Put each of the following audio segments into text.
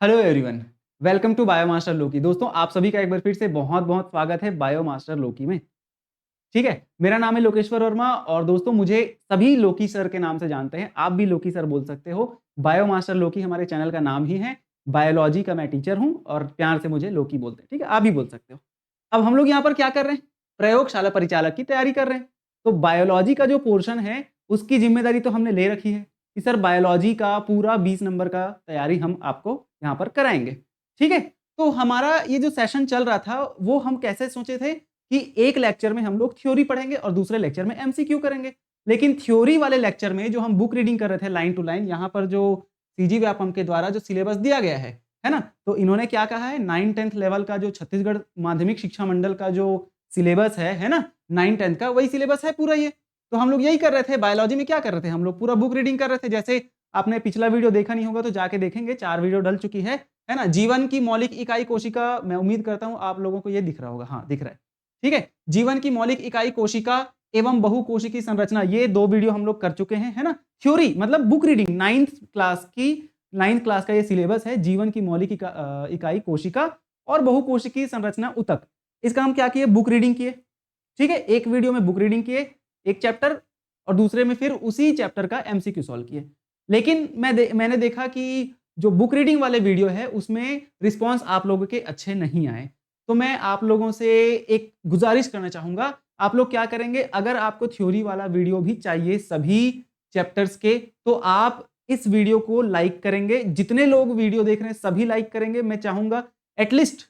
Hello everyone, welcome to बायोमास्टर लोकी। दोस्तों, आप सभी का एक बार फिर से बहुत-बहुत स्वागत है बायोमास्टर लोकी में। ठीक है, मेरा नाम है लोकेश्वर वर्मा और दोस्तों मुझे सभी लोकी सर के नाम से जानते हैं। आप भी लोकी सर बोल सकते हो। बायोमास्टर लोकी हमारे चैनल का नाम ही है। बायोलॉजी का मैं टीचर हूँ और प्यार से मुझे लोकी बोलते हैं। ठीक है, आप भी बोल सकते हो। अब हम लोग यहाँ पर क्या कर रहे हैं? प्रयोगशाला परिचालक की तैयारी कर रहे हैं। तो बायोलॉजी का जो पोर्शन है, उसकी ज़िम्मेदारी तो हमने ले रखी है कि सर बायोलॉजी का पूरा 20 नंबर का तैयारी हम आपको यहाँ पर कराएँगे। ठीक है? तो हमारा ये जो सेशन चल रहा था, वो हम कैसे सोचे थे कि एक लेक्चर में हम लोग थ्योरी पढ़ेंगे और दूसरे लेक्चर में एमसीक्यू करेंगे। लेकिन थ्योरी वाले लेक्चर में जो हम बुक रीडिंग कर रहे थे लाइन टू लाइन, यहाँ पर जो सीजी व्यापम के द्वारा जो सिलेबस दिया गया है ना? तो इन्होंने क्या कहा है 9th-10th लेवल का जो छत्तीसगढ़ माध्यमिक शिक्षा मंडल का जो सिलेबस है ना? 9th-10th का वही सिलेबस है पूरा ये। तो हम लोग यही कर रहे थे। बायोलॉजी में क्या कर रहे थे? हम लोग पूरा बुक रीडिंग कर रहे थे। जैसे आपने पिछला वीडियो देखा नहीं होगा तो जाके देखेंगे, 4 वीडियो डल चुकी है ना? जीवन की मौलिक इकाई कोशिका, मैं उम्मीद करता हूँ आप लोगों को ये दिख रहा होगा। हाँ, दिख रहा है। ठीक है? जीवन की मौलिक इकाई कोशिका एवं बहुकोशिकीय संरचना, ये 2 वीडियो हम लोग कर चुके हैं, है ना? थ्योरी मतलब बुक रीडिंग 9th क्लास का ये सिलेबस है, जीवन की मौलिक इकाई कोशिका और बहुकोशिकीय संरचना ऊतक। इसका हम क्या किए? बुक रीडिंग किए। ठीक है? एक वीडियो में बुक रीडिंग किए, एक चैप्टर, और दूसरे में फिर उसी चैप्टर का एमसीक्यू सॉल्व किए। लेकिन मैंने देखा कि जो बुक रीडिंग वाले वीडियो है उसमें रिस्पॉन्स आप लोगों के अच्छे नहीं आए। तो मैं आप लोगों से एक गुजारिश करना चाहूँगा, आप लोग क्या करेंगे, अगर आपको थ्योरी वाला वीडियो भी चाहिए सभी चैप्टर्स के, तो आप इस वीडियो को लाइक करेंगे। जितने लोग वीडियो देख रहे हैं सभी लाइक करेंगे। मैं चाहूँगा एटलीस्ट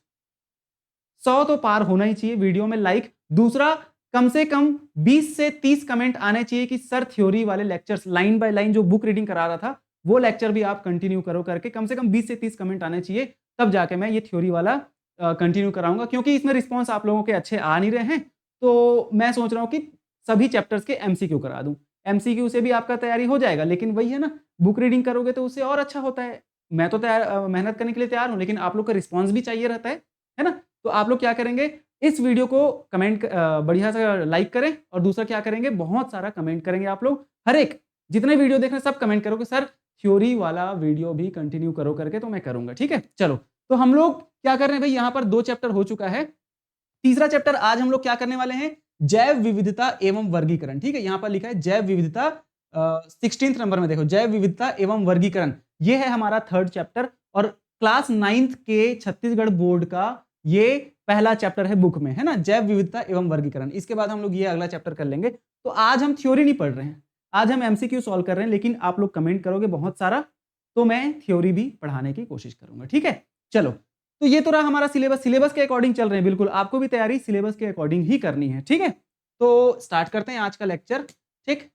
100 तो पार होना ही चाहिए वीडियो में लाइक। दूसरा, कम से कम 20 से 30 कमेंट आने चाहिए कि सर थ्योरी वाले लेक्चर्स लाइन बाय लाइन जो बुक रीडिंग करा रहा था वो लेक्चर भी आप कंटिन्यू करो करके कम से कम 20 से 30 कमेंट आने चाहिए, तब जाके मैं ये थ्योरी वाला कंटिन्यू कराऊंगा। क्योंकि इसमें रिस्पॉन्स आप लोगों के अच्छे आ नहीं रहे हैं, तो मैं सोच रहा हूँ कि सभी चैप्टर्स के एमसीक्यू करा दूं। एमसीक्यू से भी आपका तैयारी हो जाएगा, लेकिन वही है ना, बुक रीडिंग करोगे तो उससे और अच्छा होता है। मैं तो मेहनत करने के लिए तैयार हूँ, लेकिन आप लोग का रिस्पॉन्स भी चाहिए रहता है ना? तो आप लोग क्या करेंगे, इस वीडियो को बढ़िया सा लाइक करें, और दूसरा क्या करेंगे, बहुत सारा कमेंट करेंगे आप लोग। हर एक जितने वीडियो देख रहे हैं सब कमेंट करो कि सर थ्योरी वाला वीडियो भी कंटिन्यू करो करके, तो मैं करूंगा। ठीक है, चलो। तो हम लोग क्या कर रहे हैं भाई, यहाँ पर 2 चैप्टर हो चुका है। तीसरा चैप्टर आज हम लोग क्या करने वाले हैं, जैव विविधता एवं वर्गीकरण। ठीक है, यहाँ पर लिखा है जैव विविधता, 16th नंबर में देखो, जैव विविधता एवं वर्गीकरण। ये है हमारा 3rd चैप्टर, और क्लास 9th के छत्तीसगढ़ बोर्ड का ये पहला चैप्टर है बुक में, है ना, जैव विविधता एवं वर्गीकरण। इसके बाद हम लोग ये अगला चैप्टर कर लेंगे। तो आज हम थ्योरी नहीं पढ़ रहे हैं, आज हम एमसीक्यू सॉल्व कर रहे हैं। लेकिन आप लोग कमेंट करोगे बहुत सारा, तो मैं थ्योरी भी पढ़ाने की कोशिश करूंगा। ठीक है, चलो। तो ये तो रहा हमारा सिलेबस। सिलेबस के अकॉर्डिंग चल रहे हैं, बिल्कुल आपको भी तैयारी सिलेबस के अकॉर्डिंग ही करनी है। ठीक है, तो स्टार्ट करते हैं आज का लेक्चर। ठीक,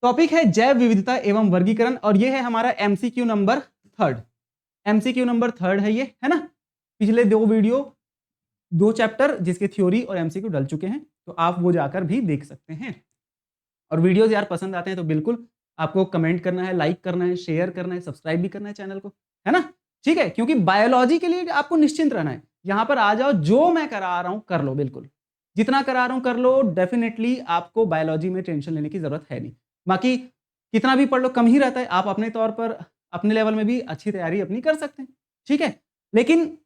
टॉपिक है जैव विविधता एवं वर्गीकरण, और ये है हमारा MCQ number 3rd। MCQ number 3rd है ये, है ना। पिछले 2 वीडियो, 2 चैप्टर जिसके थ्योरी और एमसीक्यू डल चुके हैं, तो आप वो जाकर भी देख सकते हैं। और वीडियोस यार पसंद आते हैं तो बिल्कुल आपको कमेंट करना है, लाइक करना है, शेयर करना है, सब्सक्राइब भी करना है चैनल को, है ना। ठीक है, क्योंकि बायोलॉजी के लिए आपको निश्चिंत रहना है। यहाँ पर आ जाओ, जो मैं करा रहा हूँ कर लो, बिल्कुल जितना करा रहा हूँ कर लो। डेफिनेटली आपको बायोलॉजी में टेंशन लेने की जरूरत है नहीं। बाकी कितना भी पढ़ लो कम ही रहता है। आप अपने तौर पर अपने लेवल में भी अच्छी तैयारी अपनी कर सकते हैं। ठीक है, लेकिन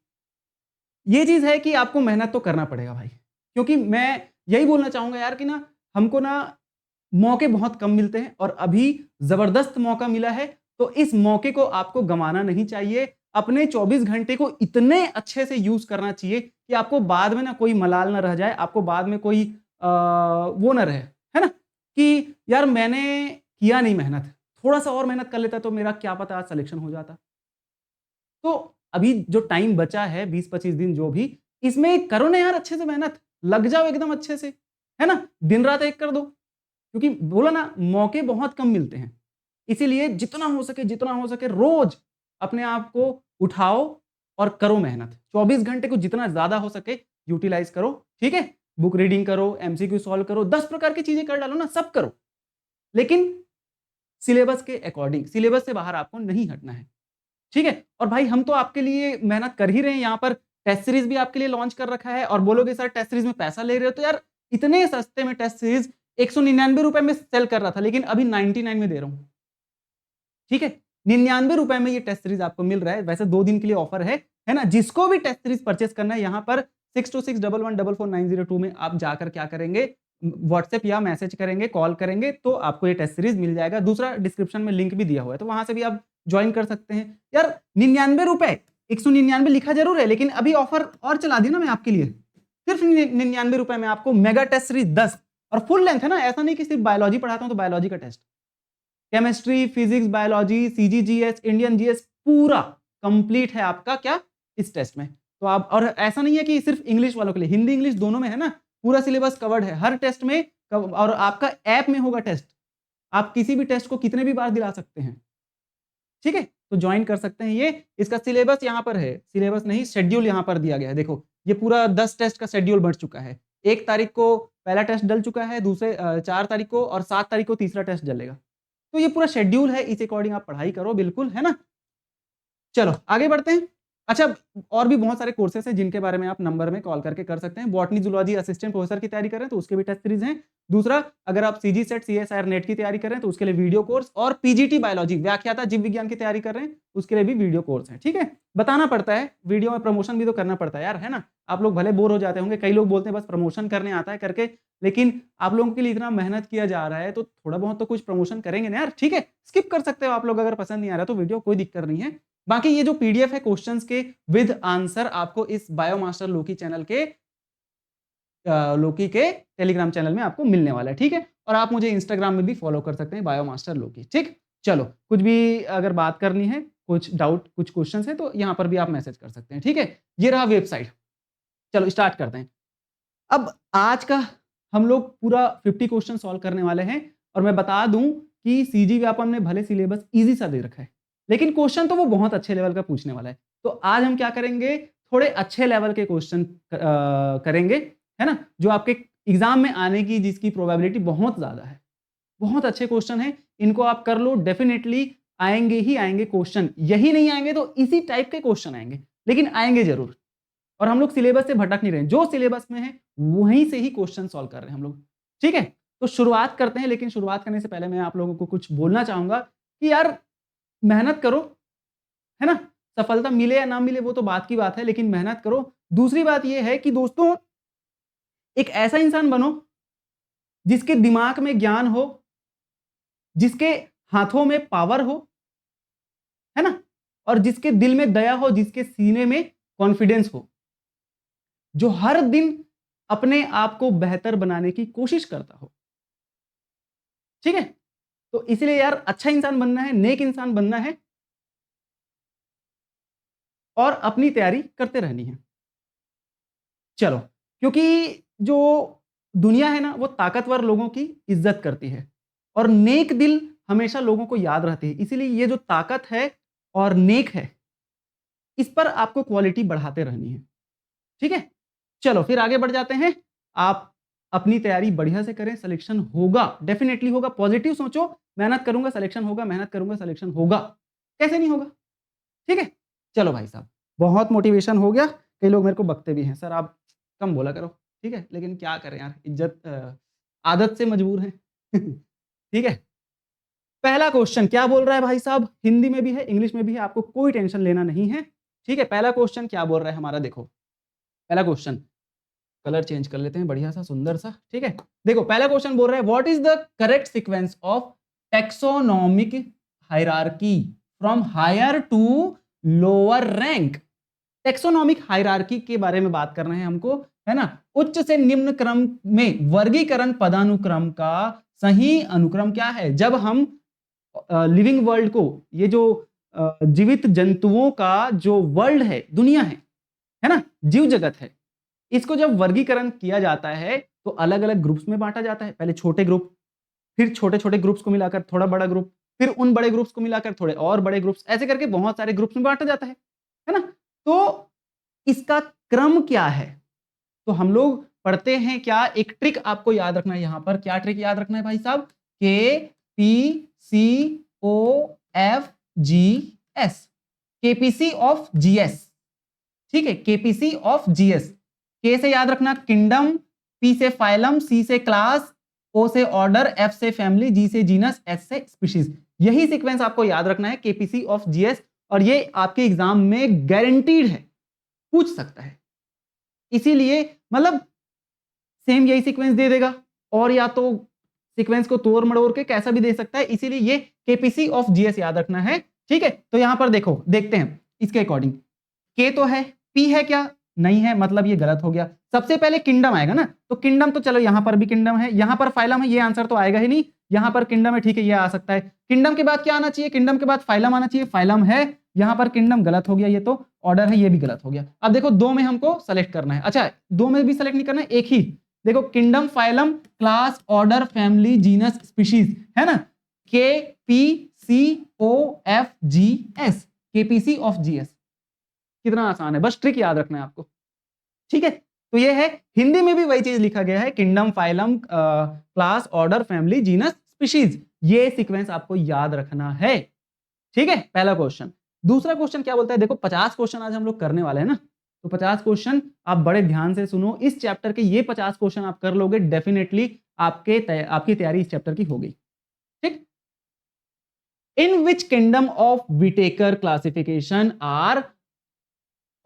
ये चीज है कि आपको मेहनत तो करना पड़ेगा भाई। क्योंकि मैं यही बोलना चाहूंगा यार कि ना, हमको ना मौके बहुत कम मिलते हैं, और अभी जबरदस्त मौका मिला है। तो इस मौके को आपको गंवाना नहीं चाहिए। अपने 24 घंटे को इतने अच्छे से यूज करना चाहिए कि आपको बाद में ना कोई मलाल ना रह जाए, आपको बाद में कोई वो ना रहे, है ना, कि यार मैंने किया नहीं मेहनत, थोड़ा सा और मेहनत कर लेता तो मेरा क्या पता आज सिलेक्शन हो जाता। तो अभी जो टाइम बचा है 20-25 दिन जो भी, इसमें करो ना यार अच्छे से मेहनत, लग जाओ एकदम अच्छे से, है ना, दिन रात एक कर दो। क्योंकि बोला ना, मौके बहुत कम मिलते हैं। इसीलिए जितना हो सके रोज अपने आप को उठाओ और करो मेहनत। 24 घंटे को जितना ज्यादा हो सके यूटिलाइज करो। ठीक है, बुक रीडिंग करो, एमसीक्यू सॉल्व करो, 10 प्रकार की चीजें कर डालो ना, सब करो। लेकिन सिलेबस के अकॉर्डिंग, सिलेबस से बाहर आपको नहीं हटना है। ठीक है, और भाई हम तो आपके लिए मेहनत कर ही रहे हैं। यहाँ पर टेस्ट सीरीज भी आपके लिए लॉन्च कर रखा है, और बोलोगे सर टेस्ट सीरीज में पैसा ले रहे हो, तो यार इतने सस्ते में टेस्ट सीरीज 199 रुपए में सेल कर रहा था, लेकिन अभी 99 में दे रहा हूं। ठीक है, ₹99 में ये टेस्ट सीरीज आपको मिल रहा है। वैसे 2 दिन के लिए ऑफर है ना। जिसको भी टेस्ट सीरीज परचेस करना है यहाँ पर 6261144902 में आप जाकर क्या करेंगे, व्हाट्सएप या मैसेज करेंगे, कॉल करेंगे तो आपको ये टेस्ट सीरीज मिल जाएगा। दूसरा डिस्क्रिप्शन में लिंक भी दिया हुआ है तो वहां से भी आप ज्वाइन कर सकते हैं। यार ₹99, 199 लिखा जरूर है लेकिन अभी ऑफर और चला दी ना मैं आपके लिए। सिर्फ ₹99 में आपको मेगा टेस्ट सीरीज 10 और फुल लेंथ है ना। ऐसा नहीं कि सिर्फ बायोलॉजी पढ़ाता हूं तो बायोलॉजी का test, chemistry, physics, biology, CGGS, Indian GS पूरा कंप्लीट है आपका क्या इस टेस्ट में। तो आप, और ऐसा नहीं है कि सिर्फ इंग्लिश वालों के लिए, हिंदी इंग्लिश दोनों में है ना, पूरा सिलेबस कवर्ड है हर टेस्ट में। और आपका ऐप में होगा टेस्ट, आप किसी भी टेस्ट को कितने भी बार दिला सकते हैं। ठीक है, तो ज्वाइन कर सकते हैं। ये इसका सिलेबस यहाँ पर है, सिलेबस नहीं शेड्यूल यहाँ पर दिया गया है। देखो ये पूरा 10 टेस्ट का शेड्यूल बढ़ चुका है। 1 तारीख को पहला टेस्ट डल चुका है, दूसरे 4 तारीख को और 7 तारीख को तीसरा टेस्ट डलेगा। तो ये पूरा शेड्यूल है, इस अकॉर्डिंग आप पढ़ाई करो बिल्कुल, है ना। चलो आगे बढ़ते हैं। अच्छा, और भी बहुत सारे कोर्सेस हैं जिनके बारे में आप नंबर में कॉल करके कर सकते हैं। बॉटनी जूलॉजी असिस्टेंट प्रोफेसर की तैयारी करें तो उसके भी टेस्ट सीरीज हैं। दूसरा, अगर आप सीजी सेट सीएसआईआर नेट की तैयारी कर रहे हैं तो उसके लिए वीडियो कोर्स, और पीजीटी बायोलॉजी व्याख्याता जीव विज्ञान की तैयारी कर रहे हैं उसके लिए भी वीडियो कोर्स है। ठीक है, बताना पड़ता है, वीडियो में प्रमोशन भी तो करना पड़ता है यार, है ना। आप लोग भले बोर हो जाते होंगे, कई लोग बोलते हैं बस प्रमोशन करने आता है करके, लेकिन आप लोगों के लिए इतना मेहनत किया जा रहा है तो थोड़ा बहुत तो कुछ प्रमोशन करेंगे ना यार। ठीक है, स्किप कर सकते हो आप लोग, अगर पसंद नहीं आ रहा तो वीडियो, कोई दिक्कत नहीं है। बाकी ये जो पीडीएफ है क्वेश्चंस के विद आंसर आपको इस बायोमास्टर लोकी चैनल के लोकी के टेलीग्राम चैनल में आपको मिलने वाला है। ठीक है, और आप मुझे इंस्टाग्राम में भी फॉलो कर सकते हैं बायोमास्टर लोकी। ठीक, चलो कुछ भी अगर बात करनी है, कुछ डाउट, कुछ क्वेश्चंस है तो यहाँ पर भी आप मैसेज कर सकते हैं। ठीक है, ये रहा वेबसाइट। चलो स्टार्ट करते हैं। अब आज का हम लोग पूरा 50 क्वेश्चन सॉल्व करने वाले हैं, और मैं बता दूं कि सीजी व्यापम ने भले सिलेबस इजी सा दे रखा है लेकिन क्वेश्चन तो वो बहुत अच्छे लेवल का पूछने वाला है। तो आज हम क्या करेंगे, थोड़े अच्छे लेवल के क्वेश्चन करेंगे, है ना, जो आपके एग्जाम में आने की जिसकी प्रोबेबिलिटी बहुत ज्यादा है। बहुत अच्छे क्वेश्चन है, इनको आप कर लो, डेफिनेटली आएंगे ही आएंगे क्वेश्चन। यही नहीं आएंगे तो इसी टाइप के क्वेश्चन आएंगे, लेकिन आएंगे जरूर। और हम लोग सिलेबस से भटक नहीं रहे, जो सिलेबस में है वहीं से ही क्वेश्चन सॉल्व कर रहे हैं हम लोग। ठीक है, तो शुरुआत करते हैं, लेकिन शुरुआत करने से पहले मैं आप लोगों को कुछ बोलना चाहूंगा कि यार मेहनत करो, है ना। सफलता मिले या ना मिले वो तो बात की बात है, लेकिन मेहनत करो। दूसरी बात यह है कि दोस्तों, एक ऐसा इंसान बनो जिसके दिमाग में ज्ञान हो, जिसके हाथों में पावर हो, है ना, और जिसके दिल में दया हो, जिसके सीने में कॉन्फिडेंस हो, जो हर दिन अपने आप को बेहतर बनाने की कोशिश करता हो। ठीक है, तो इसलिए यार अच्छा इंसान बनना है, नेक इंसान बनना है, और अपनी तैयारी करते रहनी है। चलो, क्योंकि जो दुनिया है ना वो ताकतवर लोगों की इज्जत करती है, और नेक दिल हमेशा लोगों को याद रहती है। इसीलिए ये जो ताकत है और नेक है, इस पर आपको क्वालिटी बढ़ाते रहनी है। ठीक है, चलो फिर आगे बढ़ जाते हैं। आप अपनी तैयारी बढ़िया से करें, सिलेक्शन होगा, डेफिनेटली होगा। पॉजिटिव सोचो, मेहनत करूंगा सिलेक्शन होगा, मेहनत करूंगा सिलेक्शन होगा, कैसे नहीं होगा। ठीक है, चलो भाई साहब, बहुत मोटिवेशन हो गया। कई लोग मेरे को बकते भी हैं, सर आप कम बोला करो। ठीक है, लेकिन क्या करें यार, इज्जत आदत से मजबूर है। ठीक है, पहला क्वेश्चन क्या बोल रहा है भाई साहब, हिंदी में भी है, इंग्लिश में भी है, आपको कोई टेंशन लेना नहीं है। ठीक है, पहला क्वेश्चन क्या बोल रहा है हमारा, देखो पहला क्वेश्चन, कलर चेंज कर लेते हैं बढ़िया सा सुंदर सा। ठीक है, देखो पहला क्वेश्चन बोल रहा है, what is the correct sequence of taxonomic hierarchy from higher to lower rank. Taxonomic hierarchy के बारे में बात कर रहे हैं हमको, है ना। उच्च से निम्न क्रम में वर्गीकरण पदानुक्रम का सही अनुक्रम क्या है। जब हम लिविंग वर्ल्ड को, ये जो जीवित जंतुओं का जो वर्ल्ड है, दुनिया है ना, जीव जगत है, इसको जब वर्गीकरण किया जाता है तो अलग अलग ग्रुप्स में बांटा जाता है। पहले छोटे ग्रुप, फिर छोटे छोटे ग्रुप्स को मिलाकर थोड़ा बड़ा ग्रुप, फिर उन बड़े ग्रुप्स को मिलाकर थोड़े और बड़े ग्रुप्स, ऐसे करके बहुत सारे ग्रुप्स में बांटा जाता है ना। तो इसका क्रम क्या है, तो हम लोग पढ़ते हैं क्या, एक ट्रिक आपको याद रखना है यहां पर। क्या ट्रिक याद रखना है भाई साहब, K P C O F G S, KPC of GS. ठीक है, केपीसी ऑफ जीएस। के से याद रखना किंगडम, पी से फाइलम, सी से क्लास, ओ से ऑर्डर, एफ से फैमिली, जी से जीनस, एस से स्पीशीज। यही सीक्वेंस आपको याद रखना है केपीसी ऑफ जीएस, और ये आपके एग्जाम में गारंटीड है, पूछ सकता है। इसीलिए मतलब सेम यही सीक्वेंस दे देगा, और या तो सीक्वेंस को तोड़ मड़ोड़ के कैसा भी दे सकता है, इसीलिए ये केपीसी ऑफ जीएस याद रखना है। ठीक है, तो यहां पर देखो, देखते हैं इसके अकॉर्डिंग। के तो है, पी है क्या? नहीं है, मतलब ये गलत हो गया। सबसे पहले किंगडम आएगा ना, तो किंगडम तो चलो यहां पर भी किंगडम है, यहां पर फाइलम है, ये आंसर तो आएगा ही नहीं। यहां पर किंगडम है, ठीक है, ये आ सकता है। किंगडम के बाद क्या आना चाहिए? किंगडम के बाद फाइलम आना चाहिए, फाइलम है। यहां पर किंगडम गलत हो गया, ये तो ऑर्डर है, ये भी गलत हो गया। अब देखो दो में हमको सेलेक्ट करना है। अच्छा, दो में भी सेलेक्ट नहीं करना है, एक ही। देखो kingdom, phylum, class, order, family, genus, species, है ना। K P C O F G S, KPC of GS. कितना आसान है, बस ट्रिक याद रखना है आपको। ठीक है, तो ये है। हिंदी में भी वही चीज लिखा गया है, kingdom, phylum, class, order, family, genus, species. ये सीक्वेंस आपको याद रखना है। ठीक है, पहला क्वेश्चन। दूसरा क्वेश्चन क्या बोलता है, देखो 50 क्वेश्चन आज हम लोग करने वाले हैं ना, तो 50 क्वेश्चन आप बड़े ध्यान से सुनो। इस चैप्टर के ये 50 क्वेश्चन आप कर लोगे, डेफिनेटली आपकी तैयारी इस चैप्टर की हो गई। ठीक। In which kingdom of Whittaker classification are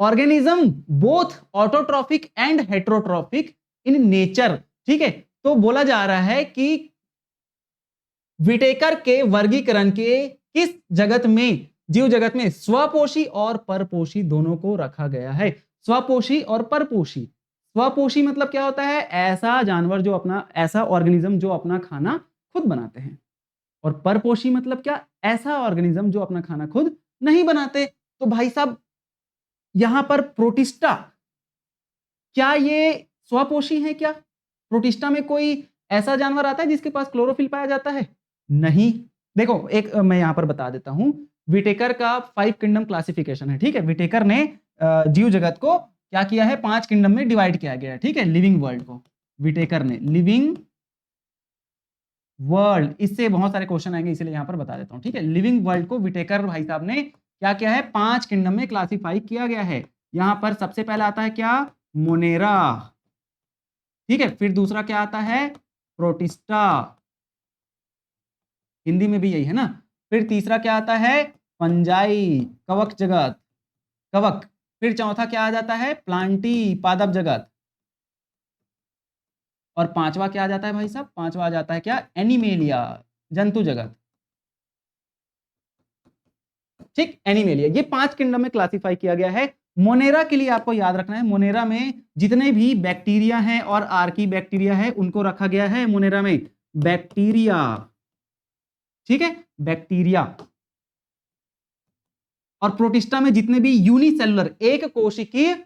organism both autotrophic and heterotrophic in nature. ठीक है, तो बोला जा रहा है कि विटेकर के वर्गीकरण के किस जगत में, जीव जगत में, स्वपोषी और परपोषी दोनों को रखा गया है। स्वपोषी और परपोषी। स्वपोषी मतलब क्या होता है? ऐसा जानवर जो अपना, ऐसा ऑर्गेनिज्म जो अपना खाना खुद बनाते हैं। और परपोषी मतलब क्या? ऐसा ऑर्गेनिज्म जो अपना खाना खुद नहीं बनाते। तो भाई साहब यहां पर प्रोटिस्टा, क्या ये स्वपोषी है क्या? प्रोटिस्टा में कोई ऐसा जानवर आता है जिसके पास क्लोरोफिल पाया जाता है? नहीं। देखो एक मैं यहां पर बता देता हूं, विटेकर का 5 किंगडम क्लासिफिकेशन है। ठीक है, विटेकर ने जीव जगत को क्या किया है? 5 किंगडम में डिवाइड किया गया है। ठीक है, लिविंग वर्ल्ड को विटेकर ने, लिविंग वर्ल्ड, इससे बहुत सारे क्वेश्चन आएंगे इसलिए यहां पर बता देता हूं। ठीक है, लिविंग वर्ल्ड को विटेकर भाई साहब ने क्या किया है? 5 किंगडम में क्लासिफाई किया गया है। यहां पर सबसे पहला आता है क्या? मोनेरा। ठीक है, फिर दूसरा क्या आता है? प्रोटिस्टा, हिंदी में भी यही है ना। फिर तीसरा क्या आता है? फंजाई, कवक जगत, कवक। फिर चौथा क्या आ जाता है? प्लांटी, पादप जगत। और पांचवा क्या आ जाता है भाई साहब? पांचवा आ जाता है क्या? एनिमेलिया, जंतु जगत। ठीक, एनिमेलिया। ये 5 किंगडम में क्लासिफाई किया गया है। मोनेरा के लिए आपको याद रखना है, मोनेरा में जितने भी बैक्टीरिया हैं और आर्की बैक्टीरिया है उनको रखा गया है मोनेरा में, बैक्टीरिया। ठीक है, बैक्टीरिया। और प्रोटिस्टा में जितने भी यूनिसेलुलर, एक कोशिकीय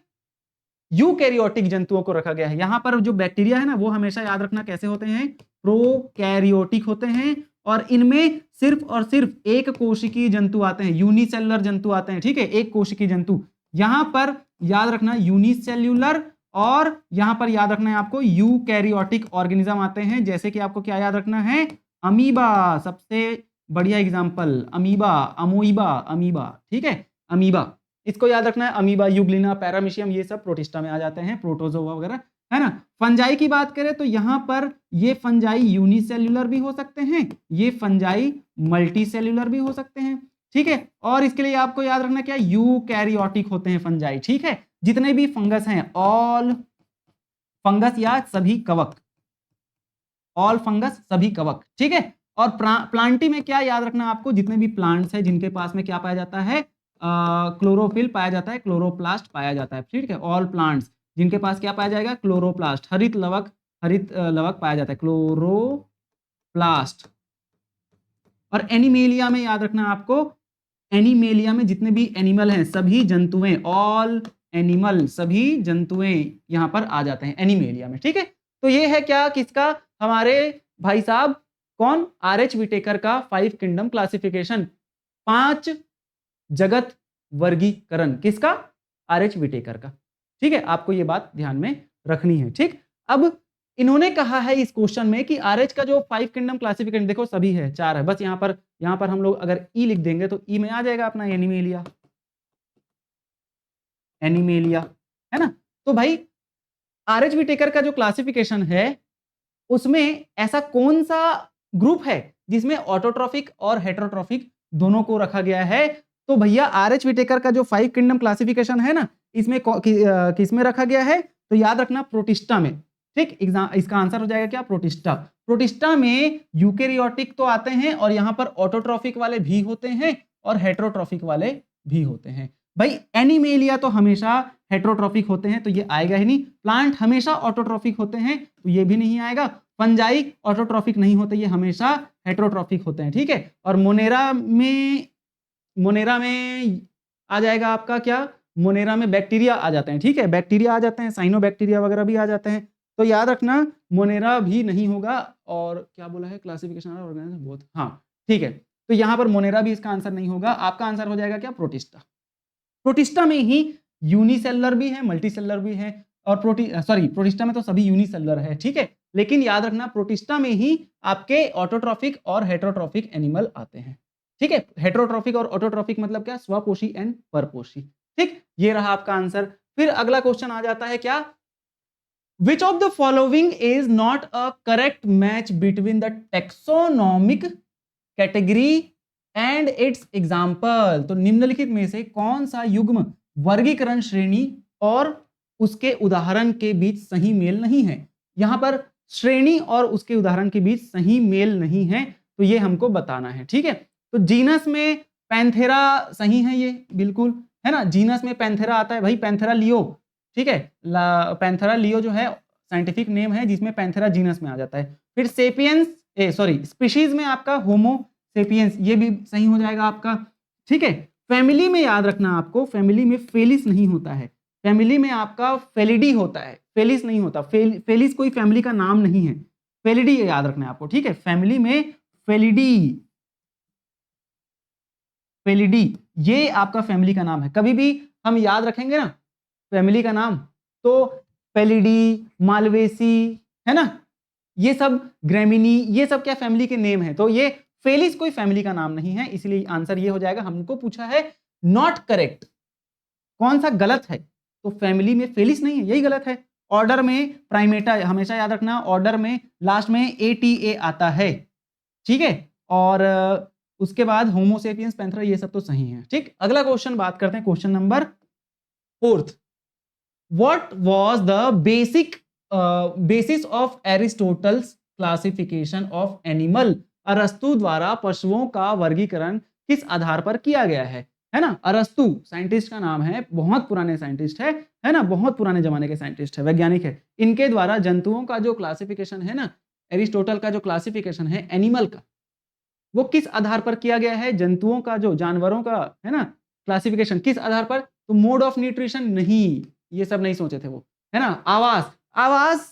यूकैरियोटिक जंतुओं को रखा गया है। यहां पर जो बैक्टीरिया है ना, वो हमेशा याद रखना कैसे होते हैं? प्रोकैरियोटिक होते हैं। और इनमें सिर्फ और सिर्फ एक कोशिकीय जंतु आते हैं, यूनिसेलुलर जंतु आते हैं। ठीक है, एक कोशिकीय जंतु। यहां पर याद रखना यूनिसेल्यूलर, और यहां पर याद रखना है आपको यूकैरियोटिक ऑर्गेनिज्म आते हैं। जैसे कि आपको क्या याद रखना है? अमीबा, सबसे बढ़िया एग्जांपल, अमीबा, अमोइबा, अमीबा। ठीक है, अमीबा, इसको याद रखना है। अमीबा, यूग्लिना, पैरामीशियम, ये सब प्रोटिस्टा में आ जाते हैं, प्रोटोजोआ वगैरह, है ना। फंजाई की बात करें तो यहां पर ये फंजाई यूनिसेल्युलर भी हो सकते हैं, ये फंजाई मल्टीसेल्युलर भी हो सकते हैं। ठीक है, और इसके लिए आपको याद रखना क्या? यूकैरियोटिक होते हैं फंजाई। ठीक है, जितने भी फंगस हैं, ऑल फंगस या सभी कवक, ऑल फंगस, सभी कवक। ठीक है, और प्लांटी में क्या याद रखना आपको? जितने भी प्लांट्स हैं जिनके पास में क्या पाया जाता है? क्लोरोफिल पाया जाता है, क्लोरोप्लास्ट पाया जाता है। ठीक है, ऑल प्लांट्स जिनके पास क्या पाया जाएगा? क्लोरोप्लास्ट, हरित लवक, हरित लवक पाया जाता है, क्लोरोप्लास्ट। और एनिमेलिया में याद रखना आपको, एनिमेलिया में जितने भी एनिमल हैं, सभी जंतुएं, ऑल एनिमल, सभी जंतुएं यहां पर आ जाते हैं एनिमेलिया में। ठीक है, तो ये है क्या? किसका? हमारे भाई साहब कौन? आर.एच. विटेकर का 5 किंगडम क्लासिफिकेशन, 5 जगत वर्गीकरण। किसका? आर.एच. विटेकर का। ठीक है, आपको ये बात ध्यान में रखनी है। ठीक, अब इन्होंने कहा है इस क्वेश्चन में कि आर.एच. का जो 5 किंगडम क्लासिफिकेशन, देखो सभी है, 4 है, बस यहां पर हम लोग अगर ई लिख देंगे तो ई में आ जाएगा अपना एनिमेलिया, एनिमेलिया, है ना। तो भाई आर.एच. विटेकर का जो क्लासिफिकेशन है उसमें ऐसा कौन सा ग्रुप है जिसमें ऑटोट्रॉफिक और हेटेरोट्रॉफिक दोनों को रखा गया है। तो भैया RH विटेकर का जो 5 किंगडम क्लासिफिकेशन है ना, इसमें किसमें रखा गया है? तो याद रखना प्रोटिस्टा में। ठीक, इसका आंसर हो जाएगा क्या? प्रोटिस्टा। प्रोटिस्टा में यूकेरियोटिक तो आते हैं और यहां पर ऑटोट्रॉफिक वाले भी होते हैं और हेटेरोट्रॉफिक वाले भी होते हैं। भाई एनिमेलिया तो हमेशा हेटेरोट्रॉफिक होते हैं, तो ये आएगा ही नहीं। प्लांट हमेशा ऑटोट्रॉफिक होते हैं, तो ये भी नहीं आएगा। फंजाई ऑटोट्रॉफिक नहीं होते, ये हमेशा हेटेरोट्रॉफिक होते हैं। ठीक है, और मोनेरा में आ जाएगा आपका क्या? मोनेरा में बैक्टीरिया आ जाते हैं। ठीक है, बैक्टीरिया आ जाते हैं, साइनोबैक्टीरिया वगैरह भी आ जाते हैं। तो याद रखना मोनेरा भी नहीं होगा। और क्या बोला है? Classification organism both. हाँ ठीक है, तो यहां पर मोनेरा भी इसका आंसर नहीं होगा। आपका आंसर हो जाएगा क्या? प्रोटिस्टा। प्रोटिस्टा में ही यूनिसेलुलर भी है, मल्टीसेलुलर भी है, और प्रोटिस्टा में तो सभी यूनिसेलुलर है। ठीक है, लेकिन याद रखना प्रोटिस्टा में ही आपके ऑटोट्रॉफिक और हेटेरोट्रॉफिक एनिमल आते हैं। ठीक है, हेटेरोट्रॉफिक और ऑटोट्रॉफिक मतलब क्या? स्वपोषी एंड परपोषी। ठीक, ये रहा आपका आंसर। फिर अगला क्वेश्चन आ जाता है क्या? Which of the following is not a correct match between the taxonomic category and its example? तो निम्नलिखित में से कौन सा युग्म वर्गीकरण श्रेणी और उसके उदाहरण के बीच सही मेल नहीं है? यहां पर श्रेणी और उसके उदाहरण के बीच सही मेल नहीं है, तो ये हमको बताना है। ठीक है, तो जीनस में पैंथेरा सही है, ये बिल्कुल है ना। जीनस में पैंथेरा आता है भाई, पैंथेरा लियो। ठीक है, पैंथेरा लियो जो है साइंटिफिक नेम है, जिसमें पैंथेरा जीनस में आ जाता है। फिर स्पीशीज में आपका होमो सेपियंस, ये भी सही हो जाएगा आपका। ठीक है, फैमिली में याद रखना आपको, फैमिली में फेलिस नहीं होता है, फैमिली में आपका फेलिडी होता है, फेलिस नहीं होता। फेलिस कोई फैमिली का नाम नहीं है, फेलिडी याद रखना है आपको। ठीक है, फैमिली में फेलिडी ये आपका फैमिली का नाम है। कभी भी हम याद रखेंगे ना फैमिली का नाम, तो पेलिडी, मालवेसी, है ना, ये सब ग्रेमिनी, ये सब क्या फैमिली के नेम है। तो ये फेलिस कोई फैमिली का नाम नहीं है, इसलिए आंसर ये हो जाएगा। हमको पूछा है नॉट करेक्ट, कौन सा गलत है? तो फैमिली में फेलिस नहीं है, यही गलत है। ऑर्डर में प्राइमेटा, हमेशा याद रखना ऑर्डर में लास्ट में ATA आता है। ठीक है, और उसके बाद होमोसेपियंस, पैंथेरा, ये सब तो सही है। ठीक, अगला क्वेश्चन बात करते हैं, question number 4th। What was the basis of Aristotle's classification of animal? अरस्तु द्वारा पशुओं का वर्गीकरण किस आधार पर किया गया है ना। अरस्तु साइंटिस्ट का नाम है, बहुत पुराने साइंटिस्ट है ना, बहुत पुराने जमाने के साइंटिस्ट है, वैज्ञानिक है। इनके द्वारा जंतुओं का जो क्लासिफिकेशन है ना, एरिस्टोटल का जो क्लासिफिकेशन है एनिमल का, वो किस आधार पर किया गया है? जंतुओं का, जो जानवरों का है ना क्लासिफिकेशन, किस आधार पर? तो मोड ऑफ न्यूट्रिशन नहीं, ये सब नहीं सोचे थे वो, है ना। आवास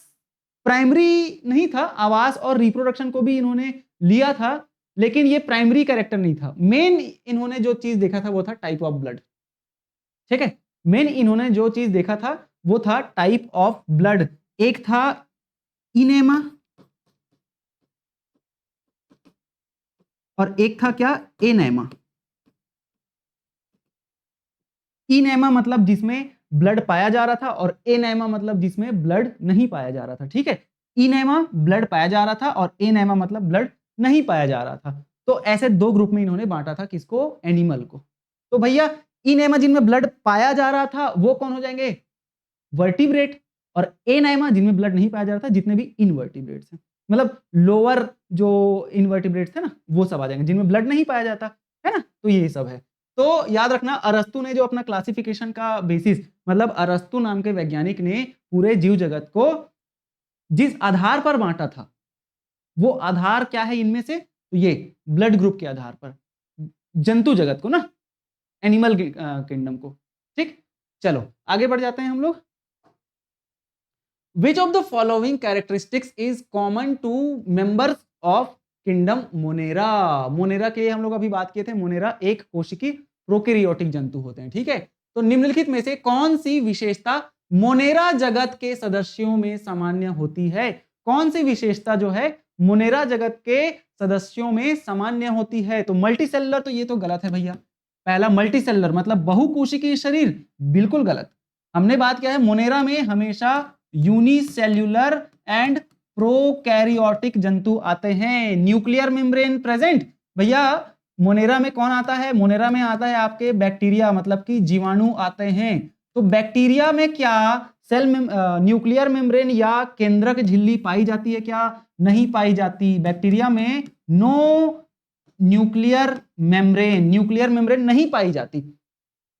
प्राइमरी नहीं था, आवास और रिप्रोडक्शन को भी इन्होंने लिया था, लेकिन ये प्राइमरी कैरेक्टर नहीं था। मेन इन्होंने जो चीज देखा था वो था टाइप ऑफ ब्लड। ठीक है, मेन इन्होंने जो चीज देखा था वो था टाइप ऑफ ब्लड। एक था इनेमा और एक था क्या? एनेमा। इनेमा मतलब जिसमें ब्लड पाया जा रहा था, और एनेमा मतलब जिसमें ब्लड नहीं पाया जा रहा था। ठीक है, इनेमा ब्लड पाया जा रहा था और एनेमा मतलब ब्लड नहीं पाया जा रहा था। तो ऐसे दो ग्रुप में इन्होंने बांटा था, किसको? एनिमल को। तो भैया इनेमा जिनमें ब्लड पाया जा रहा था वो कौन हो जाएंगे? वर्टिब्रेट। और एनेमा जिनमें ब्लड नहीं पाया जा रहा था, जितने भी इनवर्टिब्रेट्स हैं, मतलब लोअर जो इनवर्टिब्रेट्स थे ना, वो सब आ जाएंगे जिनमें ब्लड नहीं पाया जाता है ना। तो ये सब है। तो याद रखना अरस्तु ने जो अपना क्लासिफिकेशन का बेसिस, मतलब अरस्तु नाम के वैज्ञानिक ने पूरे जीव जगत को जिस आधार पर बांटा था, वो आधार क्या है इनमें से? तो ये ब्लड ग्रुप के आधार पर, जंतु जगत को ना, एनिमल किंगडम को। ठीक, चलो आगे बढ़ जाते हैं हम लोग। Which of the following characteristics is common to members of kingdom Monera? Monera के हम लोग अभी बात किए थे, मोनेरा एक कोशिकी प्रोकैरियोटिक जंतु होते हैं। ठीक है, तो निम्नलिखित में से कौन सी विशेषता मोनेरा जगत के सदस्यों में सामान्य होती है? कौन सी विशेषता जो है मोनेरा जगत के सदस्यों में सामान्य होती है? तो मल्टीसेलुलर, तो ये तो गलत है भैया। पहला मल्टीसेलुलर मतलब बहुकोशिकीय शरीर, बिल्कुल गलत। हमने बात किया है मोनेरा में हमेशा यूनिसेल्युलर एंड प्रोकैरियोटिक जंतु आते हैं। न्यूक्लियर मेम्ब्रेन प्रेजेंट, भैया मोनेरा में कौन आता है? मोनेरा में आता है आपके बैक्टीरिया, मतलब कि जीवाणु आते हैं। तो बैक्टीरिया में क्या न्यूक्लियर मेम्ब्रेन या केंद्रक झिल्ली पाई जाती है? क्या नहीं पाई जाती। बैक्टीरिया में नो न्यूक्लियर मेम्ब्रेन नहीं पाई जाती।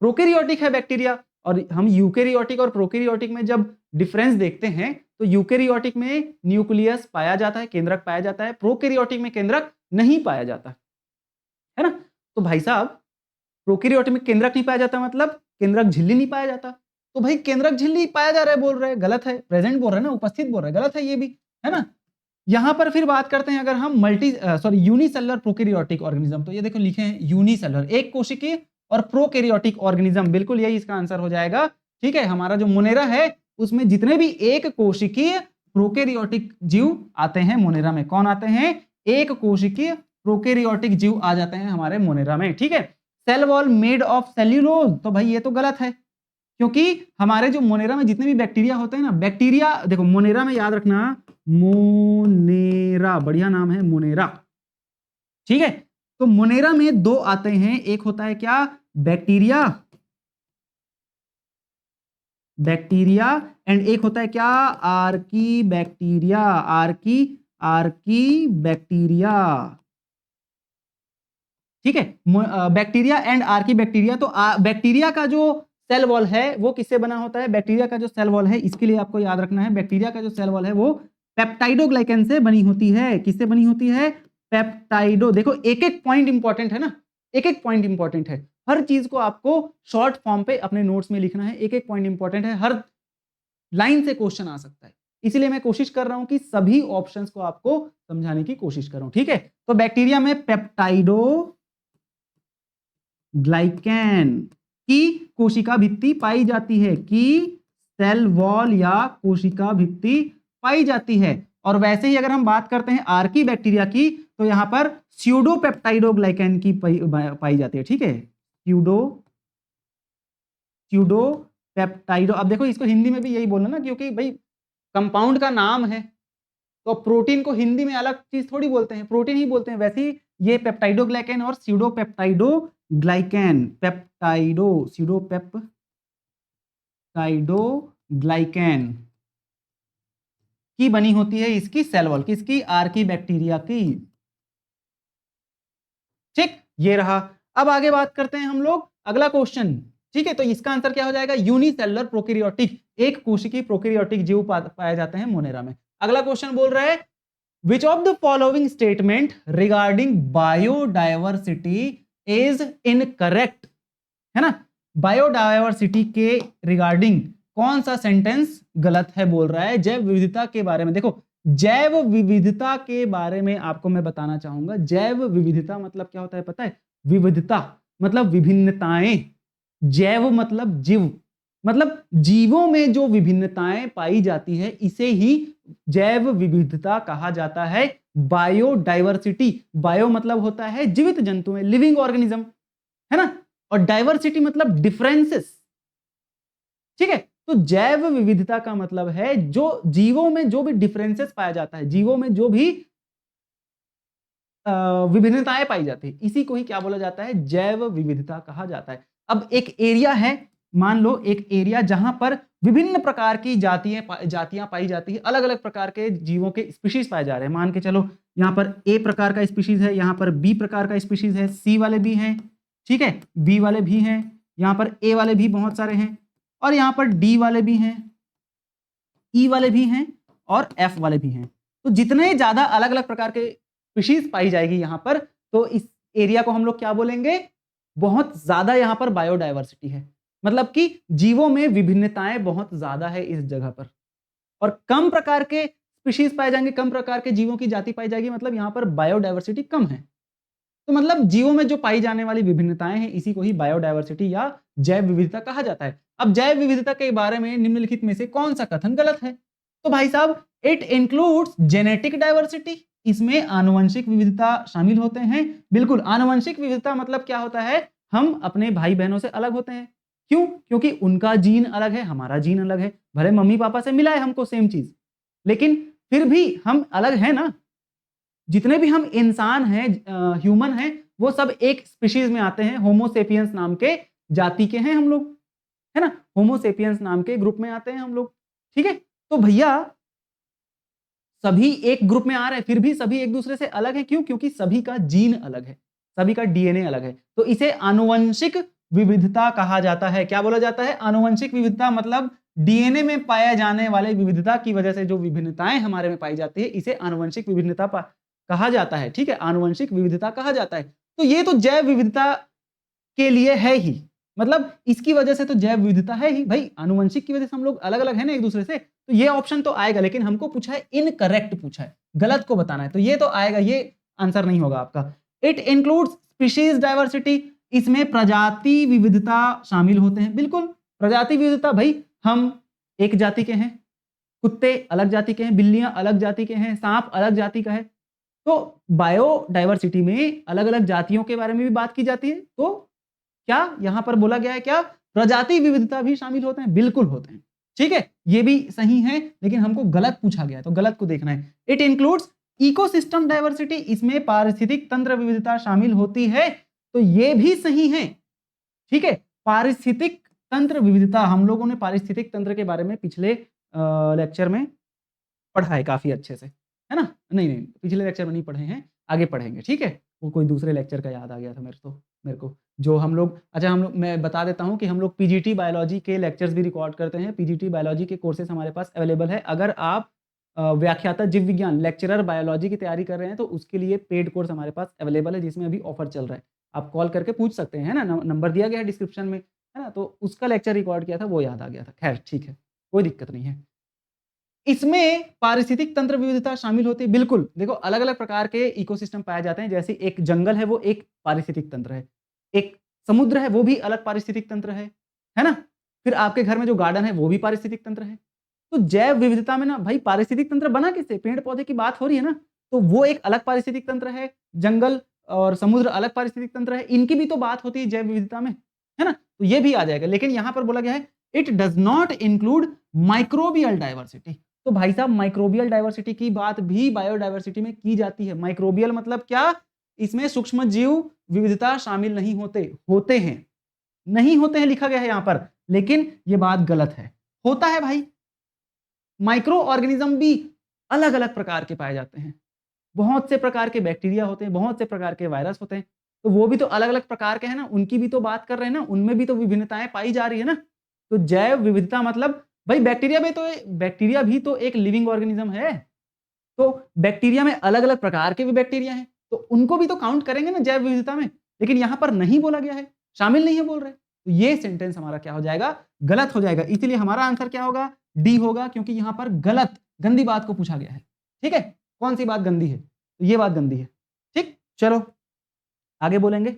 प्रोकैरियोटिक है बैक्टीरिया, और हम यूकैरियोटिक और प्रोकैरियोटिक में जब डिफरेंस देखते हैं तो यूकैरियोटिक में न्यूक्लियस पाया जाता है, केंद्रक पाया जाता है, प्रोकैरियोटिक में केंद्रक नहीं पाया जाता है ना। तो भाई साहब प्रोकैरियोटिक में केंद्रक नहीं पाया जाता मतलब केंद्रक झिल्ली नहीं पाया जाता। तो भाई केंद्रक झिल्ली पाया जा रहा है बोल रहे हैं, गलत है। प्रेजेंट बोल रहे हैं ना, उपस्थित बोल रहे हैं, गलत है ये भी, है ना। यहां पर फिर बात करते हैं अगर हम यूनिसेलुलर प्रोकैरियोटिक ऑर्गेनिज्म, तो ये देखो लिखे हैं यूनिसेलुलर, एक कोशिकीय, और प्रोकैरियोटिक ऑर्गेनिज्म, बिल्कुल यही इसका आंसर हो जाएगा। ठीक है, हमारा जो मोनेरा है उसमें जितने भी एक कोशिकीय प्रोकैरियोटिक जीव आते हैं मोनेरा में। कौन आते हैं? एक कोशिकीय प्रोकैरियोटिक जीव आ जाते हैं हमारे मोनेरा में। ठीक है, cell wall made of cellulose, तो भाई ये तो गलत है, क्योंकि हमारे जो मोनेरा में जितने भी बैक्टीरिया होते हैं ना, बैक्टीरिया देखो मोनेरा में याद रखना, मोनेरा, बढ़िया नाम है मोनेरा। ठीक है, तो मोनेरा में दो आते हैं, एक होता है क्या? बैक्टीरिया, एंड एक होता है क्या? Archie bacteria, Archie bacteria. ठीक है, बैक्टीरिया एंड आर्की बैक्टीरिया। तो बैक्टीरिया का जो सेल वॉल है वो किससे बना होता है? बैक्टीरिया का जो सेल वॉल है, इसके लिए आपको याद रखना है, बैक्टीरिया का जो सेल वॉल है वो पेप्टाइडोग्लाइकन से बनी होती है। किससे बनी होती है? पेप्टाइडो। देखो एक एक पॉइंट इंपॉर्टेंट है ना, एक एक पॉइंट इंपॉर्टेंट है। हर चीज को आपको शॉर्ट फॉर्म पे अपने नोट्स में लिखना है, एक एक पॉइंट इंपॉर्टेंट है, हर लाइन से क्वेश्चन आ सकता है। इसीलिए मैं कोशिश कर रहा हूं कि सभी ऑप्शंस को आपको समझाने की कोशिश करूं। ठीक है, तो बैक्टीरिया में पेप्टाइडो ग्लाइकैन की कोशिका भित्ति पाई जाती है, की सेल वॉल या कोशिका भित्ति पाई जाती है। और वैसे ही अगर हम बात करते हैं आर्की बैक्टीरिया की, तो यहां पर स्यूडोपेप्टाइडोग्लाइकैन की पाई जाती है। ठीक है, स्यूडोपेप्टाइडो। अब देखो इसको हिंदी में भी यही बोलना ना, क्योंकि भाई कंपाउंड का नाम है, तो प्रोटीन को हिंदी में अलग चीज थोड़ी बोलते हैं, प्रोटीन ही बोलते हैं। वैसे ही ये पेप्टाइडोग्लाइकैन और स्यूडोपेप्टाइडोग्लाइकैन, स्यूडोपेप्टाइडोग्लाइकैन की बनी होती है इसकी सेल वॉल, किसकी? आर्की बैक्टीरिया की। ठीक, ये रहा। अब आगे बात करते हैं हम लोग अगला क्वेश्चन। ठीक है, तो इसका आंसर क्या हो जाएगा? यूनिसेलुलर प्रोकैरियोटिक, एक कोशिकीय प्रोकैरियोटिक जीव पाए जाते हैं मोनेरा में। अगला क्वेश्चन बोल रहा है which of the following statement regarding biodiversity is incorrect, है ना। बायोडायवर्सिटी के रिगार्डिंग कौन सा सेंटेंस गलत है बोल रहा है? जैव विविधता के बारे में। देखो जैव विविधता के बारे में आपको मैं बताना चाहूंगा। जैव विविधता मतलब क्या होता है पता है? विविधता मतलब विभिन्नताएं, जैव मतलब जीव, मतलब जीवों में जो विभिन्नताएं पाई जाती है इसे ही जैव विविधता कहा जाता है। बायोडायवर्सिटी, बायो मतलब होता है जीवित जंतु में, लिविंग ऑर्गेनिज्म, है ना, और डाइवर्सिटी मतलब डिफरेंसेस। ठीक है, तो जैव विविधता का मतलब है जो जीवों में जो भी डिफरेंसेस पाया जाता है, जीवों में जो भी विभिन्नताएं पाई जाती है, इसी को ही क्या बोला जाता है? जैव विविधता कहा जाता है। अब एक एरिया है, मान लो एक एरिया जहां पर विभिन्न प्रकार की जातियां पाई जाती है, अलग अलग प्रकार के जीवों के स्पीशीज पाए जा रहे हैं। मान के चलो यहां पर ए प्रकार का स्पीशीज है, यहां पर बी प्रकार का स्पीशीज है, सी वाले भी हैं, ठीक है, बी वाले भी हैं, यहां पर ए वाले भी बहुत सारे हैं, और यहां पर डी वाले भी हैं, ई वाले भी हैं, और एफ वाले भी हैं। तो जितने ज्यादा अलग अलग प्रकार के स्पीशीज पाई जाएगी यहां पर, तो इस एरिया को हम लोग क्या बोलेंगे? बहुत ज्यादा यहां पर बायोडायवर्सिटी है, मतलब कि जीवों में विभिन्नताएं बहुत ज्यादा है इस जगह पर, और कम प्रकार के स्पीशीज पाए जाएंगे, कम प्रकार के जीवों की जाति पाई जाएगी, मतलब यहां पर बायोडायवर्सिटी कम है। तो मतलब जीवों में जो पाई जाने वाली विभिन्नताएं हैं इसी को ही बायोडायवर्सिटी या जैव विविधता कहा जाता है। अब जैव विविधता के बारे में निम्नलिखित में से कौन सा कथन गलत है? तो भाई साहब इट इंक्लूड्स जेनेटिक डायवर्सिटी, इसमें आनुवंशिक विविधता शामिल होते हैं। बिल्कुल, आनुवंशिक विविधता मतलब क्या होता है? हम अपने भाई बहनों से अलग होते हैं। क्यों? क्योंकि उनका जीन अलग है, हमारा जीन अलग है, भले मम्मी पापा से मिला है हमको सेम चीज, लेकिन फिर भी हम अलग हैं ना। जितने भी हम इंसान हैं, ह्यूमन हैं, वो सब एक स्पीशीज में आते हैं, होमो सेपियंस नाम के जाति के हैं हम लोग, है ना। होमो सेपियंस नाम के ग्रुप में आते हैं हम लोग, ठीक है। तो भैया सभी एक ग्रुप में आ रहे हैं, फिर भी सभी एक दूसरे से अलग हैं। क्यों? क्योंकि सभी का जीन अलग है, सभी का डीएनए अलग है। तो इसे आनुवंशिक विविधता कहा जाता है। क्या बोला जाता है? आनुवंशिक विविधता, मतलब डीएनए में पाए जाने वाले विविधता की वजह से जो विभिन्नताएं हमारे में पाई जाती है, इसे आनुवंशिक विभिन्नता कहा जाता है, ठीक है। आनुवंशिक विविधता कहा जाता है। तो ये तो जैव विविधता के लिए है ही, मतलब इसकी वजह से तो जैव विविधता है ही भाई। आनुवंशिक की वजह से हम लोग अलग अलग है ना एक दूसरे से, तो ये ऑप्शन तो आएगा। लेकिन हमको पूछा है इनकरेक्ट, पूछा है गलत को बताना है, तो ये तो आएगा, ये आंसर नहीं होगा आपका। इट इंक्लूड्स स्पीशीज डाइवर्सिटी, इसमें प्रजाति विविधता शामिल होते हैं। बिल्कुल, प्रजाति विविधता भाई, हम एक जाति के हैं, कुत्ते अलग जाति के हैं, बिल्लियां अलग जाति के हैं, सांप अलग जाति का है। तो बायोडाइवर्सिटी में अलग अलग जातियों के बारे में भी बात की जाती है। तो क्या यहां पर बोला गया है, क्या प्रजाति विविधता भी शामिल होते हैं? बिल्कुल होते हैं, ठीक है। ये भी सही है, लेकिन हमको गलत पूछा गया है, तो गलत को देखना है। इट इंक्लूड्स इकोसिस्टम डाइवर्सिटी, इसमें पारिस्थितिक तंत्र विविधता शामिल होती है, तो ये भी सही है, ठीक है। पारिस्थितिक तंत्र विविधता, हम लोगों ने पारिस्थितिक तंत्र के बारे में पिछले लेक्चर में पढ़ा है काफी अच्छे से, है ना। नहीं नहीं, पिछले लेक्चर में नहीं पढ़े हैं, आगे पढ़ेंगे, ठीक है। वो कोई दूसरे लेक्चर का याद आ गया था मेरे को जो हम लोग, अच्छा हम लोग, मैं बता देता हूँ कि हम लोग पीजीटी बायोलॉजी के लेक्चर्स भी रिकॉर्ड करते हैं। पीजीटी बायोलॉजी के कोर्सेज हमारे पास अवेलेबल है। अगर आप व्याख्याता जीव विज्ञान लेक्चरर बायोलॉजी की तैयारी कर रहे हैं, तो उसके लिए पेड कोर्स हमारे पास अवेलेबल है, जिसमें अभी ऑफर चल रहा है। आप कॉल करके पूछ सकते हैं, है ना, नंबर दिया गया है डिस्क्रिप्शन में, है ना। तो उसका लेक्चर रिकॉर्ड किया था, वो याद आ गया था। खैर ठीक है, कोई दिक्कत नहीं है। इसमें पारिस्थितिक तंत्र विविधता शामिल होती है। बिल्कुल, देखो अलग अलग प्रकार के इकोसिस्टम पाए जाते हैं। जैसे एक जंगल है, वो एक पारिस्थितिक तंत्र है, एक समुद्र है, वो भी अलग पारिस्थितिक तंत्र है ना। फिर आपके घर में जो गार्डन है, वो भी पारिस्थितिक तंत्र है। तो जैव विविधता में ना भाई, पारिस्थितिक तंत्र बना किससे? पेड़ पौधे की बात हो रही है ना, तो वो एक अलग पारिस्थितिक तंत्र है। जंगल और समुद्र अलग पारिस्थितिक तंत्र है, इनकी भी तो बात होती है जैव विविधता में, है ना। तो ये भी आ जाएगा। लेकिन यहां पर बोला गया है it does not include microbial diversity. तो भाई साहब, माइक्रोबियल डाइवर्सिटी की बात भी बायोडाइवर्सिटी में की जाती है। माइक्रोबियल मतलब क्या? इसमें सूक्ष्म जीव विविधता शामिल नहीं होते, होते हैं, नहीं होते हैं लिखा गया है यहां पर, लेकिन यह बात गलत है। होता है भाई, माइक्रो ऑर्गेनिज्म भी अलग अलग प्रकार के पाए जाते हैं। बहुत से प्रकार के बैक्टीरिया होते हैं, बहुत से प्रकार के वायरस होते हैं, तो वो भी तो अलग अलग प्रकार के हैं ना, उनकी भी तो बात कर रहे हैं ना, उनमें भी तो विभिन्नताएं पाई जा रही है ना। तो जैव विविधता मतलब भाई, बैक्टीरिया भी तो एक लिविंग ऑर्गेनिज्म है। तो बैक्टीरिया में अलग अलग प्रकार के भी बैक्टीरिया हैं, तो उनको भी तो काउंट करेंगे ना जैव विविधता में। लेकिन यहां पर नहीं बोला गया है, शामिल नहीं है बोल रहे, तो ये सेंटेंस हमारा क्या हो जाएगा? गलत हो जाएगा। इसलिए हमारा आंसर क्या होगा? डी होगा, क्योंकि यहां पर गलत, गंदी बात को पूछा गया है, ठीक है। कौन सी बात गंदी है? तो ये बात गंदी है, ठीक। चलो आगे बोलेंगे।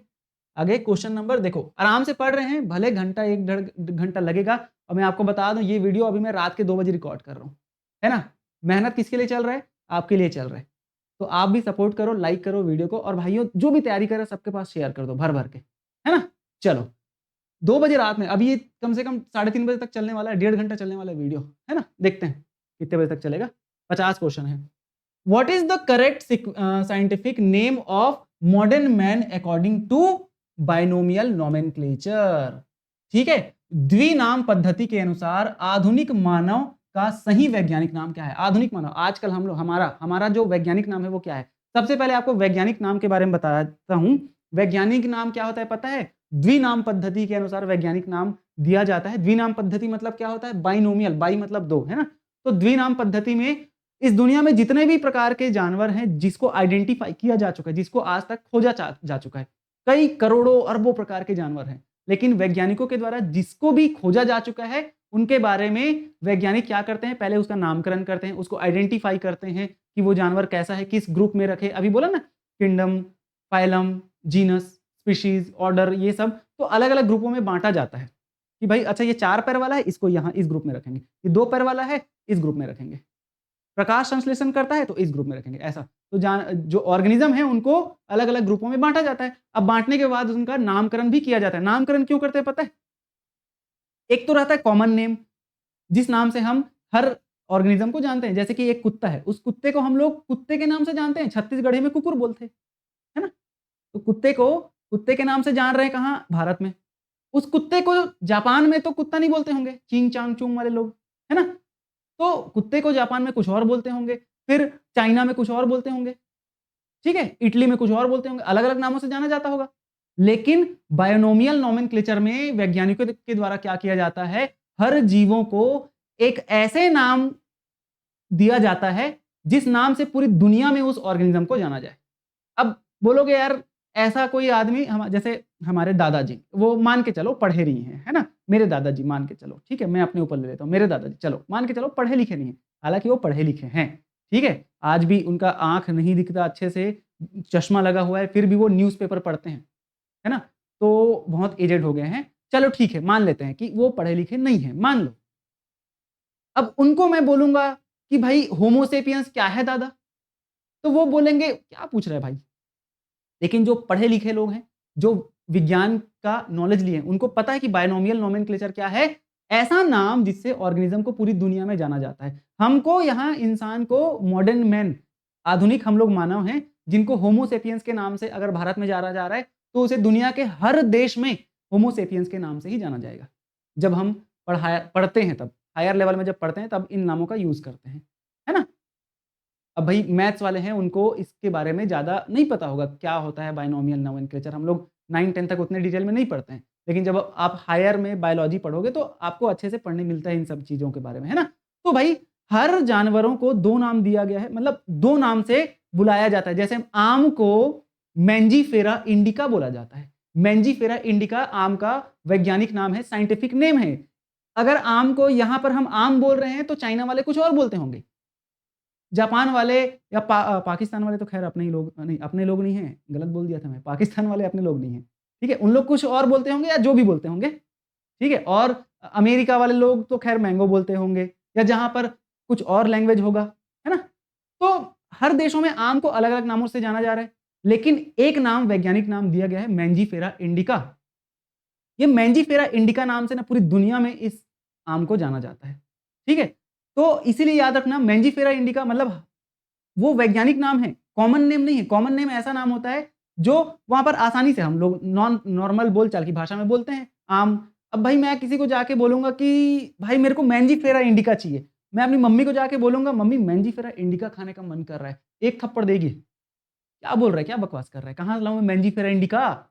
आगे क्वेश्चन नंबर, देखो आराम से पढ़ रहे हैं, भले घंटा 1-1.5 घंटा लगेगा। और मैं आपको बता दूं, ये वीडियो अभी मैं रात के 2 बजे रिकॉर्ड कर रहा हूं, है ना। मेहनत किसके लिए चल रहा है? आपके लिए चल रहा है। तो आप भी सपोर्ट करो, लाइक करो वीडियो को, और भाइयों जो भी तैयारी कर रहे हैं सबके पास शेयर कर दो भर भर के, है ना। चलो 2 बजे रात में, अभी ये कम से कम 3:30 बजे तक चलने वाला है, 1.5 घंटा चलने वाला है वीडियो, है ना। देखते हैं कितने बजे तक चलेगा। 50 क्वेश्चन है। What is the correct scientific name of modern man according to binomial nomenclature? ठीक है, द्विनाम पद्धति के अनुसार आधुनिक मानव का सही वैज्ञानिक नाम क्या है? आधुनिक मानव, आजकल हम लोग, हमारा जो वैज्ञानिक नाम है वो क्या है? सबसे पहले आपको वैज्ञानिक नाम के बारे में बताता हूं। वैज्ञानिक नाम क्या होता है पता है? द्विनाम पद्धति के अनुसार वैज्ञानिक नाम दिया जाता है। द्विनाम पद्धति मतलब क्या होता है? बाइनोमियल, बाई मतलब 2, है ना। तो द्विनाम पद्धति में इस दुनिया में जितने भी प्रकार के जानवर हैं जिसको आइडेंटिफाई किया जा चुका है, जिसको आज तक खोजा जा चुका है, कई करोड़ों अरबों प्रकार के जानवर हैं, लेकिन वैज्ञानिकों के द्वारा जिसको भी खोजा जा चुका है, उनके बारे में वैज्ञानिक क्या करते हैं? पहले उसका नामकरण करते हैं, उसको आइडेंटिफाई करते हैं कि वो जानवर कैसा है, किस ग्रुप में रखे। अभी बोला ना, kingdom, phylum, genus, species, order, ये सब तो अलग अलग ग्रुपों में बांटा जाता है कि भाई अच्छा ये 4 पैर वाला है, इसको यहाँ इस ग्रुप में रखेंगे, ये 2 पैर वाला है इस ग्रुप में रखेंगे, प्रकाश संश्लेषण करता है तो इस ग्रुप में रखेंगे, ऐसा। तो जो ऑर्गेनिज्म है उनको अलग अलग ग्रुपों में बांटा जाता है। अब बांटने के बाद उनका नामकरण भी किया जाता है। नामकरण क्यों करते हैं पता है? एक तो रहता है कॉमन नेम, जिस नाम से हम हर ऑर्गेनिज्म को जानते हैं। जैसे कि एक कुत्ता है, उस कुत्ते को हम लोग कुत्ते के नाम से जानते हैं, छत्तीसगढ़ी में कुकुर बोलते हैं, है ना? तो कुत्ते को कुत्ते के नाम से जान रहे हैं कहाँ? भारत में। उस कुत्ते को जापान में तो कुत्ता नहीं बोलते होंगे, चींग चांग चूंग वाले लोग, है ना? तो कुत्ते को जापान में कुछ और बोलते होंगे, फिर चाइना में कुछ और बोलते होंगे, ठीक है? इटली में कुछ और बोलते होंगे, अलग-अलग नामों से जाना जाता होगा। लेकिन बायोनोमियल नोमेनक्लेचर में वैज्ञानिकों के द्वारा क्या किया जाता है, हर जीवों को एक ऐसे नाम दिया जाता है जिस नाम से पूरी दुनिया में उस ऑर्गेनिज्म को जाना जाए। अब बोलोगे यार ऐसा कोई आदमी जैसे हमारे दादाजी, वो मान के चलो पढ़े नहीं हैं, है ना? मेरे दादाजी मान के चलो, ठीक है? मैं अपने ऊपर ले लेता हूँ, मेरे दादाजी चलो मान के चलो पढ़े लिखे नहीं हैं, हालाँकि वो पढ़े लिखे हैं, ठीक है? आज भी उनका आँख नहीं दिखता अच्छे से, चश्मा लगा हुआ है, फिर भी वो न्यूज़पेपर पढ़ते हैं, है ना? तो बहुत एजेड हो गए हैं, चलो ठीक है, मान लेते हैं कि वो पढ़े लिखे नहीं हैं, मान लो। अब उनको मैं बोलूँगा कि भाई होमो सेपियंस क्या है दादा? तो वो बोलेंगे क्या पूछ रहा है भाई? लेकिन जो पढ़े लिखे लोग हैं, जो विज्ञान का नॉलेज लिए हैं, उनको पता है कि बायनोमियल नोमेनक्लेचर क्या है? ऐसा नाम जिससे ऑर्गेनिज्म को पूरी दुनिया में जाना जाता है। हमको यहाँ इंसान को मॉडर्न मैन, आधुनिक हम लोग मानव हैं, जिनको होमो सेपियंस के नाम से अगर भारत में जाना जा रहा है, तो उसे दुनिया के हर देश में होमो सेपियंस के नाम से ही जाना जाएगा। जब हम पढ़ते हैं तब, हायर लेवल में जब पढ़ते हैं तब इन नामों का यूज़ करते हैं, है ना? अब भाई मैथ्स वाले हैं, उनको इसके बारे में ज़्यादा नहीं पता होगा, क्या होता है बायनोमियल नोमेनक्लेचर। हम लोग 9-10 तक उतने डिटेल में नहीं पढ़ते हैं। लेकिन जब आप हायर में बायोलॉजी पढ़ोगे तो आपको अच्छे से पढ़ने मिलता है इन सब चीज़ों के बारे में, है ना? तो भाई हर जानवरों को 2 नाम दिया गया है, मतलब 2 नाम से बुलाया जाता है। जैसे आम को मैंजीफेरा इंडिका बोला जाता है। मैंजीफेरा इंडिका आम का वैज्ञानिक नाम है, साइंटिफिक नेम है। अगर आम को यहाँ पर हम आम बोल रहे हैं तो चाइना वाले कुछ और बोलते होंगे। जापान वाले या पाकिस्तान वाले तो ख़ैर अपने ही लोग नहीं, अपने लोग नहीं हैं, गलत बोल दिया था मैं, पाकिस्तान वाले अपने लोग नहीं हैं, ठीक है? उन लोग कुछ और बोलते होंगे या जो भी बोलते होंगे, ठीक है? और अमेरिका वाले लोग तो ख़ैर मैंगो बोलते होंगे या जहाँ पर कुछ और लैंग्वेज होगा, है ना? तो हर देशों में आम को अलग-अलग नामों से जाना जा रहा है, लेकिन एक नाम वैज्ञानिक नाम दिया गया है मैंजीफेरा इंडिका। ये मैंजीफेरा इंडिका नाम से ना पूरी दुनिया में इस आम को जाना जाता है, ठीक है? तो इसीलिए याद रखना मैंजीफेरा इंडिका मतलब वो वैज्ञानिक नाम है, कॉमन नेम नहीं है। कॉमन नेम ऐसा नाम होता है जो वहाँ पर आसानी से हम लोग नॉर्मल बोलचाल की भाषा में बोलते हैं, आम। अब भाई मैं किसी को जाके बोलूँगा कि भाई मेरे को मैंजीफेरा इंडिका चाहिए। मैं अपनी मम्मी को जाके बोलूँगा मम्मी मैंजीफेरा इंडिका खाने का मन कर रहा है, एक थप्पड़ देगी। क्या बोल रहा है? क्या बकवास कर रहा है? कहाँ लाऊँ मैं मैंजीफेरा इंडिका?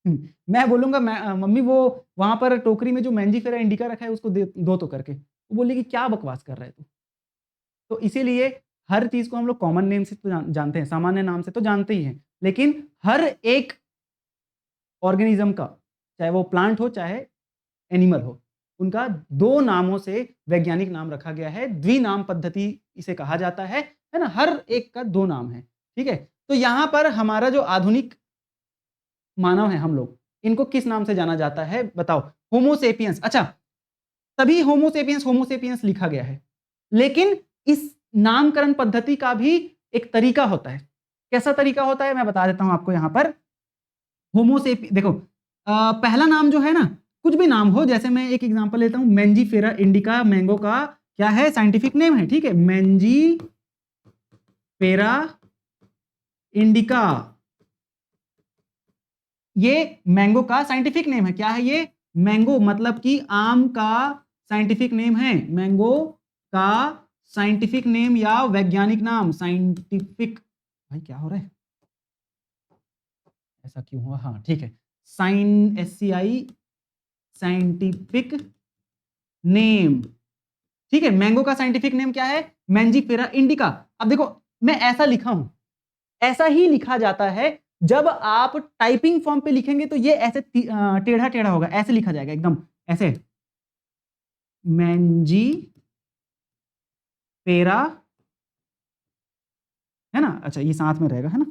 मैं बोलूँगा मम्मी वो वहाँ पर टोकरी में जो मैंजीफेरा इंडिका रखा है उसको दे दो तो करके। वो बोलेगी क्या बकवास कर रहा है तू? तो इसीलिए हर चीज़ को हम लोग कॉमन नेम से तो जानते हैं, सामान्य नाम से तो जानते ही हैं। लेकिन हर एक ऑर्गेनिज़्म का, चाहे वो प्लांट हो, चाहे एनिमल हो, उनका 2 नामों से वैज्ञानिक नाम रखा गया है। द्विनाम पद्धति इसे कहा जाता है ना? हर एक का 2 नाम है, ठीक है? तो यहाँ पर हमारा जो आधुनिक मानव हैं हम लोग, इनको किस नाम से जाना जाता है बताओ? होमो सेपियंस। अच्छा, तभी होमो सेपियंस लिखा गया है। लेकिन इस नामकरण पद्धति का भी एक तरीका होता है। कैसा तरीका होता है मैं बता देता हूँ आपको यहाँ पर। देखो पहला नाम जो है ना, कुछ भी नाम हो, जैसे मैं एक एग्जांपल लेता हूँ, मैंजीफेरा इंडिका मैंगो का क्या है? साइंटिफिक नेम है, ठीक है? मैंजीफेरा इंडिका, ये मैंगो का साइंटिफिक नेम है। क्या है ये? मैंगो मतलब कि आम का साइंटिफिक नेम है। मैंगो का साइंटिफिक नेम या वैज्ञानिक नाम, साइंटिफिक, भाई क्या हो रहा है? ऐसा क्यों हुआ? हाँ ठीक है, SCI साइंटिफिक नेम, ठीक है? मैंगो का साइंटिफिक नेम क्या है? Mangifera indica. अब देखो मैं ऐसा लिखा हूं, ऐसा ही लिखा जाता है। जब आप टाइपिंग फॉर्म पे लिखेंगे तो ये ऐसे टेढ़ा टेढ़ा होगा, ऐसे लिखा जाएगा एकदम ऐसे, मैंजीफेरा, है ना? अच्छा ये साथ में रहेगा, है ना?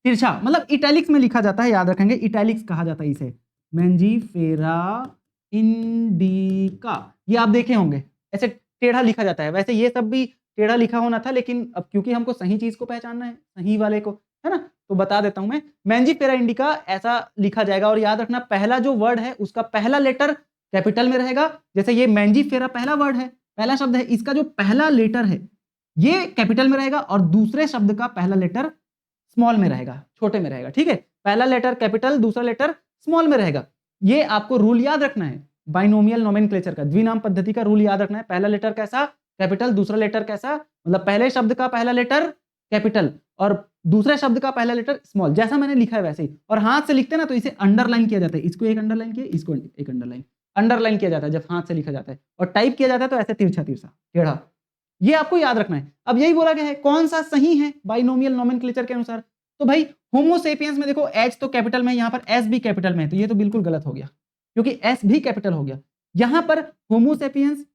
तिरछा मतलब इटैलिक्स में लिखा जाता है, याद रखेंगे, इटैलिक्स कहा जाता है इसे। मैंजीफेरा इंडिका, ये आप देखे होंगे ऐसे टेढ़ा लिखा जाता है। वैसे ये सब भी टेढ़ा लिखा होना था, लेकिन अब क्योंकि हमको सही चीज को पहचानना है, सही वाले को, है ना? तो बता देता हूं मैं, मैंजीफेरा इंडिका ऐसा लिखा जाएगा। और याद रखना पहला जो वर्ड है उसका पहला लेटर कैपिटल में रहेगा। जैसे ये मैंजीफेरा पहला वर्ड है, पहला शब्द है, इसका जो पहला लेटर है ये कैपिटल में रहेगा और दूसरे शब्द का पहला लेटर स्मॉल में रहेगा, छोटे में रहेगा, ठीक है। पहला लेटर कैपिटल, दूसरा लेटर स्मॉल में रहेगा। ये आपको रूल याद रखना है बाइनोमियल नोमेनक्लेचर का, द्विनाम पद्धति का रूल याद रखना है। पहला लेटर कैसा, कैपिटल, दूसरा लेटर कैसा, मतलब पहले शब्द का पहला लेटर कैपिटल और दूसरे शब्द का पहला लेटर स्मॉल, जैसा मैंने लिखा है वैसे ही। और हाथ से लिखते हैं ना तो इसे अंडरलाइन किया जाता है, इसको एक अंडरलाइन किया, इसको एक अंडरलाइन किया जाता है जब हाथ से लिखा जाता है, और टाइप किया जाता है तो ऐसे तिरछा तिरछा टेढ़ा। ये आपको याद रखना है। अब यही बोला गया है कौन सा सही है बाइनोमियल नोमेनक्लेचर के अनुसार, तो भाई होमो सेपियंस में देखो एच तो कैपिटल में, यहां पर एस भी कैपिटल में है, तो ये तो बिल्कुल गलत हो गया क्योंकि एस भी कैपिटल हो गया। यहां पर होमो सेपियंस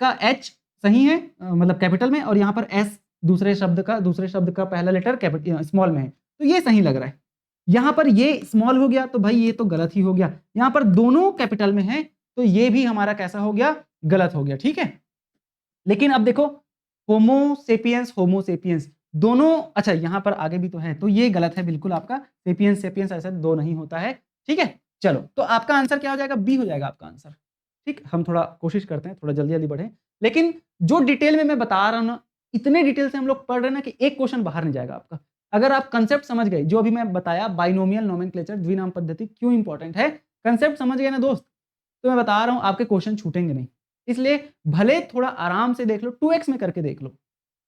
का एच सही है, मतलब कैपिटल में, और यहां पर एस दूसरे शब्द का पहला लेटर कैपिटल स्मॉल में है, तो ये सही लग रहा है। यहां पर ये स्मॉल हो गया तो भाई ये तो गलत ही हो गया। यहां पर दोनों कैपिटल में है तो ये भी हमारा कैसा हो गया, गलत हो गया, ठीक है। लेकिन अब देखो होमो सेपियंस दोनों, अच्छा यहां पर आगे भी तो है, तो ये गलत है बिल्कुल आपका, सेपियंस ऐसा दो नहीं होता है, ठीक है। चलो तो आपका आंसर क्या हो जाएगा, बी हो जाएगा आपका आंसर, ठीक। हम थोड़ा कोशिश करते हैं, थोड़ा जल्दी जल्दी बढ़े, लेकिन जो डिटेल में मैं बता रहा हूं ना, इतने डिटेल से हम लोग पढ़ रहे हैं ना कि एक क्वेश्चन बाहर नहीं जाएगा आपका। अगर आप कंसेप्ट समझ गए, जो अभी मैं बताया बाइनोमियल नोमेनक्लेचर द्विनाम पद्धति क्यों इंपॉर्टेंट है, कंसेप्ट समझ गए ना दोस्त, तो मैं बता रहा हूं आपके क्वेश्चन छूटेंगे नहीं। इसलिए भले थोड़ा आराम से देख लो, 2x में करके देख लो,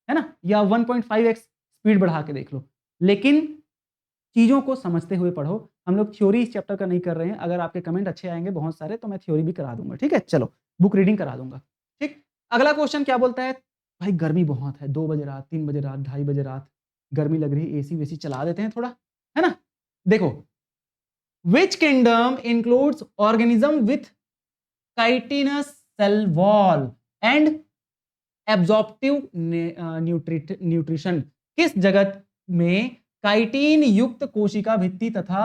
है ना, या 1.5x स्पीड बढ़ा के देख लो, लेकिन चीजों को समझते हुए पढ़ो। हम लोग थ्योरी इस चैप्टर का नहीं कर रहे हैं। अगर आपके कमेंट अच्छे आएंगे बहुत सारे तो मैं थ्योरी भी करा दूंगा, ठीक है। चलो बुक रीडिंग करा दूंगा, ठीक। अगला क्वेश्चन क्या बोलता है, भाई गर्मी बहुत है, 2 बजे रात, 3 बजे रात, 2:30 बजे रात, गर्मी लग रही है, एसी वेसी चला देते हैं थोड़ा, है ना। देखो, which kingdom includes organism with chitinous cell wall and absorptive nutrition, किस जगत में काइटिन युक्त कोशिका भित्ति तथा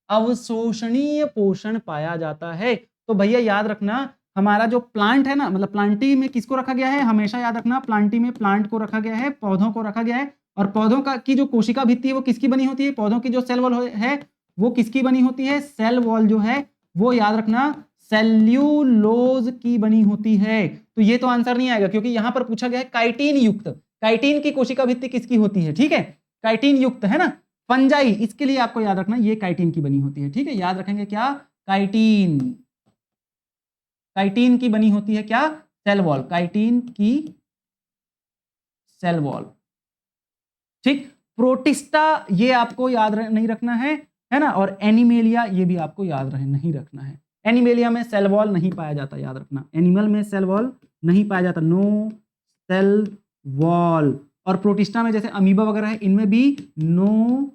अवशोषणीय पोषण पाया जाता है। तो भैया याद रखना, हमारा जो प्लांट है ना, मतलब प्लांटी में किसको रखा गया है, हमेशा याद रखना प्लांटी में प्लांट को रखा गया है, पौधों को रखा गया है, और पौधों का की जो कोशिका भित्ति है वो किसकी बनी होती है, पौधों की जो सेल वॉल है वो किसकी बनी होती है, सेल वॉल जो है वो याद रखना सेल्यूलोज की बनी होती है। तो ये तो आंसर नहीं आएगा क्योंकि यहां पर पूछा गया है काइटिन युक्त, काइटिन की कोशिका भित्ति किसकी होती है, ठीक है, काइटिन युक्त, है ना। फंजाई, इसके लिए आपको याद रखना ये काइटिन की बनी होती है, ठीक है, याद रखेंगे क्या, काइटिन, काइटिन की बनी होती है क्या, सेल वॉल, काइटिन की सेल वॉल, ठीक। प्रोटिस्टा ये आपको याद नहीं रखना है ना, और एनिमेलिया ये भी आपको याद नहीं रखना है। एनिमेलिया में सेल वॉल नहीं पाया जाता, याद रखना, एनिमल में सेल वॉल नहीं पाया जाता, नो सेल वॉल। और प्रोटिस्टा में जैसे अमीबा वगैरह है, इनमें भी नो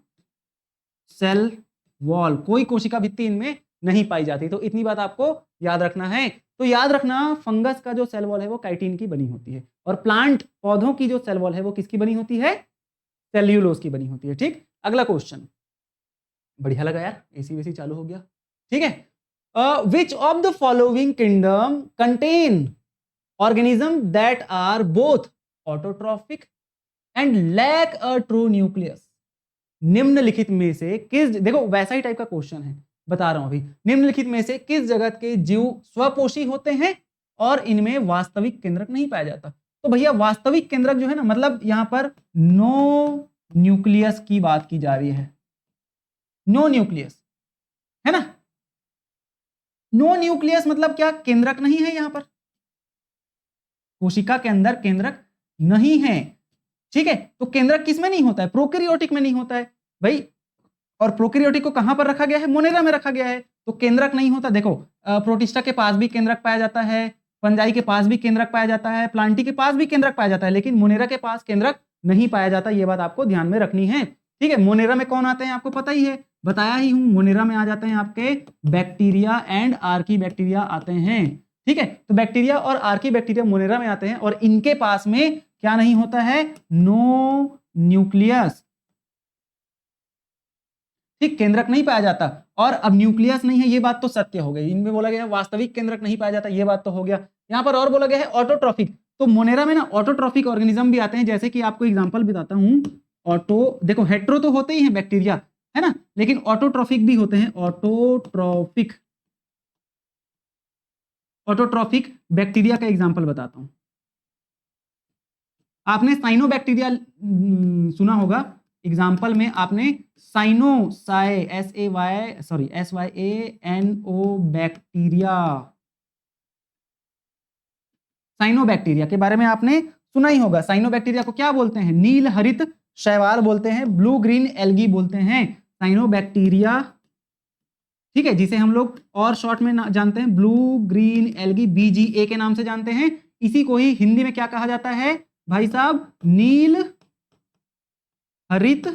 सेल वॉल, कोई कोशिका भित्ति इनमें नहीं पाई जाती। तो इतनी बात आपको याद रखना है। तो याद रखना फंगस का जो सेल वॉल है वो काइटिन की बनी होती है, और प्लांट पौधों की जो सेल वॉल है वो किसकी बनी होती है, सेल्यूलोज की बनी होती है, ठीक। अगला क्वेश्चन, बढ़िया लगा यार, एसी वेसी चालू हो गया, ठीक है। Which of the following kingdom contain organism that are both autotrophic and lack a true nucleus. निम्नलिखित में से किस, देखो वैसा ही टाइप का क्वेश्चन है, बता रहा हूं अभी, निम्नलिखित में से किस जगत के जीव स्वपोषी होते हैं और इनमें वास्तविक केंद्रक नहीं पाया जाता। तो भैया वास्तविक केंद्रक जो है ना, मतलब यहां पर नो न्यूक्लियस की बात की जा रही है, नो न्यूक्लियस, है ना। नो न्यूक्लियस मतलब क्या, केंद्रक नहीं है यहां पर, कोशिका के अंदर केंद्रक नहीं है, ठीक है। तो केंद्रक किस में नहीं होता है, प्रोकैरियोटिक में नहीं होता है भाई, और प्रोकैरियोटिक को कहां पर रखा गया है, मोनेरा में रखा गया है, तो केंद्रक नहीं होता। देखो प्रोटिस्टा के पास भी केंद्रक पाया जाता है, फंजाई के पास भी केंद्रक पाया जाता है, प्लांटी के पास भी केंद्रक पाया जाता है, लेकिन मोनेरा के पास केंद्रक नहीं पाया जाता। ये बात आपको ध्यान में रखनी है, ठीक है। मोनेरा में कौन आते हैं आपको पता ही है, बताया ही हूं, मोनेरा में आ जाते हैं आपके बैक्टीरिया एंड आर्की बैक्टीरिया आते हैं, ठीक है। तो बैक्टीरिया और आर्की बैक्टीरिया मोनेरा में आते हैं, और इनके पास में क्या नहीं होता है, नो न्यूक्लियस, ठीक, केंद्रक नहीं पाया जाता। और अब न्यूक्लियस नहीं है, ये बात तो सत्य हो गई, इनमें बोला गया है वास्तविक केंद्रक नहीं पाया जाता, ये बात तो हो गया। यहां पर और बोला गया है ऑटोट्रॉफिक, तो मोनेरा में ना ऑटोट्रॉफिक ऑर्गेनिज्म भी आते हैं, जैसे कि आपको एग्जांपल बताता हूं। ऑटो, देखो हेट्रो तो होते ही हैं बैक्टीरिया, है ना, लेकिन ऑटोट्रॉफिक भी होते हैं, ऑटोट्रॉफिक बैक्टीरिया का एग्जांपल बताता हूं। आपने साइनोबैक्टीरिया सुना होगा, एग्जाम्पल में आपने SYANO बैक्टीरिया, साइनोबैक्टीरिया के बारे में आपने सुना ही होगा। साइनोबैक्टीरिया को क्या बोलते हैं? नील हरित शैवाल बोलते हैं, ब्लू ग्रीन एल्गी बोलते हैं साइनोबैक्टीरिया, ठीक है, जिसे हम लोग और शॉर्ट में जानते हैं ब्लू ग्रीन एल्गी, BGA के नाम से जानते हैं। इसी को ही हिंदी में क्या कहा जाता है भाई साहब? नील हरित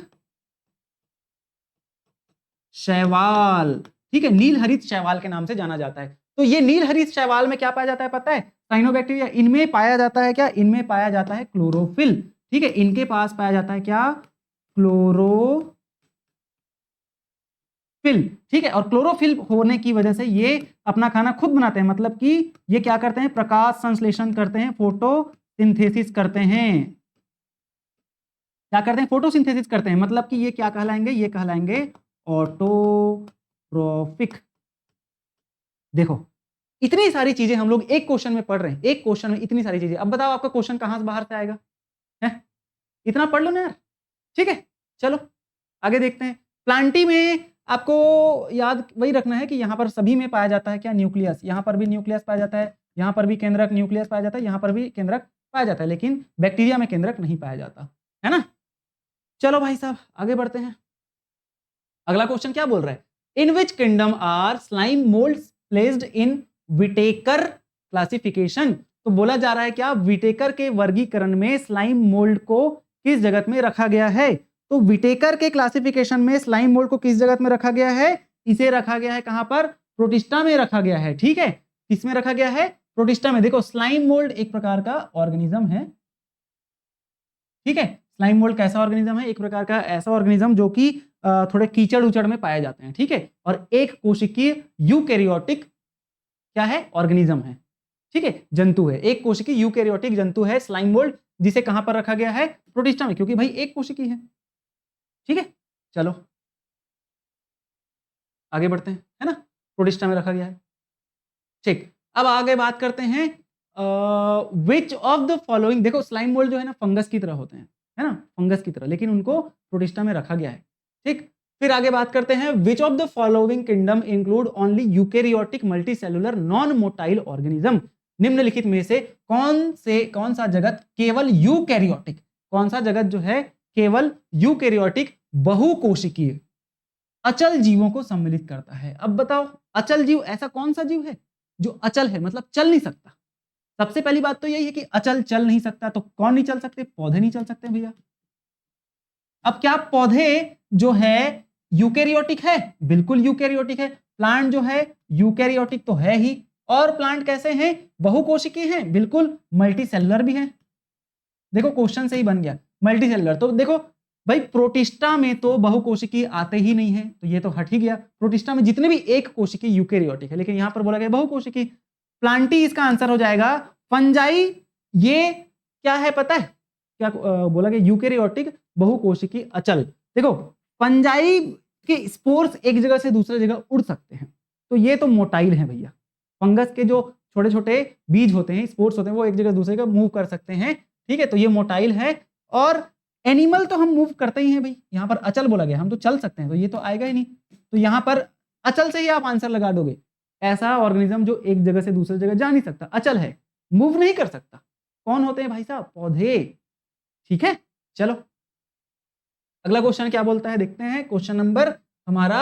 शैवाल, ठीक है, नील हरित शैवाल के नाम से जाना जाता है। तो ये नील हरित शैवाल में क्या पाया जाता है पता है? साइनोबैक्टीरिया। इनमें पाया जाता है क्या? इनमें पाया जाता है क्लोरोफिल, ठीक है, इनके पास पाया जाता है क्या? क्लोरोफिल, ठीक है। और क्लोरोफिल होने की वजह से ये अपना खाना खुद बनाते हैं, मतलब कि ये क्या करते हैं? प्रकाश संश्लेषण करते हैं, फोटोसिंथेसिस करते हैं। क्या करते हैं? फोटोसिंथेसिस करते हैं, मतलब कि ये क्या कहलाएंगे? ये कहलाएंगे ऑटोट्रोफिक। देखो इतनी सारी चीजें हम लोग एक क्वेश्चन में पढ़ रहे हैं, एक क्वेश्चन में इतनी सारी चीजें। अब बताओ आपका क्वेश्चन कहां से बाहर से आएगा? है? इतना पढ़ लो ना यार, ठीक है। चलो आगे देखते हैं। प्लांटी में आपको याद वही रखना है कि यहां पर सभी में पाया जाता है क्या? न्यूक्लियस। यहां पर भी न्यूक्लियस पाया जाता है, यहां पर भी केंद्रक न्यूक्लियस पाया जाता है, यहां पर भी केंद्रक पाया जाता है, लेकिन बैक्टीरिया में केंद्रक नहीं पाया जाता है ना। चलो भाई साहब आगे बढ़ते हैं। अगला क्वेश्चन क्या बोल रहा है? In which kingdom are slime moulds placed in Whittaker classification. तो बोला जा रहा है क्या? विटेकर के वर्गीकरण में स्लाइम मोल्ड को किस जगत में रखा गया है? तो विटेकर के क्लासिफिकेशन में स्लाइम मोल्ड को किस जगत में रखा गया है? इसे रखा गया है कहां पर? प्रोटिस्टा में रखा गया है, ठीक है। किसमें रखा गया है? प्रोटिस्टा में। देखो स्लाइम मोल्ड एक प्रकार का ऑर्गेनिज्म है, ठीक है। स्लाइम मोल्ड कैसा ऑर्गेनिज्म है? एक प्रकार का ऐसा ऑर्गेनिज्म जो कि थोड़े कीचड़ उचड़ में पाए जाते हैं, ठीक है। और एक कोशिकीय यूकैरियोटिक क्या है? ऑर्गेनिज्म है, ठीक है, जंतु है। एक कोशिकीय यूकैरियोटिक जंतु है स्लाइम मोल्ड, जिसे कहां पर रखा गया है? प्रोटिस्टा में, क्योंकि भाई एक कोशिकीय है, ठीक है। चलो आगे बढ़ते हैं, है ना। प्रोटिस्टा में रखा गया है, ठीक। अब आगे बात करते हैं विच ऑफ द फॉलोइंग। देखो स्लाइम मोल्ड जो है ना फंगस की तरह होते हैं, है ना, फंगस की तरह, लेकिन उनको प्रोटिस्टा में रखा गया है, ठीक। फिर आगे बात करते हैं विच of the following kingdom include only eukaryotic multicellular non motile organism. निम्नलिखित में से कौन सा जगत केवल यूकैरियोटिक, कौन सा जगत जो है केवल यूकैरियोटिक बहुकोशिकीय अचल जीवों को सम्मिलित करता है? अब बताओ अचल जीव ऐसा कौन सा जीव है जो अचल है, मतलब चल नहीं सकता? सबसे पहली बात तो यही है कि अचल चल नहीं सकता, तो कौन नहीं चल सकते? पौधे नहीं चल सकते भैया। अब क्या पौधे जो है यूकैरियोटिक है? बिल्कुल यूकैरियोटिक है। प्लांट जो है यूकैरियोटिक तो है ही, और प्लांट कैसे हैं? बहुकोशिकीय हैं, बिल्कुल मल्टी सेलुलर भी हैं। देखो क्वेश्चन से ही बन गया मल्टी सेलुलर। तो देखो भाई प्रोटिस्टा में तो बहुकोशिकीय आते ही नहीं है, तो ये तो हट ही गया। प्रोटिस्टा में जितने भी एक कोशिकीय यूकैरियोटिक है, लेकिन यहां पर बोला गया बहुकोशिकीय। प्लांटी इसका आंसर हो जाएगा। फंजाई ये क्या है पता है? क्या बोला गया? यूकैरियोटिक बहुकोशिकीय अचल। देखो फंजाई के स्पोर्स एक जगह से दूसरे जगह उड़ सकते हैं, तो ये तो मोटाइल है भैया। फंगस के जो छोटे छोटे बीज होते हैं, स्पोर्स होते हैं, वो एक जगह दूसरे जगह मूव कर सकते हैं, ठीक है, तो ये मोटाइल है। और एनिमल तो हम मूव करते ही हैं भाई, यहां पर अचल बोला गया, हम तो चल सकते हैं, तो ये तो आएगा ही नहीं। तो यहां पर अचल से ही आप आंसर लगा दोगे। ऐसा ऑर्गेनिज्म जो एक जगह से दूसरी जगह जा नहीं सकता, अचल है, मूव नहीं कर सकता। कौन होते हैं भाई साहब? पौधे, ठीक है। चलो अगला क्वेश्चन क्या बोलता है देखते हैं। क्वेश्चन नंबर हमारा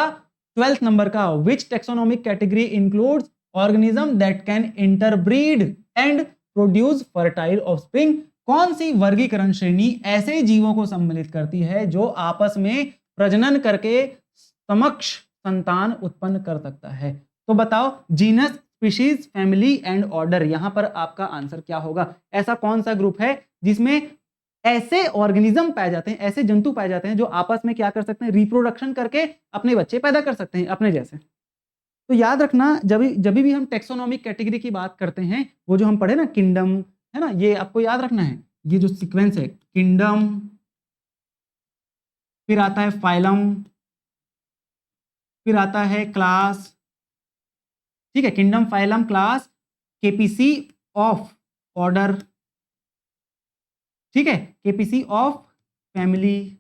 12th नंबर का, which taxonomic category includes organism that can interbreed and produce fertile offspring. कौन सी वर्गीकरण श्रेणी ऐसे जीवों को सम्मिलित करती है जो आपस में प्रजनन करके समक्ष संतान उत्पन्न कर सकता है? तो बताओ genus, species, family and order. यहां पर आपका आंसर क्या होगा? ऐसा कौन सा ग्रुप है जिसमें ऐसे ऑर्गेनिज्म पाए जाते हैं, ऐसे जंतु पाए जाते हैं जो आपस में क्या कर सकते हैं? रिप्रोडक्शन करके अपने बच्चे पैदा कर सकते हैं अपने जैसे। तो याद रखना जब भी हम टेक्सोनोमिक कैटेगरी की बात करते हैं, वो जो हम पढ़े ना किंगडम, है ना, ये आपको याद रखना है। ये जो सीक्वेंस है, किंगडम, फिर आता है फाइलम, फिर आता है क्लास, ठीक है, kingdom, phylum, class, KPC, of, order, ठीक है, केपीसी ऑफ फैमिली,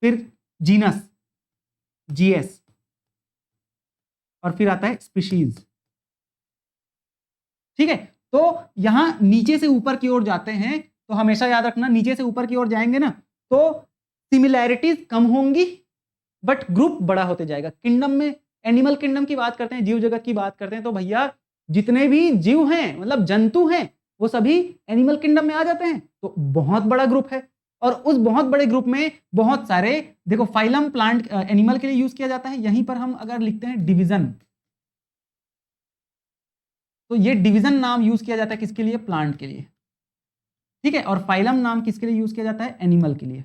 फिर जीनस जीएस, और फिर आता है स्पीशीज। ठीक है, तो यहां नीचे से ऊपर की ओर जाते हैं तो हमेशा याद रखना, नीचे से ऊपर की ओर जाएंगे ना तो सिमिलैरिटीज कम होंगी बट ग्रुप बड़ा होते जाएगा। किंगडम में, एनिमल किंगडम की बात करते हैं, जीव जगत की बात करते हैं, तो भैया जितने भी जीव हैं मतलब जंतु हैं वो सभी एनिमल किंगडम में आ जाते हैं, तो बहुत बड़ा ग्रुप है। और उस बहुत बड़े ग्रुप में बहुत सारे, देखो फाइलम प्लांट एनिमल के लिए यूज किया जाता है, यहीं पर हम अगर लिखते हैं डिवीजन, तो ये डिवीजन नाम यूज किया जाता है किसके लिए? प्लांट के लिए। ठीक है, और फाइलम नाम किसके लिए यूज किया जाता है? एनिमल के लिए।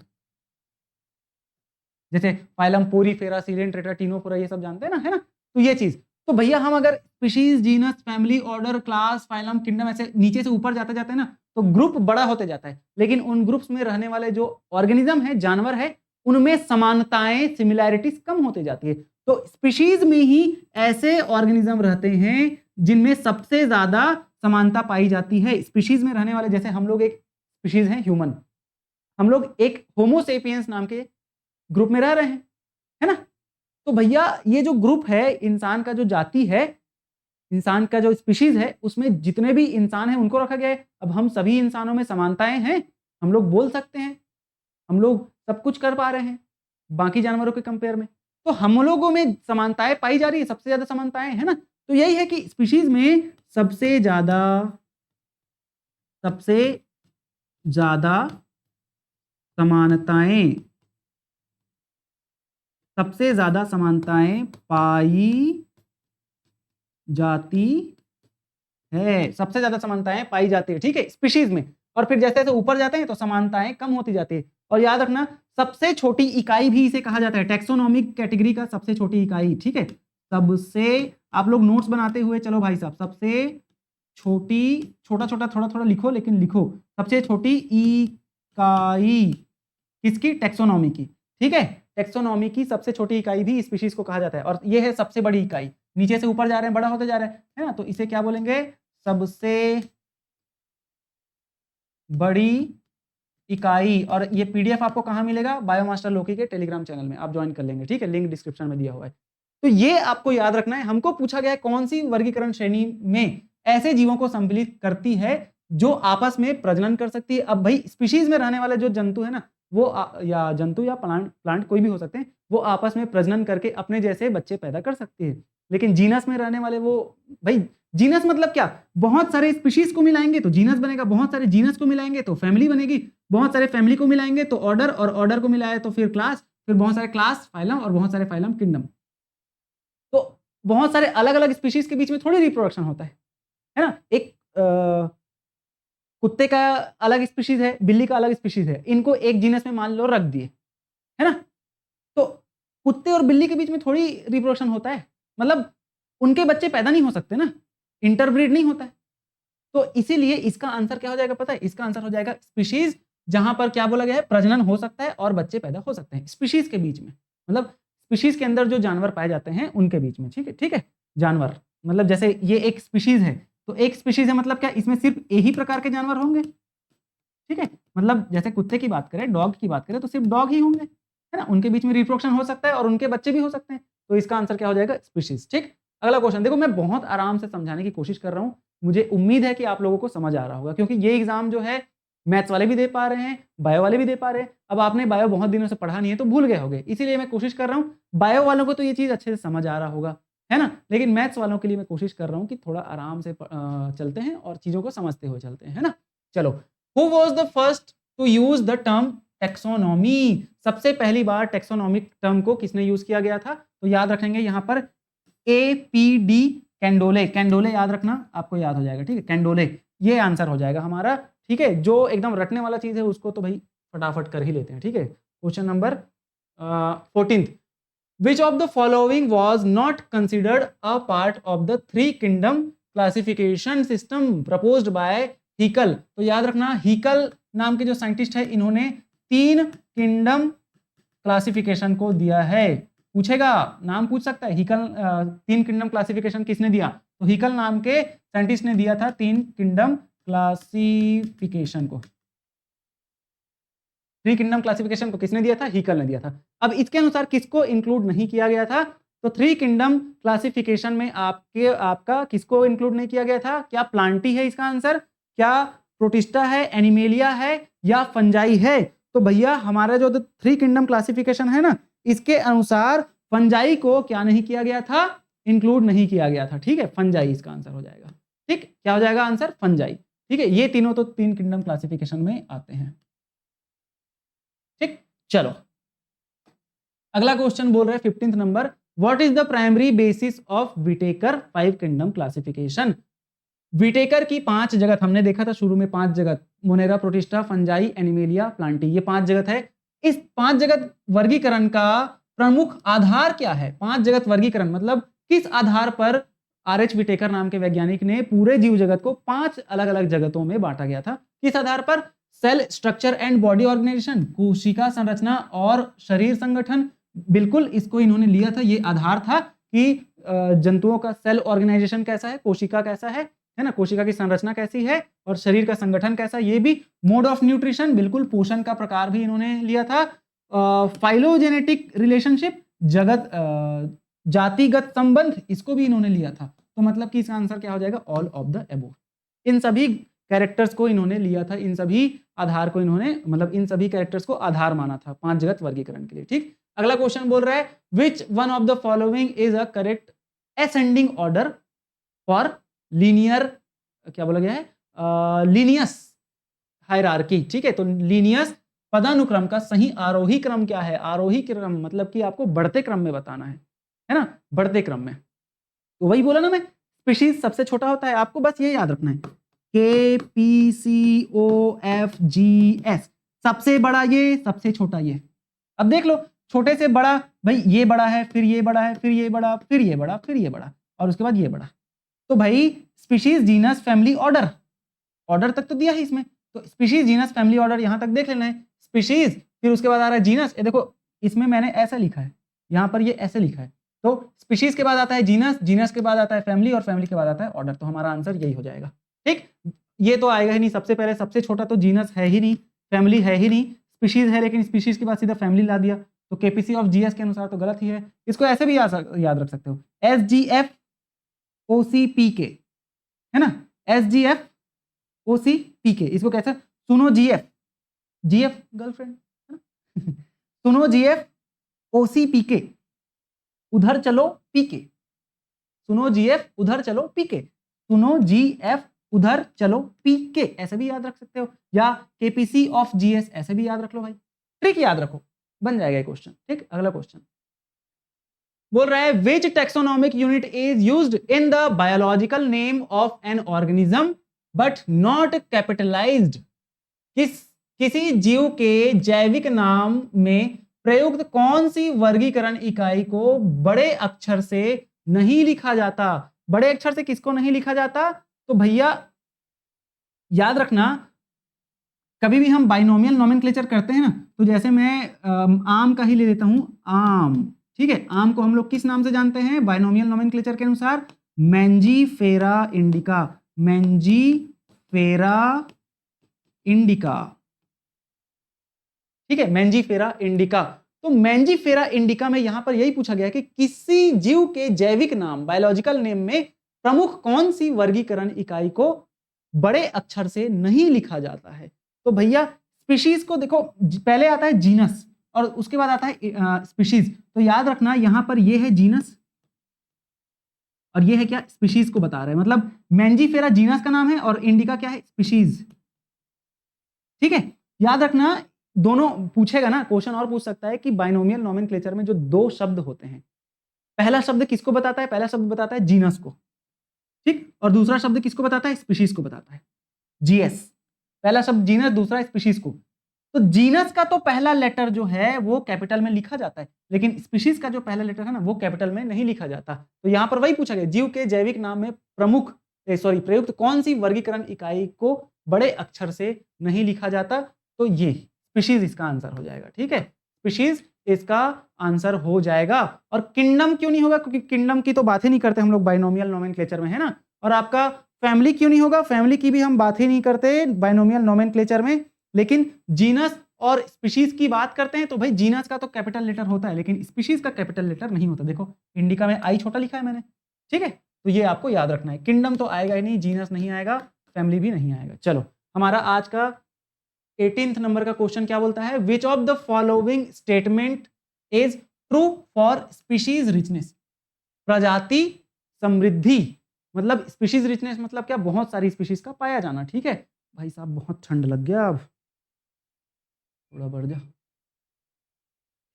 जैसे फाइलम पोरीफेरा, सिलेंट्रेटा, टिनोफोरा, ये सब जानते हैं ना, है ना? तो ये चीज, तो भैया हम अगर species, genus, family, order, class, phylum, kingdom ऐसे नीचे से ऊपर जाते जाते हैं ना तो ग्रुप बड़ा होते जाता है, लेकिन उन ग्रुप्स में रहने वाले जो ऑर्गेनिज्म है, जानवर है, उनमें समानताएं, सिमिलैरिटीज कम होते जाती है। तो स्पीशीज में ही ऐसे ऑर्गेनिज्म रहते हैं जिनमें सबसे ज्यादा समानता पाई जाती है। स्पीशीज में रहने वाले, जैसे हम लोग एक स्पीशीज है ह्यूमन, हम लोग एक होमोसेपियंस नाम के ग्रुप में रह रहे हैं, है ना? तो भैया ये जो ग्रुप है, इंसान का जो जाति है, इंसान का जो स्पीशीज है, उसमें जितने भी इंसान हैं उनको रखा गया है। अब हम सभी इंसानों में समानताएं हैं, हम लोग बोल सकते हैं, हम लोग सब कुछ कर पा रहे हैं बाकी जानवरों के कंपेयर में, तो हम लोगों में समानताएं पाई जा रही है, सबसे ज्यादा समानताएं, है ना? तो यही है कि स्पीशीज में सबसे ज्यादा समानताएं, सबसे ज्यादा समानताएं पाई जाती है, सबसे ज्यादा समानताएं पाई जाती है, ठीक है, स्पीशीज में। और फिर जैसे जैसे ऊपर जाते हैं तो समानताएं कम होती जाती है। और याद रखना, सबसे छोटी इकाई भी इसे कहा जाता है, टैक्सोनॉमिक कैटेगरी का सबसे छोटी इकाई, ठीक है। सबसे, आप लोग नोट्स बनाते हुए चलो भाई साहब, सबसे छोटी, छोटा छोटा थोड़ा थोड़ा लिखो लेकिन लिखो, सबसे छोटी इकाई किसकी? टैक्सोनॉमी की, ठीक है। टैक्सोनॉमी की सबसे छोटी इकाई भी स्पीशीज को कहा जाता है, और ये है सबसे बड़ी इकाई। नीचे से ऊपर जा रहे हैं, बड़ा होते जा रहे हैं, है ना? तो इसे क्या बोलेंगे? सबसे बड़ी इकाई। और ये पीडीएफ आपको कहाँ मिलेगा? बायोमास्टर लोकी के टेलीग्राम चैनल में आप ज्वाइन कर लेंगे, ठीक है, लिंक डिस्क्रिप्शन में दिया हुआ है। तो ये आपको याद रखना है। हमको पूछा गया है कौन सी वर्गीकरण श्रेणी में ऐसे जीवों को सम्मिलित करती है जो आपस में प्रजनन कर सकती है। अब भाई स्पीशीज में रहने वाले जो जंतु है ना, वो या जंतु या प्लांट कोई भी हो सकते हैं, वो आपस में प्रजनन करके अपने जैसे बच्चे पैदा कर सकती है। लेकिन जीनस में रहने वाले, वो भाई जीनस मतलब क्या? बहुत सारे स्पीशीज को मिलाएंगे तो जीनस बनेगा, बहुत सारे जीनस को मिलाएंगे तो फैमिली बनेगी, बहुत सारे फैमिली को मिलाएंगे तो ऑर्डर, और ऑर्डर को मिलाए तो फिर क्लास, फिर बहुत सारे क्लास फाइलम, और बहुत सारे फाइलम किंगडम। तो बहुत सारे अलग अलग स्पीशीज के बीच में थोड़ी रिप्रोडक्शन होता है ना? एक कुत्ते का अलग स्पीशीज है, बिल्ली का अलग स्पीशीज है, इनको एक जीनस में मान लो रख दिए, है ना? तो कुत्ते और बिल्ली के बीच में थोड़ी रिप्रोडक्शन होता है, मतलब उनके बच्चे पैदा नहीं हो सकते ना, इंटरब्रीड नहीं होता है। तो इसीलिए इसका आंसर क्या हो जाएगा पता है? इसका आंसर हो जाएगा स्पीशीज जहां पर क्या बोला गया है? प्रजनन हो सकता है और बच्चे पैदा हो सकते हैं स्पीशीज के बीच में, मतलब स्पीशीज के अंदर जो जानवर पाए जाते हैं उनके बीच में, ठीक है, ठीक है। जानवर मतलब जैसे ये एक स्पीशीज है, तो एक स्पीशीज है मतलब क्या? इसमें सिर्फ एक ही प्रकार के जानवर होंगे, ठीक है। मतलब जैसे कुत्ते की बात करें, डॉग की बात करें, तो सिर्फ डॉग ही होंगे, है ना? उनके बीच में रिप्रोडक्शन हो सकता है और उनके बच्चे भी हो सकते हैं, तो इसका आंसर क्या हो जाएगा? स्पीशीज, ठीक। अगला क्वेश्चन देखो, मैं बहुत आराम से समझाने की कोशिश कर रहा हूं, मुझे उम्मीद है कि आप लोगों को समझ आ रहा होगा, क्योंकि ये एग्जाम जो है मैथ्स वाले भी दे पा रहे हैं, बायो वाले भी दे पा रहे हैं। अब आपने बायो बहुत दिनों से पढ़ा नहीं है तो भूल गए होंगे, इसीलिए मैं कोशिश कर रहा हूँ बायो वालों को तो ये चीज अच्छे से समझ आ रहा होगा, है ना? लेकिन मैथ्स वालों के लिए मैं कोशिश कर रहा हूँ कि थोड़ा आराम से चलते हैं और चीजों को समझते हुए चलते हैं, है ना? चलो, who was the first to use the term taxonomy? सबसे पहली बार टैक्सोनॉमिक टर्म को किसने यूज किया गया था? तो याद रखेंगे यहाँ पर APD कैंडोले। कैंडोले याद रखना, आपको याद हो जाएगा, ठीक है, कैंडोले, ये आंसर हो जाएगा हमारा, ठीक है। जो एकदम रटने वाला चीज है उसको तो भाई फटाफट कर ही लेते हैं, ठीक है। Question number 14th, which of the following was not considered a part of the three kingdom classification system proposed by Haeckel? तो याद रखना, हीकल नाम के जो साइंटिस्ट है, इन्होंने 3 किंगडम क्लासिफिकेशन को दिया है। पूछेगा, नाम पूछ सकता है, हीकल 3 किंगडम क्लासिफिकेशन किसने दिया? तो हीकल नाम के साइंटिस्ट ने दिया था 3 किंगडम क्लासिफिकेशन को, थ्री किंगडम क्लासिफिकेशन को किसने दिया था? हीकल ने दिया था। अब इसके अनुसार किसको इंक्लूड नहीं किया गया था? तो थ्री किंगडम क्लासिफिकेशन में आपका किसको इंक्लूड नहीं किया गया था? क्या प्लांटी है इसका आंसर, क्या प्रोटिस्टा है, एनिमेलिया है, या फंजाई है? तो भैया हमारा जो थ्री किंगडम क्लासिफिकेशन है ना, इसके अनुसार फंजाई को क्या नहीं किया गया था? इंक्लूड नहीं किया गया था। ठीक है, फंजाई इसका आंसर हो जाएगा। ठीक, क्या हो जाएगा आंसर? फंजाई। ठीक है, ये तीनों तो तीन किंगडम क्लासिफिकेशन में आते हैं। ठीक, चलो अगला क्वेश्चन बोल रहे हैं 15th number, what is the primary basis of Whittaker five kingdom classification? Whittaker की 5 जगत हमने देखा था शुरू में, 5 जगत, Monera, protista, fungi, animalia, Plantae, ये 5 जगत है। इस 5 जगत वर्गीकरण का प्रमुख आधार क्या है? 5 जगत वर्गीकरण मतलब किस आधार पर आर.एच. विटेकर नाम के वैज्ञानिक ने पूरे जीव जगत को 5 अलग अलग जगतों में बांटा गया था? किस आधार पर? Cell structure and body organisation, कोशिका संरचना और शरीर संगठन, बिल्कुल इसको इन्होंने लिया था। ये आधार था कि जंतुओं का सेल ऑर्गेनाइजेशन कैसा है, कोशिका कैसा है ना, कोशिका की संरचना कैसी है और शरीर का संगठन कैसा है, ये भी। मोड ऑफ न्यूट्रिशन, बिल्कुल पोषण का प्रकार भी इन्होंने लिया था। फाइलोजेनेटिक रिलेशनशिप, जगत जातिगत संबंध, इसको भी इन्होंने लिया था। तो मतलब कि इसका आंसर क्या हो जाएगा? All of the above. इन सभी कैरेक्टर्स को इन्होंने लिया था, इन सभी आधार को इन्होंने, मतलब इन सभी कैरेक्टर्स को आधार माना था 5 जगत वर्गीकरण के लिए। ठीक, अगला क्वेश्चन बोल रहा है which one of the following is a correct ascending order for linear, क्या बोला गया है? Linnaeus hierarchy. ठीक है, तो लीनियस पदानुक्रम का सही आरोही क्रम क्या है? आरोही क्रम मतलब कि आपको बढ़ते क्रम में बताना है ना, बढ़ते क्रम में। तो वही बोला ना मैं, स्पीशीज सबसे छोटा होता है, आपको बस ये याद रखना है, KPCOFGS, सबसे बड़ा ये, सबसे छोटा ये। अब देख लो, छोटे से बड़ा, भाई ये बड़ा है, फिर ये बड़ा है, फिर ये बड़ा, फिर ये बड़ा, फिर ये बड़ा, और उसके बाद ये बड़ा। तो भाई species, genus, family, order, order तक तो दिया है इसमें, तो स्पीशीज, जीनस, फैमिली, ऑर्डर यहां तक देख लेना है। स्पीशीज, फिर उसके बाद आ रहा है जीनस, ये देखो इसमें मैंने ऐसा लिखा है, यहां पर ये ऐसे लिखा है। तो स्पीशीज के बाद आता है जीनस, जीनस के बाद आता है फैमिली, और फैमिली के बाद आता है ऑर्डर। तो हमारा आंसर यही हो जाएगा। ठीक, ये तो आएगा ही नहीं, सबसे पहले सबसे छोटा तो जीनस है ही नहीं, फैमिली है ही नहीं, स्पीशीज है, लेकिन स्पीशीज के बाद सीधा फैमिली ला दिया, तो केपीसी ऑफ जीएस के अनुसार तो गलत ही है। इसको ऐसे भी याद रख सकते हो, SGFOCPK, है ना, SGFOCPK, इसको कैसे? सुनो GF, GF गर्लफ्रेंड है ना सुनो GFOCPK, उधर चलो पीके, सुनो GF उधर चलो पीके, सुनो GF उधर चलो पीके, ऐसे भी याद रख सकते हो, या केपीसी ऑफ जीएस ऐसे भी याद रख लो भाई। ट्रिक याद रखो, बन जाएगा ये क्वेश्चन। ठीक, अगला क्वेश्चन बोल रहा है which taxonomic unit is used in the biological name of an organism but not capitalised? किसी जीव के जैविक नाम में प्रयुक्त कौन सी वर्गीकरण इकाई को बड़े अक्षर से नहीं लिखा जाता? बड़े अक्षर से किसको नहीं लिखा जाता? तो भैया याद रखना, कभी भी हम बाइनोमियल नोमेनक्लेचर करते हैं ना, तो जैसे मैं आम का ही ले लेता हूं, आम। ठीक है, आम को हम लोग किस नाम से जानते हैं बाइनोमियल नोमेनक्लेचर के अनुसार? Mangifera indica, Mangifera indica. ठीक है, मैंजीफेरा इंडिका। तो मैंजीफेरा इंडिका में यहां पर यही पूछा गया कि किसी जीव के जैविक नाम, बायोलॉजिकल नेम में प्रमुख कौन सी वर्गीकरण इकाई को बड़े अक्षर से नहीं लिखा जाता है? तो भैया स्पीशीज को देखो, पहले आता है जीनस और उसके बाद आता है स्पीशीज। तो याद रखना यहां पर ये है जीनस और ये है क्या? स्पीशीज को बता रहे हैं, मतलब मैंजीफेरा जीनस का नाम है और इंडिका क्या है? स्पीशीज। ठीक है, याद रखना, दोनों पूछेगा ना क्वेश्चन, और पूछ सकता है कि बाइनोमियल नोमेनक्लेचर में जो दो शब्द होते हैं, पहला शब्द किसको बताता है? पहला शब्द बताता है जीनस को, ठीक, और दूसरा शब्द किसको बताता है? स्पीशीज को बताता है, जीएस। पहला शब्द जीनस, दूसरा स्पीशीज को। तो जीनस का तो पहला लेटर जो है वो कैपिटल में लिखा जाता है, लेकिन स्पीशीज का जो पहला लेटर है ना वो कैपिटल में नहीं लिखा जाता। तो यहां पर वही पूछा गया, जीव के जैविक नाम में प्रयुक्त कौन सी वर्गीकरण इकाई को बड़े अक्षर से नहीं लिखा जाता? तो ये स्पीशीज इसका आंसर हो जाएगा। ठीक है, स्पीशीज इसका आंसर हो जाएगा। और किंगडम क्यों नहीं होगा? क्योंकि किंगडम की तो बात ही नहीं करते हम लोग बाइनोमियल नोमेनक्लेचर में, है ना। और आपका फैमिली क्यों नहीं होगा? फैमिली की भी हम बात ही नहीं करते बाइनोमियल नोमेनक्लेचर में, लेकिन जीनस और स्पीशीज की बात करते हैं तो भाई जीनस का तो कैपिटल लेटर होता है, लेकिन स्पीशीज का कैपिटल लेटर नहीं होता। देखो इंडिका में आई छोटा लिखा है मैंने, ठीक है, तो ये आपको याद रखना है। किंगडम तो आएगा ही नहीं, जीनस नहीं आएगा, फैमिली भी नहीं आएगा। चलो हमारा आज का 18th नंबर का क्वेश्चन क्या बोलता है? Which of the following statement is true for species richness? प्रजाति समृद्धि, मतलब स्पीशीज रिचनेस मतलब क्या? बहुत सारी स्पीशीज का पाया जाना। ठीक है भाई साहब, बहुत ठंड लग गया, अब थोड़ा बढ़ जा,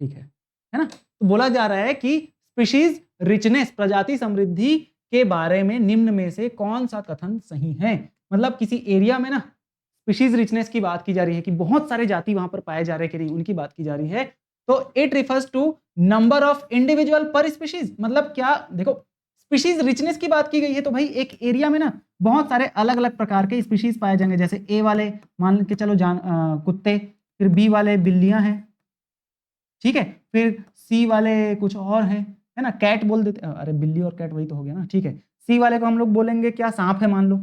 ठीक है ना? तो बोला जा रहा है कि स्पीशीज रिचनेस, प्रजाति समृद्धि के बारे में निम्न में से कौन सा कथन सही है? मतलब किसी एरिया में ना स्पीशीज रिचनेस की बात की जा रही है कि बहुत सारे जाति वहां पर पाए जा रहे हैं कि नहीं, उनकी बात की जा रही है। तो it refers to number of individual per species. मतलब क्या, देखो स्पीशीज रिचनेस की बात की गई है तो भाई एक एरिया में ना बहुत सारे अलग अलग प्रकार के स्पीशीज पाए जाएंगे। जैसे ए वाले मान के चलो कुत्ते, फिर बी वाले बिल्लियां हैं, ठीक है, फिर सी वाले कुछ और हैं, है ना, कैट बोल देते, अरे बिल्ली और कैट वही तो हो गया ना, ठीक है। सी वाले को हम लोग बोलेंगे क्या? सांप है मान लो,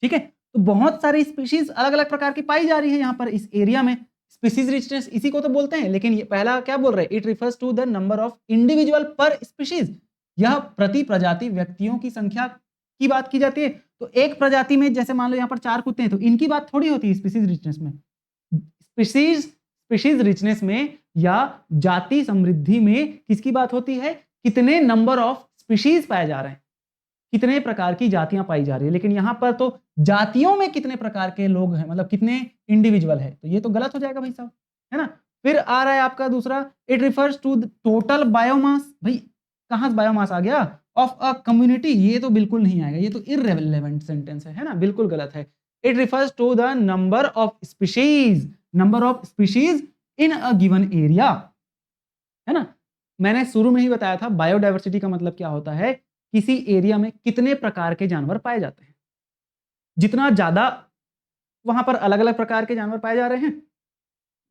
ठीक है। तो बहुत सारी स्पीशीज अलग अलग प्रकार की पाई जा रही है यहाँ पर इस एरिया में। स्पीशीज रिचनेस इसी को तो बोलते हैं, लेकिन ये पहला क्या बोल रहे हैं? It refers to the number of individual per species. यह प्रति प्रजाति व्यक्तियों की संख्या की बात की जाती है। तो एक प्रजाति में जैसे मान लो यहाँ पर 4 कुत्ते हैं, तो इनकी बात थोड़ी होती है स्पीशीज रिचनेस में। स्पीशीज रिचनेस में या जाति समृद्धि में किसकी बात होती है? कितने नंबर ऑफ स्पीशीज पाए जा रहे हैं, कितने प्रकार की जातियां पाई जा रही है। लेकिन यहां पर तो जातियों में कितने प्रकार के लोग हैं, मतलब कितने इंडिविजुअल है, तो ये तो गलत हो जाएगा भाई साहब, है ना। फिर आ रहा है आपका दूसरा, it refers to the total biomass. भाई कहां से बायोमास आ गया? ऑफ अ कम्युनिटी, ये तो बिल्कुल नहीं आएगा, ये तो इररिलेवेंट सेंटेंस है ना, बिल्कुल गलत है। It refers to the number of species, number of species in a given area, है ना। मैंने शुरू में ही बताया था बायोडायवर्सिटी का मतलब क्या होता है? किसी एरिया में कितने प्रकार के जानवर पाए जाते हैं। जितना ज्यादा वहां पर अलग अलग प्रकार के जानवर पाए जा रहे हैं,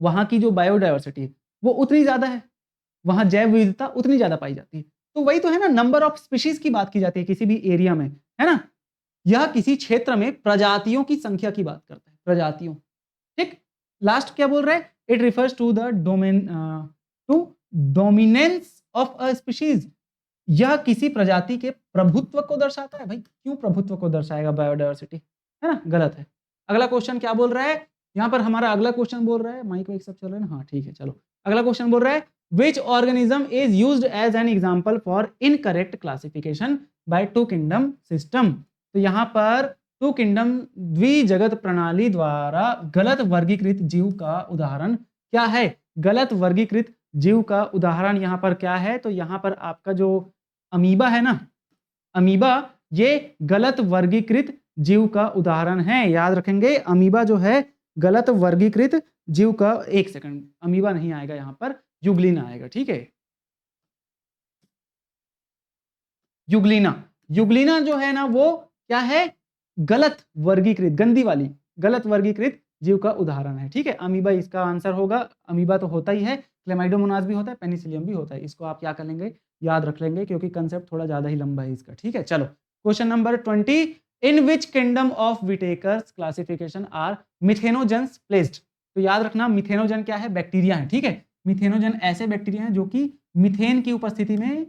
वहां की जो बायोडायवर्सिटी है वो उतनी ज्यादा है, वहां जैव विविधता उतनी ज्यादा पाई जाती है। तो वही तो है ना, नंबर ऑफ स्पीशीज की बात की जाती है किसी भी एरिया में, है ना। यह किसी क्षेत्र में प्रजातियों की संख्या की बात करता है, प्रजातियों, ठीक। लास्ट क्या बोल रहे हैं? It refers to the dominance of a species. यह किसी प्रजाति के प्रभुत्व को दर्शाता है। भाई क्यों प्रभुत्व को दर्शाएगा बायोडायवर्सिटी, है ना, गलत है। अगला क्वेश्चन क्या बोल रहा है यहाँ पर? हमारा अगला क्वेश्चन बोल रहा है, माइक वाइक सब चल रहा है ना, हाँ ठीक है, चलो अगला क्वेश्चन बोल रहा है, which organism is used as an example for incorrect classification by two kingdom system. तो यहाँ पर टू किंगडम द्विजगत प्रणाली द्वारा गलत वर्गीकृत जीव का उदाहरण क्या है? गलत वर्गीकृत जीव का उदाहरण यहाँ पर क्या है? तो यहाँ पर आपका जो अमीबा है ना, अमीबा ये गलत वर्गीकृत जीव का उदाहरण है, याद रखेंगे। अमीबा जो है गलत वर्गीकृत जीव का, एक सेकंड, अमीबा नहीं आएगा यहाँ पर, युग्लिना आएगा, ठीक है। युग्लिना, युग्लिना जो है ना वो क्या है? गलत वर्गीकृत, गंदी वाली गलत वर्गीकृत जीव का उदाहरण है, ठीक है। अमीबा इसका आंसर होगा। अमीबा तो होता ही है, क्लेमाइडोमोनास भी होता है, पेनिसिलियम भी होता है। इसको आप क्या कर लेंगे? याद रख लेंगे, क्योंकि कंसेप्ट थोड़ा ज्यादा ही लंबा है इसका, ठीक है। चलो question number 20, in which kingdom of Whittaker's classification are methanogens placed? तो याद रखना मिथेनोजन क्या है? बैक्टीरिया है, ठीक है। मिथेनोजन ऐसे बैक्टीरिया हैं जो कि मिथेन की उपस्थिति में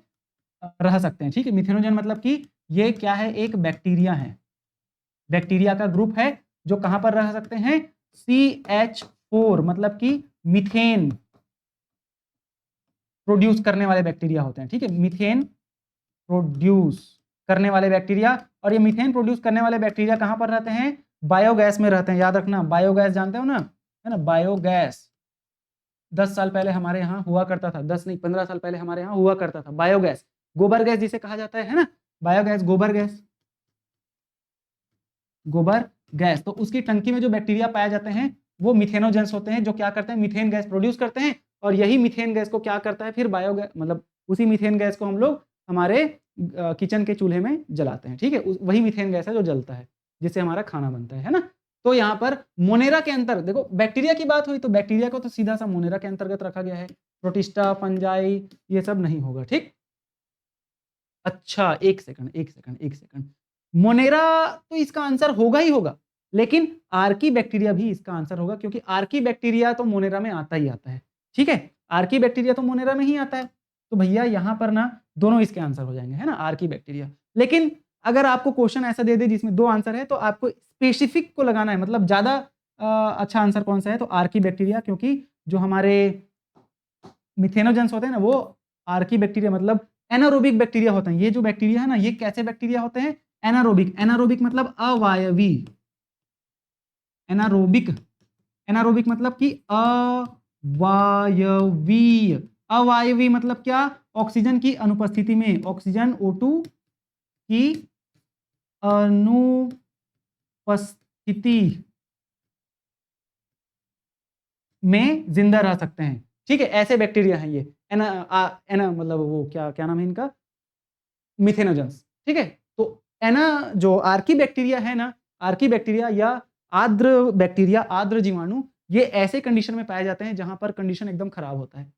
रह सकते हैं, ठीक है। मिथेनोजन मतलब कि ये क्या है? एक बैक्टीरिया है, बैक्टीरिया का ग्रुप है जो कहां पर रह सकते हैं? CH4, मतलब कि मीथेन प्रोड्यूस करने वाले बैक्टीरिया होते हैं, ठीक है। मीथेन प्रोड्यूस करने वाले बैक्टीरिया, और ये मीथेन प्रोड्यूस करने वाले बैक्टीरिया कहां पर रहते हैं? बायोगैस में रहते हैं, याद रखना। बायोगैस जानते हो ना, है ना, बायोगैस 10 साल पहले हमारे यहाँ हुआ करता था, 10 नहीं 15 साल पहले हमारे यहाँ हुआ करता था बायोगैस। गोबर गैस जिसे कहा जाता है ना, बायोगैस, गोबर गैस, गोबर गैस। तो उसकी टंकी में जो बैक्टीरिया पाए जाते हैं वो मिथेनोजेंस होते हैं, जो क्या करते हैं? मीथेन गैस प्रोड्यूस करते हैं। और यही मीथेन गैस को क्या करता है फिर? बायोगैस, मतलब उसी मीथेन गैस को हम लोग हमारे किचन के चूल्हे में जलाते हैं, ठीक है। वही मीथेन गैस है जो जलता है, जिससे हमारा खाना बनता है ना। तो यहाँ पर मोनेरा के अंतर, देखो बैक्टीरिया की बात हुई तो बैक्टीरिया को तो सीधा सा मोनेरा के अंतर्गत रखा गया है, प्रोटिस्टा, फंजाई ये सब नहीं होगा, ठीक। अच्छा एक सेकंड, एक सेकंड, एक सेकंड, मोनेरा तो इसका आंसर होगा ही होगा, लेकिन आर्की बैक्टीरिया भी इसका आंसर होगा, क्योंकि आर्की बैक्टीरिया तो मोनेरा में आता ही आता है। ठीक है, आर्की बैक्टीरिया तो मोनेरा में ही आता है, तो भैया यहाँ पर ना दोनों इसके आंसर हो जाएंगे, है ना, आर्की बैक्टीरिया। लेकिन अगर आपको क्वेश्चन ऐसा दे दे जिसमें 2 आंसर है, तो आपको स्पेसिफिक को लगाना है, मतलब ज़्यादा अच्छा आंसर कौन सा है, तो आर्की बैक्टीरिया, क्योंकि जो हमारे मिथेनोजेंस होते हैं ना, वो आर्की बैक्टीरिया मतलब एनारोबिक बैक्टीरिया होते हैं। ये जो बैक्टीरिया है ना, ये कैसे बैक्टीरिया होते हैं, एनारोबिक। एनारोबिक मतलब अवायवी, एनारोबिक, एनारोबिक मतलब कि अवायवीय। अवायवी मतलब क्या, ऑक्सीजन की अनुपस्थिति में, ऑक्सीजन O2 की अनुपस्थिति में जिंदा रह सकते हैं। ठीक है, ऐसे बैक्टीरिया हैं ये। एना मतलब वो क्या क्या नाम है इनका, मिथेनोजेंस। ठीक है, तो एना जो आर्की बैक्टीरिया है ना, आर्की बैक्टीरिया या आर्द्र बैक्टीरिया, आर्द्र जीवाणु, ये ऐसे कंडीशन में पाए जाते हैं जहां पर कंडीशन एकदम खराब होता है,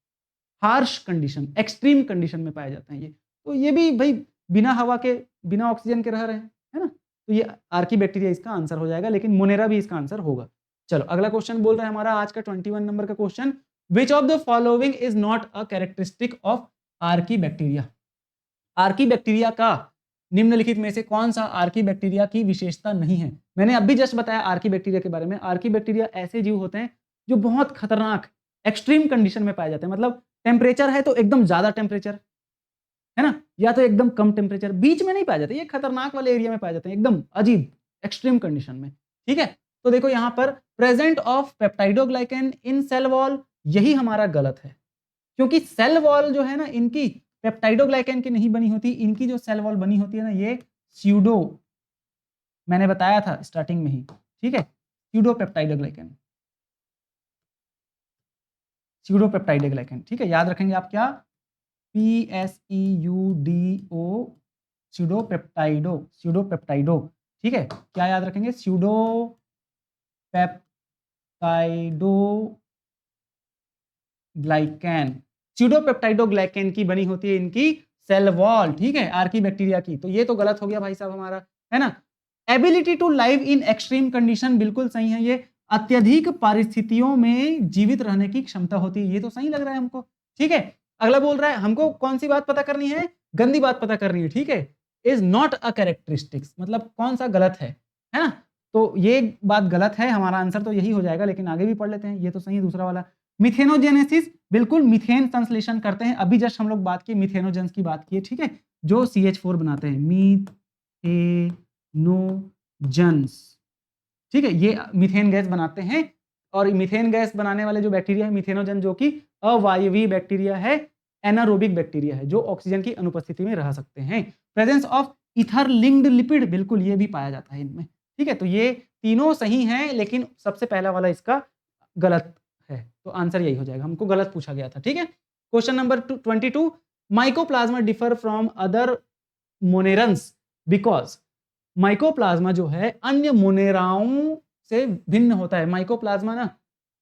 हार्श कंडीशन, एक्सट्रीम कंडीशन में पाए जाते हैं ये। तो ये भी भाई बिना हवा के, बिना ऑक्सीजन के रह रहे हैं, है ना, तो ये आर्की बैक्टीरिया इसका आंसर हो जाएगा, लेकिन मोनेरा भी इसका आंसर होगा। चलो अगला क्वेश्चन बोल रहा है हमारा आज का 21 नंबर का question, which of the following is not a characteristic of Archie bacteria. Archie bacteria का निम्नलिखित में से कौन सा आर्की बैक्टीरिया की विशेषता नहीं है। मैंने अभी जस्ट बताया आर्की बैक्टीरिया के बारे में। आर्की बैक्टीरिया ऐसे जीव होते हैं जो बहुत खतरनाक एक्सट्रीम कंडीशन में पाए जाते हैं, मतलब टेम्परेचर है तो एकदम ज्यादा टेम्परेचर, है ना, या तो एकदम कम टेम्परेचर, बीच में नहीं पाए जाते, ये खतरनाक वाले एरिया में पाए जाते हैं, एकदम अजीब एक्सट्रीम कंडीशन में। ठीक है, तो देखो यहां पर present of peptidoglycan in cell wall, यही हमारा गलत है, क्योंकि सेल वॉल जो है ना इनकी पेप्टाइडोग्लाइकेन की नहीं बनी होती, इनकी जो सेल वॉल बनी होती है ना, ये स्यूडो, मैंने बताया था स्टार्टिंग में ही, ठीक है, स्यूडो पेप्टाइडोग्लाइकेन, स्यूडो पेप्टाइडोग्लाइकेन। ठीक है, याद रखेंगे आप क्या, PSEUDO, स्यूडोपेप्टाइडो, स्यूडोपेप्टाइडो। ठीक है, क्या याद रखेंगे, स्यूडो पेप्टाइडो ग्लाइकेन, स्यूडोपेप्टाइडोग्लाइकेन की बनी होती है इनकी सेल वॉल। ठीक है, आर्की बैक्टीरिया की। तो ये तो गलत हो गया भाई साहब हमारा, है ना। Ability to live in extreme condition, बिल्कुल सही है, ये अत्यधिक परिस्थितियों में जीवित रहने की क्षमता होती है, ये तो सही लग रहा है हमको। ठीक है, अगला बोल रहा है हमको कौन सी बात पता करनी है, गंदी बात पता करनी है। ठीक है, इज नॉट अ कैरेक्टरिस्टिक्स, मतलब कौन सा गलत है ना, तो ये बात गलत है, हमारा आंसर तो यही हो जाएगा, लेकिन आगे भी पढ़ लेते हैं, ये तो सही है दूसरा वाला। मिथेनोजेनेसिस, बिल्कुल मीथेन संश्लेषण करते हैं, अभी जस्ट हम लोग बात की मिथेनोजेंस की बात की है। ठीक है, जो CH4 बनाते हैं, मीथेनोजेंस। ठीक है, ये मीथेन गैस बनाते हैं, और मीथेन गैस बनाने वाले जो बैक्टीरिया है मिथेनोजन, जो कि अवायवीय बैक्टीरिया है, एनारोबिक बैक्टीरिया है, जो ऑक्सीजन की अनुपस्थिति में रह सकते हैं। Presence of ether linked lipid, बिल्कुल ये भी पाया जाता है इनमें। ठीक है, तो ये तीनों सही हैं, लेकिन सबसे पहला वाला इसका गलत है, तो आंसर यही हो जाएगा, हमको गलत पूछा गया था। ठीक है, question number 22, mycoplasma differ from other monerans because, mycoplasma जो है अन्य मोनेराओं से भिन्न होता है। माइकोप्लाज्मा ना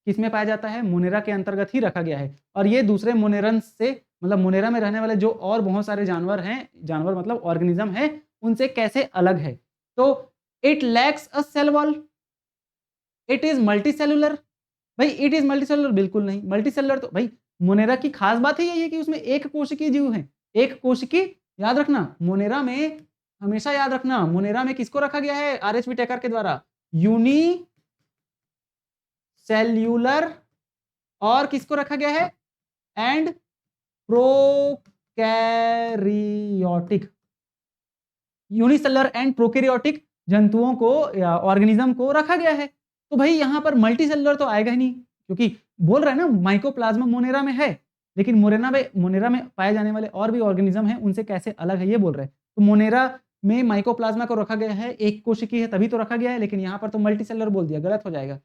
किसमें पाया जाता है, मोनेरा के अंतर्गत ही रखा गया है, और ये दूसरे मोनेरंस से, मतलब मोनेरा में रहने वाले जो और बहुत सारे जानवर हैं, जानवर मतलब ऑर्गेनिज्म है, उनसे कैसे अलग है। तो it lacks a cell wall, it is multicellular. भाई इट इज मल्टीसेलुलर, बिल्कुल नहीं। मल्टीसेलुलर तो भाई मोनेरा की खास बात ही यही है कि उसमें एक कोशिकीय जीव है, एक कोशिकीय। याद रखना मोनेरा में, हमेशा याद रखना मोनेरा में किसको रखा गया है RH विटेकर के द्वारा, यूनी सेल्यूलर, और किसको रखा गया है, and prokaryotic, unicellular and prokaryotic जंतुओं को या ऑर्गेनिज्म को रखा गया है। तो भाई यहां पर मल्टीसेलुलर तो आएगा ही नहीं, क्योंकि बोल रहा है ना माइकोप्लाज्मा मोनेरा में है, लेकिन मोनेरा में पाए जाने वाले और भी ऑर्गेनिज्म हैं, उनसे कैसे अलग है ये बोल रहे हैं। तो मोनेरा में माइकोप्लाज्मा को रखा गया है, एक कोशिकीय है तभी तो रखा गया है, लेकिन यहां पर तो मल्टीसेलुलर बोल दिया, गलत हो जाएगा।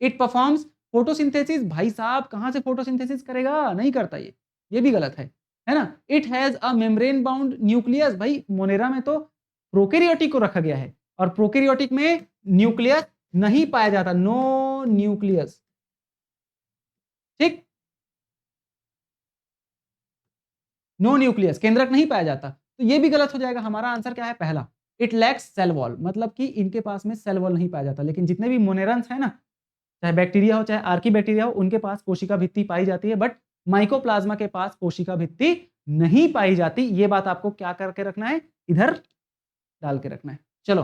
इट परफॉर्म्स फोटोसिंथेसिस, भाई साहब कहां से फोटोसिंथेसिस करेगा, नहीं करता ये भी गलत है ना। It has a membrane bound nucleus, भाई मोनेरा में तो प्रोकैरियोटिक को रखा गया है, और प्रोकैरियोटिक में न्यूक्लियस नहीं पाया जाता, नो न्यूक्लियस। ठीक, नो न्यूक्लियस, केंद्रक नहीं पाया जाता, तो ये भी गलत हो जाएगा। हमारा आंसर क्या है, पहला, इट लैक्स सेल वॉल, मतलब कि इनके पास में सेल वॉल नहीं पाया जाता। लेकिन जितने भी मोनेरन्स है ना, चाहे बैक्टीरिया हो चाहे आर्की बैक्टीरिया हो, उनके पास कोशिका भित्ति पाई जाती है, बट माइकोप्लाज्मा के पास कोशिका भित्ति नहीं पाई जाती। ये बात आपको क्या करके रखना है, इधर डाल के रखना है। चलो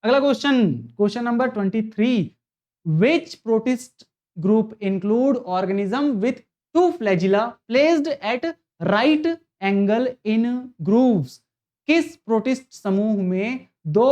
अगला question, question number 23, which protist group include organism with two flagella placed at right angle in grooves. किस प्रोटिस्ट समूह में दो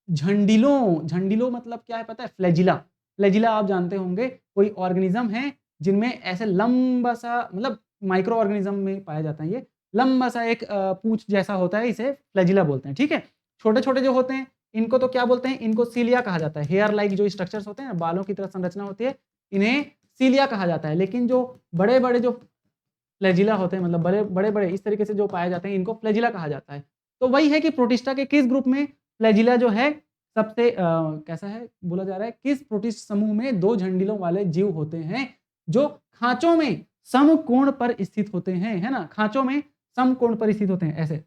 झंडिलों, झंडिलों मतलब क्या है पता है, फ्लैजिला, फ्लैजिला आप जानते होंगे, कोई ऑर्गेनिज्म है जिनमें ऐसे लंबा सा, मतलब माइक्रो ऑर्गेनिज्म में पाया जाता है, ये लंबा सा एक पूंछ जैसा होता है, इसे फ्लैजिला बोलते हैं। ठीक है, छोटे छोटे जो होते हैं इनको तो क्या बोलते हैं, इनको सीलिया कहा जाता है। हेयर लाइक जो स्ट्रक्चर्स होते हैं ना, बालों की तरह संरचना होती है, इन्हें सीलिया कहा जाता है। लेकिन जो बड़े बड़े जो फ्लैजिला होते हैं, मतलब बड़े बड़े बड़े इस तरीके से जो पाए जाते हैं, इनको फ्लैजिला कहा जाता है। तो वही है कि प्रोटिस्टा के किस ग्रुप में फ्लैजिला जो है सबसे कैसा है बोला जा रहा है, किस प्रोटिस्ट समूह में दो झंडिलों वाले जीव होते हैं जो खांचों में समकोण पर स्थित होते हैं, है ना, खांचों में समकोण पर स्थित होते हैं, ऐसे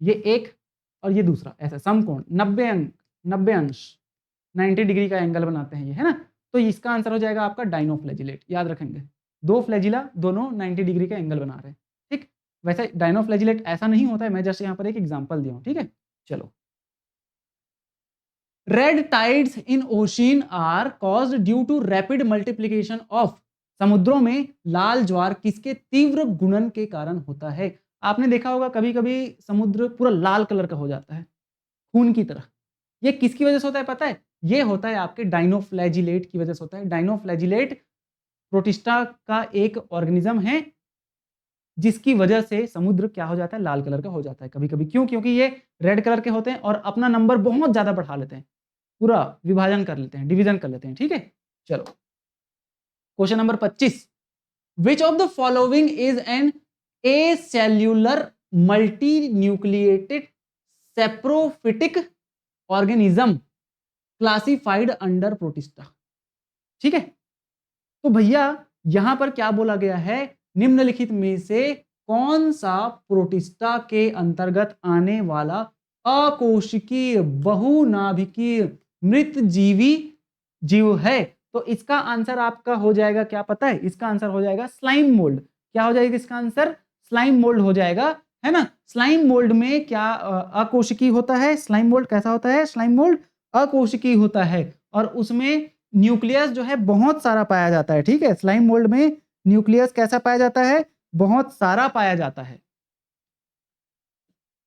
ये एक और ये दूसरा, ऐसा समकोण 90 अंश 90 डिग्री का एंगल बनाते हैं ये, है ना। तो इसका आंसर हो जाएगा आपका डायनोफ्लैजिलेट, याद रखेंगे, दो फ्लैजिला दोनों 90 डिग्री का एंगल बना रहे हैं। ठीक, वैसे डायनोफ्लैजिलेट ऐसा नहीं होता है, मैं जस्ट यहाँ पर एक एग्जांपल दिया हूँ। ठीक है, चलो, red tides in ocean are caused due to rapid multiplication of. समुद्रों में लाल ज्वार किसके तीव्र गुणन के कारण होता है। आपने देखा होगा कभी कभी समुद्र पूरा लाल कलर का हो जाता है, खून की तरह। ये किसकी वजह से होता है पता है, ये होता है आपके डायनोफ्लैजिलेट की वजह से होता है। डायनोफ्लैजिलेट प्रोटिस्टा का एक ऑर्गेनिज्म है जिसकी वजह से समुद्र क्या हो जाता है, लाल कलर का हो जाता है कभी कभी। क्यों, क्योंकि ये रेड कलर के होते हैं और अपना नंबर बहुत ज्यादा बढ़ा लेते हैं, पूरा विभाजन कर लेते हैं, डिवीजन कर लेते हैं। ठीक है, चलो question number 25, which of the following is an acellular multi nucleated saprophytic organism classified under protista. ठीक है, तो भैया यहां पर क्या बोला गया है, निम्नलिखित में से कौन सा प्रोटिस्टा के अंतर्गत आने वाला अकोशिकीय बहुनाभिकीय मृत जीवी जीव है। तो इसका आंसर आपका हो जाएगा क्या पता है, इसका आंसर हो जाएगा स्लाइम मोल्ड। क्या हो जाएगा इसका आंसर, स्लाइम मोल्ड हो जाएगा, है ना। स्लाइम मोल्ड में क्या अकोशिकीय होता है, स्लाइम मोल्ड कैसा होता है, स्लाइम मोल्ड अकोशिकीय होता है और उसमें न्यूक्लियस जो है बहुत सारा पाया जाता है। ठीक है, स्लाइम मोल्ड में न्यूक्लियस कैसा पाया जाता है, बहुत सारा पाया जाता है।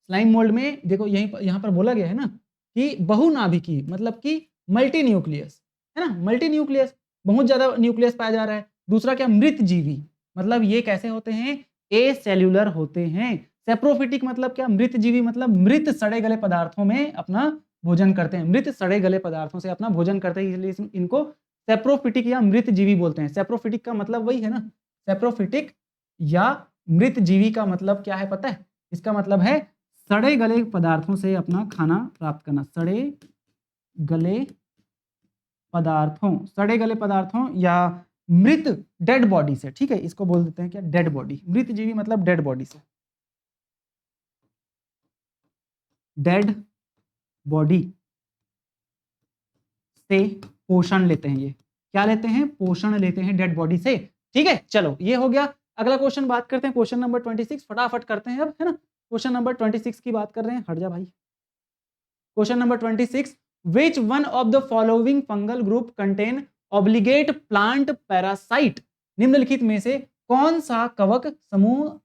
स्लाइम मोल्ड में देखो यहां पर बोला गया है ना कि बहुनाभिकीय, मतलब कि मल्टी न्यूक्लियस, है ना, मल्टी न्यूक्लियस, बहुत ज्यादा न्यूक्लियस पाया जा रहा है। दूसरा क्या, मृत जीवी, मतलब ये कैसे होते हैं, ए सेल्यूलर होते हैं। सेप्रोफिटिक मतलब क्या, मृत जीवी मतलब मृत सड़े गले पदार्थों में अपना भोजन करते हैं, मृत सड़े गले पदार्थों से अपना भोजन करते हैं, इसलिए इनको सेप्रोफिटिक या मृत जीवी बोलते हैं। सेप्रोफिटिक का मतलब वही है ना, सेप्रोफिटिक या मृत जीवी का मतलब क्या है पता है, इसका मतलब है सड़े गले पदार्थों से अपना खाना प्राप्त करना, सड़े गले पदार्थों, सड़े गले पदार्थों या मृत डेड बॉडी से। ठीक है, इसको बोल देते हैं क्या, डेड बॉडी। मृत जीवी मतलब डेड बॉडी से, डेड बॉडी से पोषण लेते हैं। ये क्या लेते हैं, पोषण लेते हैं डेड बॉडी से। ठीक है, चलो ये हो गया। अगला क्वेश्चन बात करते हैं, क्वेश्चन नंबर 26, फटाफट करते हैं अब, है ना। क्वेश्चन नंबर 26 की बात कर रहे हैं, हट जा भाई। Question number 26, which one of the following fungal group contain obligate plant parasite. निम्नलिखित में से कौन सा कवक समूह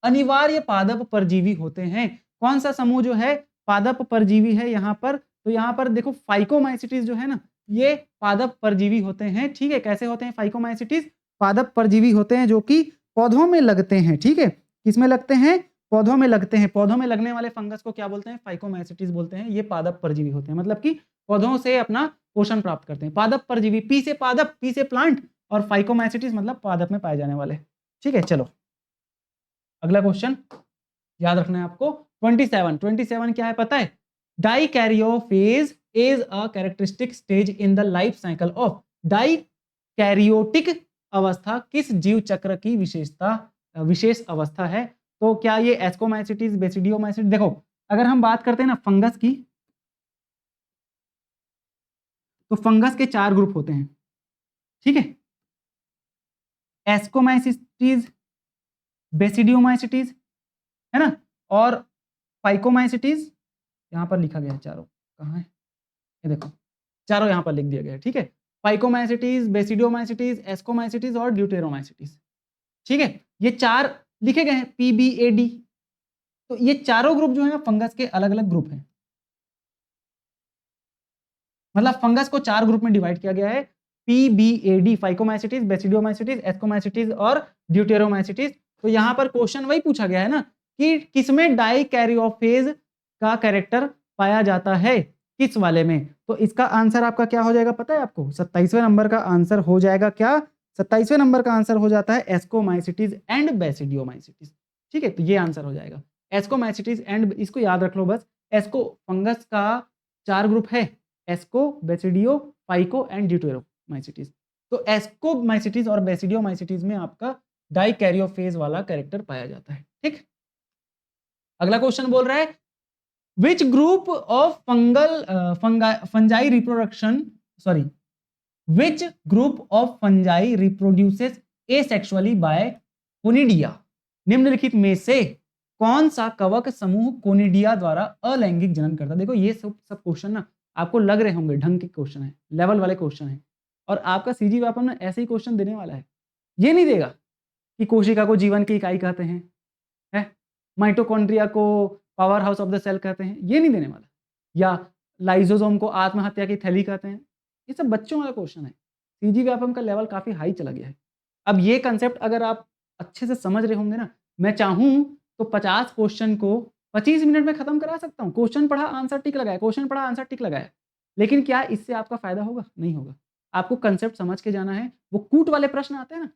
अनिवार्य पादप परजीवी होते हैं। कौन सा समूह जो है पादप परजीवी है यहाँ पर, तो यहाँ पर देखो फाइकोमाइसिटीज जो है ना, ये पादप परजीवी होते हैं। ठीक है, कैसे होते हैं फाइकोमाइसिटीज, पादप परजीवी होते हैं जो कि पौधों में लगते हैं। ठीक है, किसमें लगते हैं, पौधों में लगते हैं। पौधों में लगने वाले फंगस को क्या बोलते हैं, फाइकोमाइसिटीज बोलते हैं। ये पादप परजीवी होते हैं, मतलब कि पौधों से अपना पोषण प्राप्त करते हैं। पादप परजीवी, पी से पादप, पी से प्लांट, और फाइकोमाइसिटीज मतलब पादप में पाए जाने वाले। ठीक है, चलो अगला क्वेश्चन याद रखना है आपको। 27 क्या है पता है, dikaryophase is a characteristic stage in the life cycle of. Dikaryotic अवस्था किस जीव चक्र की विशेष अवस्था है। तो क्या ये एस्कोमाइसिटीज, बेसिडियोमाइसिटीज, देखो अगर हम बात करते हैं ना फंगस की, तो फंगस के 4 ग्रुप होते हैं, ठीक है। एस्कोमाइसिटीज, बेसिडियोमाइसिटीज, है ना, और फाइकोमाइसिटीज, यहां पर लिखा गया है चारों, कहाँ है ये देखो, चारों यहां पर लिख दिया गया है, ठीक है। फाइकोमाइसिटीज, बेसिडियोमाइसिटीज, एस्कोमाइसिटीज और ड्यूटेरोमाइसिटीज, ठीक है। ये 4 लिखे गए हैं, PBAD। तो ये चारों ग्रुप जो है ना फंगस के अलग अलग ग्रुप हैं, मतलब फंगस को 4 ग्रुप में डिवाइड किया गया है, PBAD, फाइकोमाइसिटीज, बेसिडियोमाइसिटीज, एस्कोमाइसिटीज और ड्यूटेरोमाइसिटीज। तो यहां पर क्वेश्चन वही पूछा गया है ना कि किसमें डाइकैरियोफेज का कैरेक्टर पाया जाता है, किस वाले में। तो इसका आंसर आपका क्या हो जाएगा पता है आपको, 27वें नंबर का आंसर हो जाएगा क्या, 27वें नंबर का आंसर हो जाता है एस्कोमाइसिटीज एंड बेसिडियोमाइसिटीज, ठीक है। तो ये आंसर हो जाएगा एस्कोमाइसिटीज एंड, इसको याद रख लो बस। एस्को फंगस का 4 ग्रुप है, एस्को, बेसिडियो, फाइको एंड ड्यूटेरोमाइसिटीज। तो एस्कोमाइसिटीज और बेसिडियोमाइसिटीज में आपका डाइकैरियोफेज वाला कैरेक्टर पाया जाता है, ठीक। अगला क्वेश्चन बोल रहा है which group of fungi reproduction, sorry, which group of fungi reproduces asexually by conidia, निम्नलिखित में से कौन सा कवक समूह कोनिडिया द्वारा अलैंगिक जनन करता है। देखो ये सब क्वेश्चन ना आपको लग रहे होंगे ढंग के क्वेश्चन है, लेवल वाले क्वेश्चन है, और आपका सीजी व्यापम में ऐसे ही क्वेश्चन देने वाला है। ये नहीं देगा कि कोशिका को जीवन की इकाई कहते हैं, है, माइटोकॉन्ड्रिया को power house of the cell कहते हैं, ये नहीं देने वाला, या लाइजोसोम को आत्महत्या की थैली कहते हैं, ये सब बच्चों वाला क्वेश्चन है। सीजी व्यापम का लेवल काफी हाई चला गया है। अब ये कंसेप्ट अगर आप अच्छे से समझ रहे होंगे ना, मैं चाहूं तो 50 क्वेश्चन को 25 मिनट में खत्म करा सकता हूं। क्वेश्चन पढ़ा आंसर टिक लगाया, क्वेश्चन पढ़ा आंसर टिक लगाया, लेकिन क्या इससे आपका फायदा होगा, नहीं होगा। आपको कंसेप्ट समझ के जाना है। वो कूट वाले प्रश्न आते हैं ना,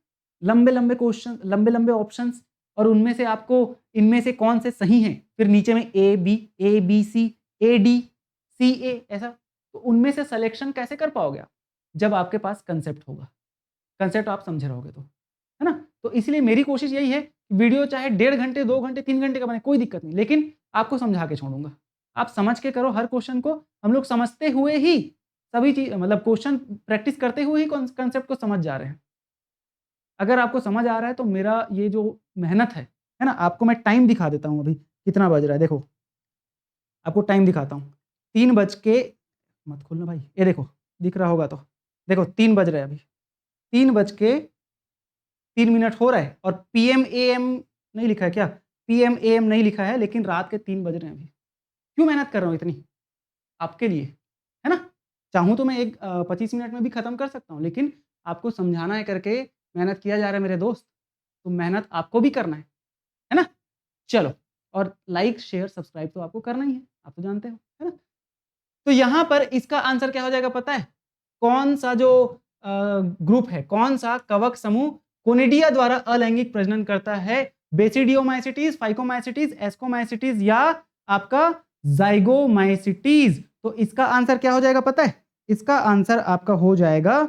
लंबे लंबे क्वेश्चन, लंबे लंबे ऑप्शंस, और उनमें से आपको इनमें से कौन से सही हैं, फिर नीचे में A B C AD CA, ऐसा, तो उनमें से सिलेक्शन कैसे कर पाओगे आप, जब आपके पास कंसेप्ट होगा, कंसेप्ट आप समझे रहोगे तो, है ना। तो इसलिए मेरी कोशिश यही है, वीडियो चाहे 1.5 घंटे 2 घंटे 3 घंटे का बने, कोई दिक्कत नहीं, लेकिन आपको समझा के छोड़ूंगा। आप समझ के करो हर क्वेश्चन को, हम लोग समझते हुए ही सभी चीज, मतलब क्वेश्चन प्रैक्टिस करते हुए ही कंसेप्ट को समझ जा रहे हैं। अगर आपको समझ आ रहा है तो मेरा ये जो मेहनत है ना, आपको मैं टाइम दिखा देता हूँ अभी कितना बज रहा है। देखो आपको टाइम दिखाता हूँ, 3 बज के, मत खोलना भाई, ये देखो दिख रहा होगा तो, देखो 3 बज रहे हैं अभी, 3 बज के 3 मिनट हो रहा है, और PM AM नहीं लिखा है क्या, PM AM नहीं लिखा है, लेकिन रात के 3 बज रहे हैं अभी। क्यों मेहनत कर रहा हूँ इतनी, आपके लिए, है ना। चाहूँ तो मैं 25 मिनट में भी खत्म कर सकता हूँ, लेकिन आपको समझाना है करके मेहनत किया जा रहा है मेरे दोस्त, तो मेहनत आपको भी करना है ना। चलो, और लाइक शेयर सब्सक्राइब तो आपको करना ही है, आप तो जानते हो, है ना। तो यहां पर इसका आंसर क्या हो जाएगा पता है, कौन सा जो ग्रुप है, कौन सा कवक समूह कोनिडिया द्वारा अलैंगिक प्रजनन करता है, बेसिडियोमाइसिटीज, फाइकोमाइसिटीज, एस्कोमाइसिटीज या आपका जाइगोमाइसिटीज। तो इसका आंसर क्या हो जाएगा पता है, इसका आंसर आपका हो जाएगा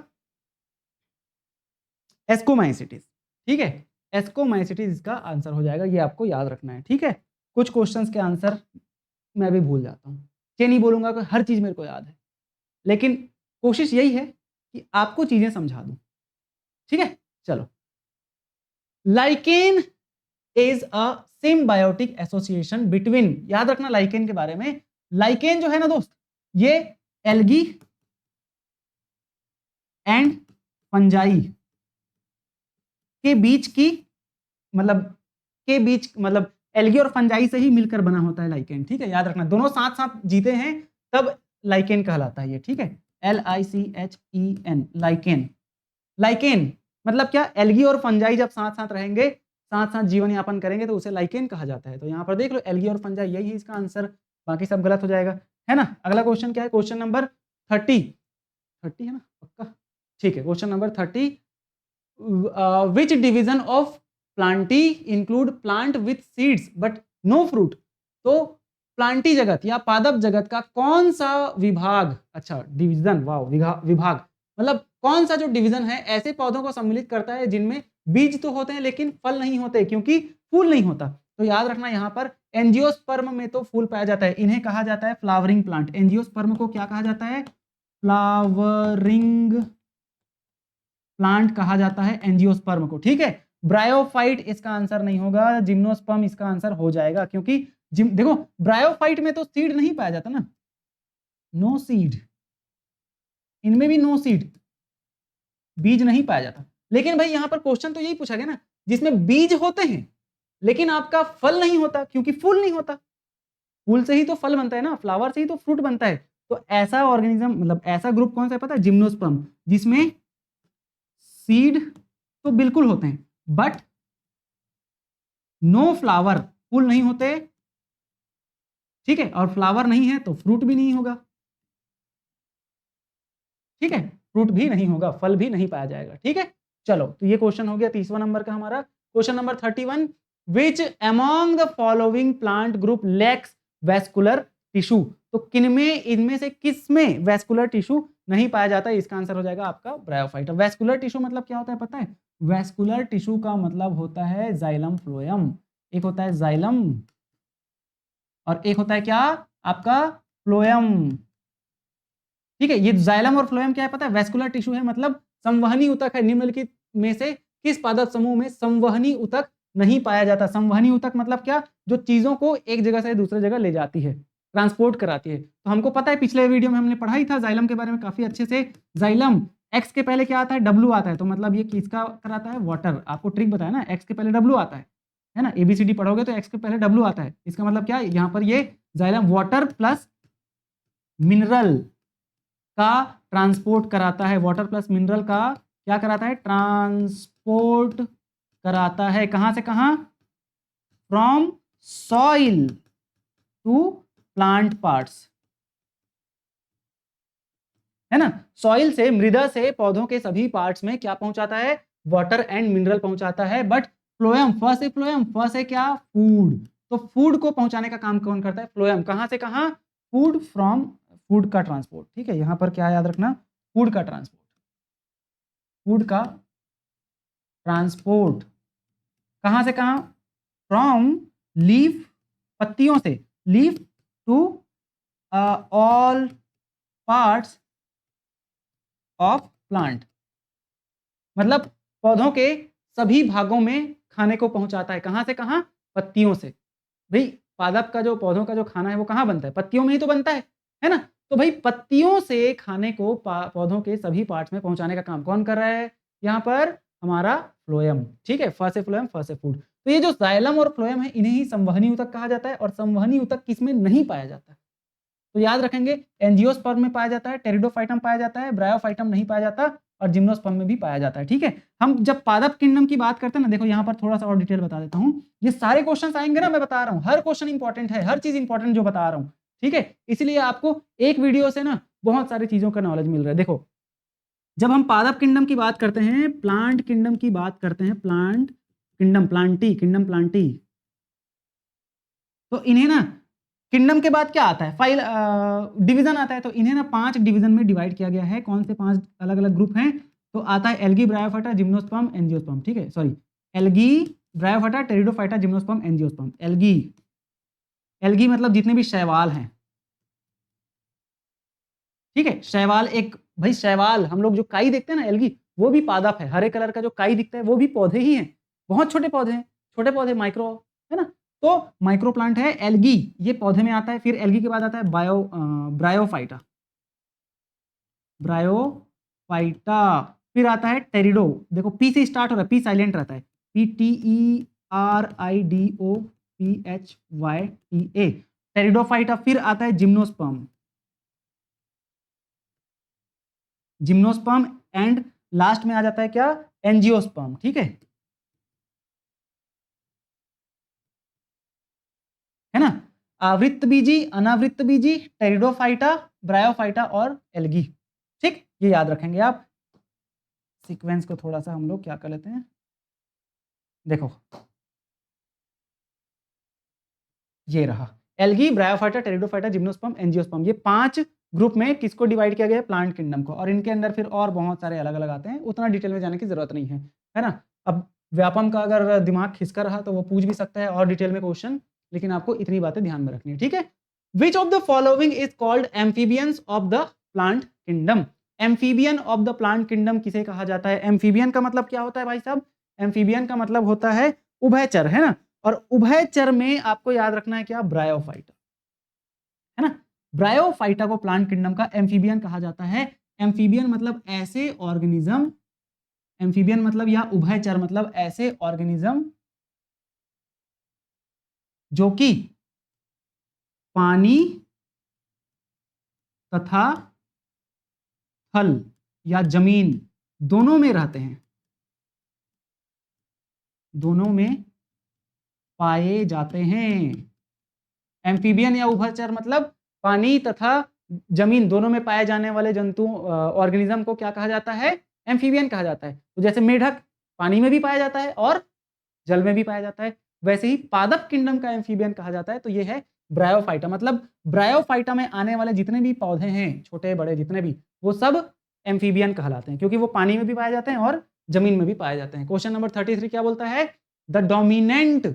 एस्कोमाइसिटीज, ठीक है। एस्कोमाइसिटीज इसका आंसर हो जाएगा, ये आपको याद रखना है, ठीक है। कुछ क्वेश्चंस के आंसर मैं भी भूल जाता हूँ, ये नहीं बोलूंगा कि हर चीज मेरे को याद है, लेकिन कोशिश यही है कि आपको चीजें समझा दूं, ठीक है। चलो, lichen is a symbiotic association between, याद रखना लाइकेन के बारे में, लाइकेन जो है ना दोस्त, ये एल्गी एंड फंजाई के बीच की, मतलब एल्गी और फंजाई से ही मिलकर बना होता है लाइकेन, ठीक है। याद रखना, दोनों साथ साथ जीते हैं तब लाइकेन कहलाता है ये, ठीक है। LICHEN, lichen. लाइकेन मतलब क्या, एल्गी और फंजाई जब साथ साथ रहेंगे, साथ साथ जीवन यापन करेंगे, तो उसे लाइकेन कहा जाता है। तो यहाँ पर देख लो, एल्गी और फंजाई, यही है इसका आंसर, बाकी सब गलत हो जाएगा, है ना। अगला क्वेश्चन क्या है, क्वेश्चन नंबर 30 है ना, पक्का, ठीक है। Question number 30, which division of plantae include plant with seeds but no fruit। तो प्लांटी जगत या पादप जगत का कौन सा विभाग, अच्छा डिवीजन, वाओ, विभाग मतलब कौन सा जो डिवीजन है ऐसे पौधों को सम्मिलित करता है जिनमें बीज तो होते हैं लेकिन फल नहीं होते, क्योंकि फूल नहीं होता। तो याद रखना यहाँ पर एंजियोस्पर्म में तो फूल पाया जाता है, इन्हें कहा जाता है फ्लावरिंग प्लांट। एंजियोस्पर्म को क्या कहा जाता है? फ्लावरिंग प्लांट कहा जाता है एंजियोस्पर्म को, ठीक है। ब्रायोफाइट इसका आंसर नहीं होगा, जिम्नोस्पर्म इसका आंसर हो जाएगा, क्योंकि देखो ब्रायोफाइट में तो सीड नहीं पाया जाता ना, नो सीड, इनमें भी नो सीड, बीज नहीं पाया जाता। लेकिन भाई यहां पर क्वेश्चन तो यही पूछा गया ना, जिसमें बीज होते हैं लेकिन आपका फल नहीं होता, क्योंकि फूल नहीं होता। फूल से ही तो फल बनता है ना, फ्लावर से ही तो फ्रूट बनता है। तो ऐसा ऑर्गेनिज्म, मतलब ऐसा ग्रुप कौन सा है पता है? जिम्नोस्पर्म, जिसमें सीड तो बिल्कुल होते हैं बट नो फ्लावर, फूल नहीं होते, ठीक है, और फ्लावर नहीं है तो फ्रूट भी नहीं होगा, ठीक है, फ्रूट भी नहीं होगा, फल भी नहीं पाया जाएगा, ठीक है। चलो, तो ये क्वेश्चन हो गया तीसरा नंबर का हमारा। Question number 31, which among the following plant group lakhs vascular tissue? तो किनमें, इनमें से किसमें वैस्कुलर टिश्यू नहीं पाया जाता है? इसका आंसर हो जाएगा आपका ब्रायोफाइटा। वैस्कुलर टिश्यू मतलब क्या होता है पता है? वैस्कुलर टिश्यू का मतलब होता है जाइलम फ्लोएम। एक होता है जाइलम और एक होता है क्या आपका फ्लोएम, ठीक है। ये जाइलम और फ्लोएम क्या है पता है? वैस्कुलर टिश्यू है, मतलब संवहनी ऊतक है। निम्नलिखित में से किस पादप समूह में संवहनी ऊतक नहीं पाया जाता? संवहनी ऊतक मतलब क्या? जो चीजों को एक जगह से दूसरी जगह ले जाती है, ट्रांसपोर्ट कराती है। तो हमको पता है, पिछले वीडियो में हमने पढ़ाई था जाइलम के बारे में काफी अच्छे से। जाइलम एक्स के पहले क्या आता है? डब्ल्यू आता है, तो मतलब ये किसका कराता है? वाटर। आपको ट्रिक बताया ना, एक्स के पहले डब्ल्यू आता है ना, एबीसीडी पढ़ोगे तो एक्स के पहले डब्ल्यू आता है। इसका मतलब क्या है? यहाँ पर ये जाइलम वाटर प्लस मिनरल का ट्रांसपोर्ट कराता है। वाटर प्लस मिनरल का क्या कराता है? ट्रांसपोर्ट कराता है। कहां से कहां? From soil to plant parts, है ना। सॉइल से, मृदा से पौधों के सभी पार्ट्स में क्या पहुंचाता है? वाटर एंड मिनरल पहुंचाता है। बट फ्लोएम, फ्लोएम से क्या? फूड। तो फूड को पहुंचाने का काम कौन करता है? फ्लोएम। कहां से कहां? फूड फ्रॉम, फूड का ट्रांसपोर्ट, ठीक है। यहां पर क्या याद रखना? फूड का ट्रांसपोर्ट, फूड का ट्रांसपोर्ट कहां से कहां? फ्रॉम लीफ, पत्तियों से, leaf to all parts of plant, मतलब पौधों के सभी भागों में खाने को पहुंचाता है। कहां से कहां? पत्तियों से। भाई पादप का जो, पौधों का जो खाना है वो कहां बनता है? पत्तियों में ही तो बनता है ना। तो भाई पत्तियों से खाने को पौधों के सभी पार्ट्स में पहुंचाने का काम कौन कर रहा है? यहाँ पर हमारा फ्लोएम, ठीक है। फ से फ्लोएम, फ से फूड। तो ये जो जाइलम और फ्लोएम है, इन्हें ही संवहनी ऊतक कहा जाता है। और संवहनी ऊतक किसमें नहीं पाया जाता? तो याद रखेंगे, एंजियोस्पर्म में पाया जाता है, टेरिडोफाइटम पाया जाता है, ब्रायोफाइटम नहीं पाया जाता, और जिम्नोस्पर्म में भी पाया जाता है, ठीक है। हम जब पादप किंगडम की बात करते हैं ना, देखो यहाँ पर थोड़ा सा और डिटेल बता देता हूँ। ये सारे क्वेश्चंस आएंगे ना, मैं बता रहा हूँ, हर क्वेश्चन इंपॉर्टेंट है, हर चीज इंपॉर्टेंट जो बता रहा हूँ, ठीक है। इसलिए आपको एक वीडियो से ना बहुत सारी चीजों का नॉलेज मिल रहा है। देखो, जब हम पादप किंगडम की बात करते हैं, प्लांट किंगडम की बात करते हैं, plant kingdom, Plantae kingdom, Plantae, तो इन्हें ना किंगडम के बाद क्या आता है? फाइल, डिवीजन आता है। तो इन्हें ना 5 डिवीजन में डिवाइड किया गया है। कौन से 5 अलग अलग ग्रुप हैं? तो आता है एल्गी, ब्रायोफाइटा, जिम्नोस्पर्म, एंजियोस्पर्म, ठीक है। Sorry, algae, bryophyta, pteridophyta, gymnosperm, angiosperm. Algae, algae मतलब जितने भी शैवाल हैं, ठीक है। शैवाल एक, भाई शैवाल, हम लोग जो काई देखते हैं ना, एल्गी, वो भी पादप है। हरे कलर का जो काई दिखता है वो भी पौधे ही हैं, बहुत छोटे पौधे हैं, छोटे पौधे, माइक्रो, है ना। तो माइक्रो प्लांट है एल्गी, ये पौधे में आता है। फिर एल्गी के बाद आता है ब्रायोफाइटा, ब्रायोफाइटा। फिर आता है टेरिडो, देखो पी से स्टार्ट हो रहा है, पी साइलेंट रहता है, PTERIDOPHYTA, टेरिडोफाइटा। फिर आता है जिम्नोस्पर्म, जिम्नोस्पर्म, एंड लास्ट में आ जाता है क्या? एंजियोस्पर्म, ठीक है ना। आवृत्त बीजी, अनावृत्त बीजी, टेरिडोफाइटा, ब्रायोफाइटा और एल्गी, ठीक। ये याद रखेंगे आप। सीक्वेंस को थोड़ा सा हम लोग क्या कर लेते हैं, देखो ये रहा algae, bryophyta, pteridophyta, gymnosperm, angiosperm. ये 5 ग्रुप में किसको डिवाइड किया गया है? प्लांट किंगडम को। और इनके अंदर फिर और बहुत सारे अलग अलग आते हैं, उतना डिटेल में जाने की जरूरत नहीं है ना। अब व्यापम का अगर दिमाग खिसका रहा तो वो पूछ भी सकता है और डिटेल में क्वेश्चन, लेकिन आपको इतनी बातें ध्यान में रखनी है, ठीक है। Which of the following is called amphibians of the plant kingdom. Amphibian of the plant kingdom किसे कहा जाता है? एम्फीबियन का मतलब क्या होता है भाई साहब? एम्फीबियन का मतलब होता है उभयचर, है ना। और उभयचर में आपको याद रखना है क्या? ब्रायोफाइटा, है ना। ब्रायोफाइटा को प्लांट किंगडम का एम्फीबियन कहा जाता है। एम्फीबियन मतलब ऐसे ऑर्गेनिज्म, एम्फीबियन मतलब या उभयचर मतलब ऐसे ऑर्गेनिज्म जो कि पानी तथा थल या जमीन दोनों में रहते हैं, दोनों में पाए जाते हैं। एम्फीबियन या उभयचर मतलब पानी तथा जमीन दोनों में पाए जाने वाले जंतु ऑर्गेनिज्म को क्या कहा जाता है? एम्फीबियन कहा जाता है। तो जैसे मेढक पानी में भी पाया जाता है और जल में भी पाया जाता है, वैसे ही पादप किंगडम का एम्फीबियन कहा जाता है। तो ये है ब्रायोफाइटा। मतलब ब्रायोफाइटा में आने वाले जितने भी पौधे हैं, छोटे बड़े जितने भी, वो सब एम्फीबियन कहलाते हैं, क्योंकि वो पानी में भी पाए जाते हैं और जमीन में भी पाए जाते हैं। क्वेश्चन नंबर 33 क्या बोलता है? The dominant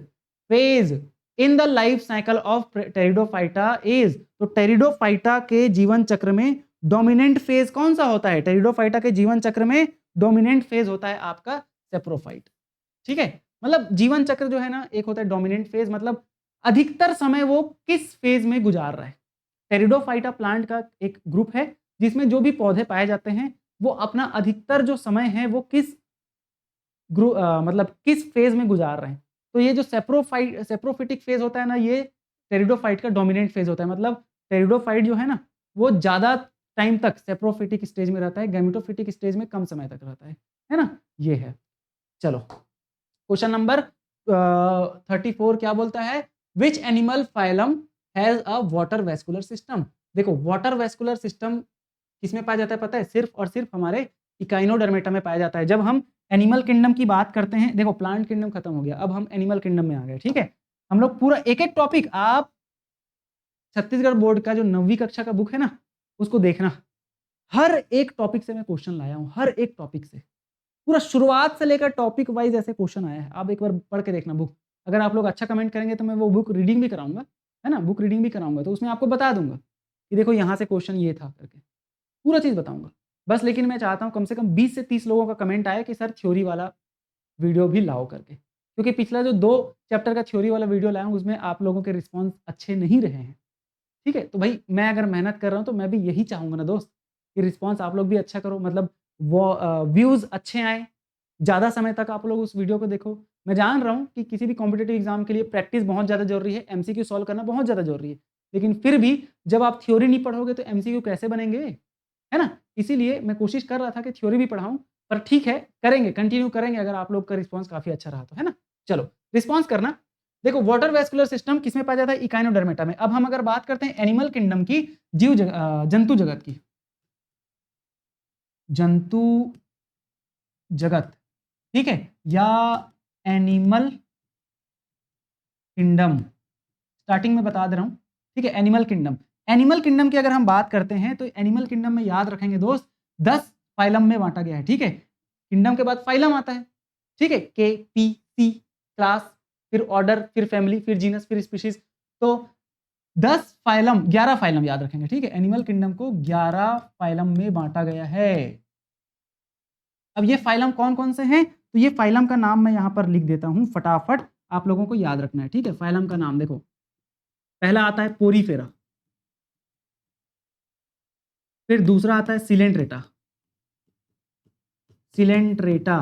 phase in the life cycle of pteridophyta is. तो टेरिडोफाइटा के जीवन चक्र में डोमिनेंट फेज कौन सा होता है? टेरिडोफाइटा के जीवन चक्र में डोमिनेंट फेज होता है आपका सेप्रोफाइट, ठीक है। मतलब जीवन चक्र जो है ना, एक होता है डोमिनेंट फेज, मतलब अधिकतर समय वो किस फेज में गुजार रहा है। टेरिडोफाइटा प्लांट का एक ग्रुप है जिसमें जो भी पौधे पाए जाते हैं वो अपना अधिकतर जो समय है वो किस मतलब किस फेज में गुजार रहे हैं। तो ये जो सेप्रोफिटिक फेज होता है ना, ये टेरिडोफाइट का डोमिनेंट फेज होता है। मतलब टेरिडोफाइट जो है ना, वो ज्यादा टाइम तक सेप्रोफिटिक स्टेज में रहता है, गैमेटोफिटिक स्टेज में कम समय तक रहता है ना। ये है। चलो क्वेश्चन नंबर 34 क्या बोलता है? Which animal phylum has a water vascular system. देखो वाटर वेस्कुलर सिस्टम किसमें पाया जाता है पता है? सिर्फ और सिर्फ हमारे इकाइनोडर्मेटा में पाया जाता है। जब हम एनिमल किंगडम की बात करते हैं, देखो प्लांट किंगडम खत्म हो गया, अब हम एनिमल किंगडम में आ गए, ठीक है। हम लोग पूरा एक एक टॉपिक, आप छत्तीसगढ़ बोर्ड का जो 9वीं कक्षा का बुक है ना, उसको देखना, हर एक टॉपिक से मैं क्वेश्चन लाया हूं, हर एक टॉपिक से, पूरा शुरुआत से लेकर टॉपिक वाइज ऐसे क्वेश्चन आया है। आप एक बार पढ़ के देखना बुक। अगर आप लोग अच्छा कमेंट करेंगे तो मैं वो बुक रीडिंग भी कराऊंगा, है ना। बुक रीडिंग भी कराऊंगा तो उसमें आपको बता दूंगा कि देखो यहाँ से क्वेश्चन ये था करके, पूरा चीज़ बताऊंगा। बस लेकिन मैं चाहता हूँ कम से कम 20 से 30 लोगों का कमेंट आया कि सर थ्योरी वाला वीडियो भी लाओ करके, क्योंकि पिछला जो 2 चैप्टर का थ्योरी वाला वीडियो लाया हूँ उसमें आप लोगों के रिस्पॉन्स अच्छे नहीं रहे हैं, ठीक है। तो भाई मैं अगर मेहनत कर रहा हूँ तो मैं भी यही चाहूँगा ना दोस्त, कि रिस्पॉन्स आप लोग भी अच्छा करो, मतलब वो व्यूज़ अच्छे आए, ज़्यादा समय तक आप लोग उस वीडियो को देखो। मैं जान रहा हूँ कि किसी भी कॉम्पिटिटिव एग्जाम के लिए प्रैक्टिस बहुत ज़्यादा जरूरी है, एमसीक्यू सॉल्व करना बहुत ज़्यादा जरूरी है, लेकिन फिर भी जब आप थ्योरी नहीं पढ़ोगे तो एमसीक्यू कैसे बनेंगे, है ना। इसीलिए मैं कोशिश कर रहा था कि थ्योरी भी पढ़ाऊँ, पर ठीक है करेंगे, कंटिन्यू करेंगे अगर आप लोग का रिस्पॉन्स काफ़ी अच्छा रहा तो, है ना। चलो रिस्पॉन्स करना। देखो वाटर वेस्कुलर सिस्टम किसमें पाया जाता है? इकाइनोडर्मेटा में। अब हम अगर बात करते हैं एनिमल किंगडम की, जंतु जगत की, जंतु जगत, ठीक है, या एनिमल किंगडम, स्टार्टिंग में बता दे रहा हूं, ठीक है। एनिमल किंगडम, एनिमल किंगडम की अगर हम बात करते हैं तो एनिमल किंगडम में याद रखेंगे दोस्त 10 फाइलम में बांटा गया है, ठीक है। किंगडम के बाद फाइलम आता है, ठीक है, के पी सी, क्लास, फिर ऑर्डर, फिर फैमिली, फिर जीनस, फिर स्पीशीज। तो 10 फाइलम, 11 फाइलम याद रखेंगे, ठीक है। एनिमल किंगडम को 11 फाइलम में बांटा गया है। अब ये फाइलम कौन कौन से हैं? तो ये फाइलम का नाम मैं यहां पर लिख देता हूं फटाफट, आप लोगों को याद रखना है, ठीक है। फाइलम का नाम देखो, पहला आता है पोरीफेरा, फिर दूसरा आता है सिलेंट्रेटा, सिलेंट्रेटा,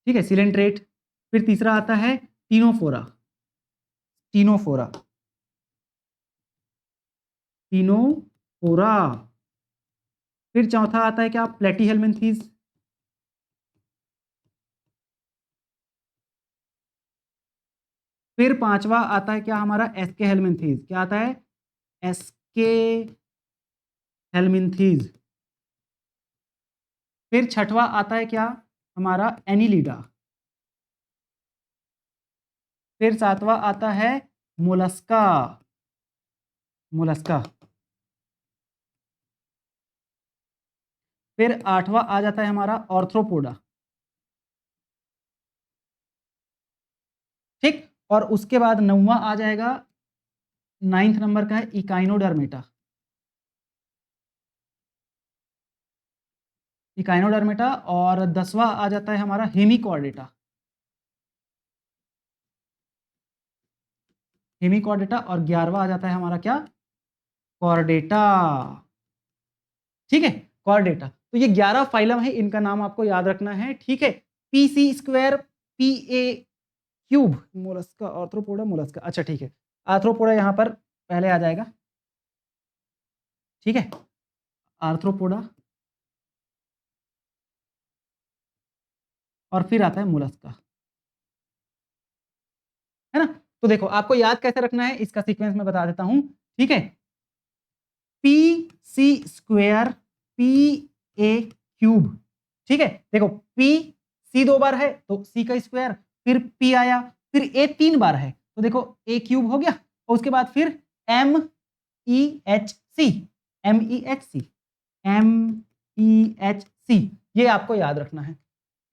ठीक है, सिलेंट्रेट। फिर तीसरा आता है टीनोफोरा, टीनोफोरा, टीनोफोरा। फिर चौथा आता है क्या? प्लेटीहेल्मिन्थीज। फिर पांचवा आता है क्या हमारा? एसके हेल्मिन्थीज। क्या आता है? एसके हेल्मिन्थीज। फिर छठवा आता है क्या हमारा? एनिलीडा। फिर सातवां आता है मोलस्का, मोलस्का। फिर आठवां आ जाता है हमारा ऑर्थ्रोपोडा, ठीक। और उसके बाद 9वां आ जाएगा, 9th नंबर का है इकाइनोडर्मेटा। इकाइनोडर्मेटा। और 10वां आ जाता है हमारा हेमिकॉर्डेटा। हेमिकॉर्डेटा। और 11वां आ जाता है हमारा क्या, कॉर्डेटा। ठीक है, कॉर्डेटा। तो ये 11 फाइलम है, इनका नाम आपको याद रखना है। ठीक है, पीसी स्क्वायर, पीए क्यूब, मोलस्का, आर्थ्रोपोडा, मोलस्का। अच्छा ठीक है, आर्थ्रोपोडा यहां पर पहले आ जाएगा। ठीक है, आर्थ्रोपोडा, और फिर आता है मोलस्का, है ना। तो देखो आपको याद कैसे रखना है, इसका सीक्वेंस मैं बता देता हूं। ठीक है, P C square, P A cube. ठीक है, देखो पी सी 2 बार है तो सी का स्क्वायर, फिर पी आया, फिर ए 3 बार है तो देखो ए क्यूब हो गया, और उसके बाद फिर M E H C, M E H C, M E H C, ये आपको याद रखना है।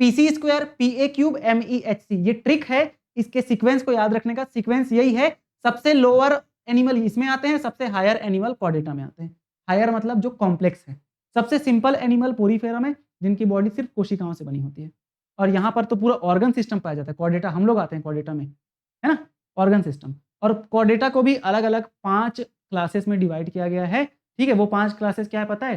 P C square, P A cube, M E H C, ये ट्रिक है इसके सीक्वेंस को याद रखने का। सीक्वेंस यही है, सबसे लोअर एनिमल इसमें आते हैं, सबसे हायर एनिमल कॉर्डेटा में आते हैं। हायर मतलब जो कॉम्प्लेक्स है। सबसे सिंपल एनिमल पोरीफेरा में, जिनकी बॉडी सिर्फ कोशिकाओं से बनी होती है। और यहाँ पर तो पूरा ऑर्गन सिस्टम पाया जाता है। कॉर्डेटा हम लोग आते हैं कॉर्डेटा में, है ना, ऑर्गन सिस्टम। और कॉर्डेटा को भी अलग अलग 5 क्लासेस में डिवाइड किया गया है। ठीक है, वो 5 क्लासेस क्या है पता है,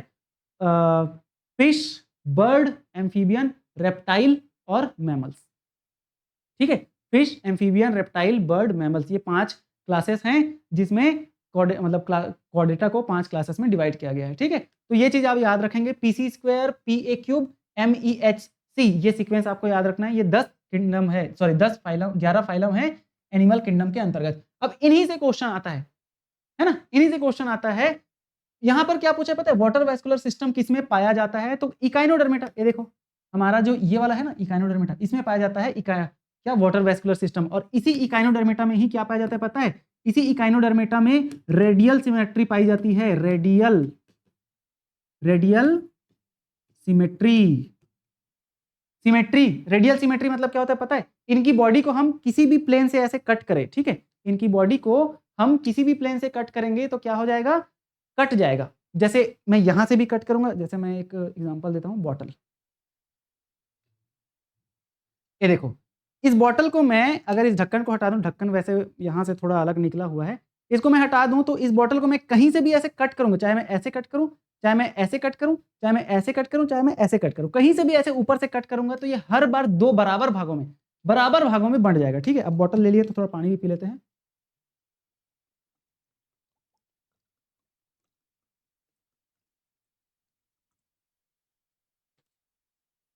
फिश, बर्ड, एम्फीबियन, रेप्टाइल और मैमल्स। ठीक है, fish, amphibian, reptile, bird, mammals, ये 5 क्लासेस हैं जिसमें कॉर्डेटा को 5 क्लासेस में डिवाइड किया गया है। ठीक है, तो ये चीज आप याद रखेंगे, PC square, P A cube, M E H C, ये सीक्वेंस आपको याद रखना है। ये 10 किंगडम है, सॉरी 10 फाइलम, 11 फाइलम है एनिमल किंगडम के अंतर्गत। अब इन्हीं से क्वेश्चन आता है ना, इन्हीं से क्वेश्चन आता है। यहां पर क्या पूछा पता है, वाटर वेस्कुलर सिस्टम किसमें पाया जाता है, तो इकाइनोडर्मेटा। ये देखो हमारा जो ये वाला है ना इकाइनोडर्मेटा, इसमें पाया जाता है क्या, वाटर वेस्कुलर सिस्टम। और इसी इकाइनोडर्मेटा में ही क्या पाया जाता है पता है, इसी इकाइनोडर्मेटा में रेडियल सिमेट्री पाई जाती है। रेडियल सिमेट्री, रेडियल सिमेट्री मतलब क्या होता है पता है, इनकी बॉडी को हम किसी भी प्लेन से ऐसे कट करें, ठीक है, इनकी बॉडी को हम किसी भी प्लेन से कट करेंगे तो क्या हो जाएगा, कट जाएगा। जैसे मैं यहां से भी कट करूंगा, जैसे मैं एक एग्जांपल देता हूं, बॉटल। ये देखो, इस बॉटल को मैं अगर इस ढक्कन को हटा दूं, ढक्कन वैसे यहां से थोड़ा अलग निकला हुआ है, इसको मैं हटा दूं तो इस बॉटल को मैं कहीं से भी ऐसे कट करूंगा, चाहे मैं ऐसे कट करूं, चाहे मैं ऐसे कट करूं, चाहे मैं ऐसे कट करूं, चाहे मैं ऐसे कट करूं, कहीं से भी ऐसे ऊपर से कट करूंगा तो ये हर बार 2 बराबर भागों में बंट जाएगा। ठीक है, अब बॉटल ले लिए तो थोड़ा पानी भी पी लेते हैं।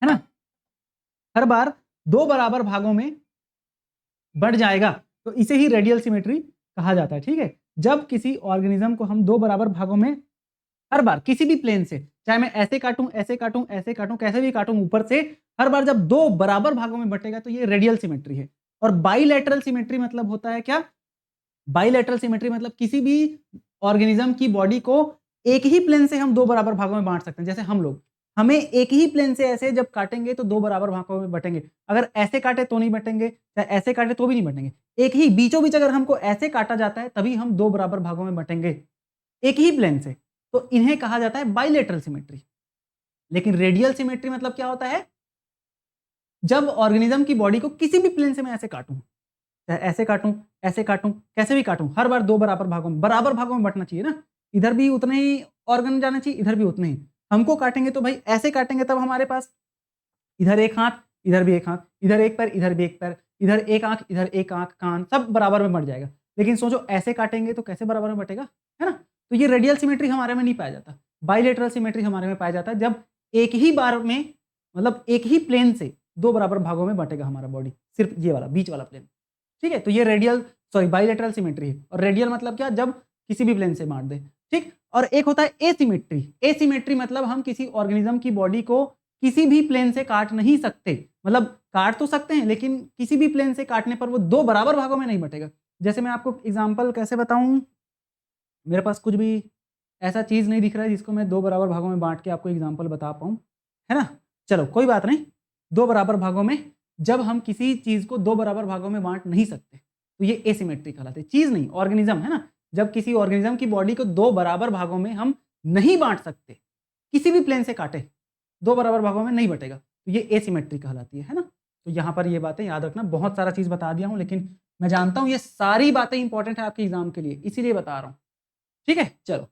है ना, हर बार 2 बराबर भागों में बढ़ जाएगा, तो इसे ही रेडियल सिमेट्री कहा जाता है। ठीक है, जब किसी ऑर्गेनिज्म को हम 2 बराबर भागों में हर बार किसी भी प्लेन से, चाहे मैं ऐसे काटूं, ऐसे काटूं, ऐसे काटूं, कैसे भी काटूं ऊपर से, हर बार जब 2 बराबर भागों में बटेगा तो ये रेडियल सिमेट्री है। और बाइलेटरल सिमेट्री मतलब होता है क्या, बाइलेटरल सिमेट्री मतलब किसी भी ऑर्गेनिज्म की बॉडी को एक ही प्लेन से हम 2 बराबर भागों में बांट सकते हैं। जैसे हम लोग, हमें एक ही प्लेन से ऐसे जब काटेंगे तो 2 बराबर भागों में बटेंगे। अगर ऐसे काटे तो नहीं बटेंगे, चाहे ऐसे काटे तो भी नहीं बटेंगे। एक ही बीचों बीच अगर हमको ऐसे काटा जाता है तभी हम 2 बराबर भागों में बटेंगे, एक ही प्लेन से। तो इन्हें कहा जाता है बाइलेटरल सिमेट्री। लेकिन रेडियल सिमेट्री मतलब क्या होता है, जब ऑर्गेनिज्म की बॉडी को किसी भी प्लेन से मैं ऐसे काटूं, चाहे ऐसे काटूं, ऐसे काटूं, कैसे भी काटूं, हर बार 2 बराबर भागों में बंटना चाहिए ना। इधर भी उतने ही ऑर्गन जाना चाहिए, इधर भी उतने ही। हमको काटेंगे तो भाई ऐसे काटेंगे तब हमारे पास इधर एक हाथ, इधर भी एक हाथ, इधर एक पैर, इधर भी एक पैर, इधर एक आंख, इधर एक आंख, कान, सब बराबर में बंट जाएगा। लेकिन सोचो ऐसे काटेंगे तो कैसे बराबर में बटेगा, है ना। तो ये रेडियल सिमेट्री हमारे में नहीं पाया जाता। बाइलेटरल सिमेट्री हमारे में पाया जाता है जब एक ही बार में, मतलब एक ही प्लेन से 2 बराबर भागों में बटेगा हमारा बॉडी, सिर्फ ये वाला बीच वाला प्लेन। ठीक है, तो ये रेडियल, सॉरी बाइलेटरल सिमेट्री है। और रेडियल मतलब क्या, जब किसी भी प्लेन से बांट दे। ठीक, और एक होता है एसिमेट्री। एसिमेट्री मतलब हम किसी ऑर्गेनिज्म की बॉडी को किसी भी प्लेन से काट नहीं सकते, मतलब काट तो सकते हैं लेकिन किसी भी प्लेन से काटने पर वो 2 बराबर भागों में नहीं बटेगा। जैसे मैं आपको एग्जांपल कैसे बताऊं, मेरे पास कुछ भी ऐसा चीज नहीं दिख रहा है जिसको मैं 2 बराबर भागों में बांट के आपको एग्जांपल बता पाऊं, है ना। चलो कोई बात नहीं, 2 बराबर भागों में जब हम किसी चीज को दो बराबर भागों में बांट नहीं सकते तो ये एसिमेट्रिक कहलाते हैं। चीज नहीं, ऑर्गेनिज्म है ना, जब किसी ऑर्गेनिज्म की बॉडी को दो बराबर भागों में हम नहीं बांट सकते, किसी भी प्लेन से काटे दो बराबर भागों में नहीं बटेगा, तो ये एसिमेट्रिक कहलाती है ना। तो यहाँ पर ये बातें याद रखना। बहुत सारा चीज बता दिया हूँ, लेकिन मैं जानता हूँ ये सारी बातें इंपॉर्टेंट है आपके एग्जाम के लिए, इसीलिए बता रहा हूँ। ठीक है, चलो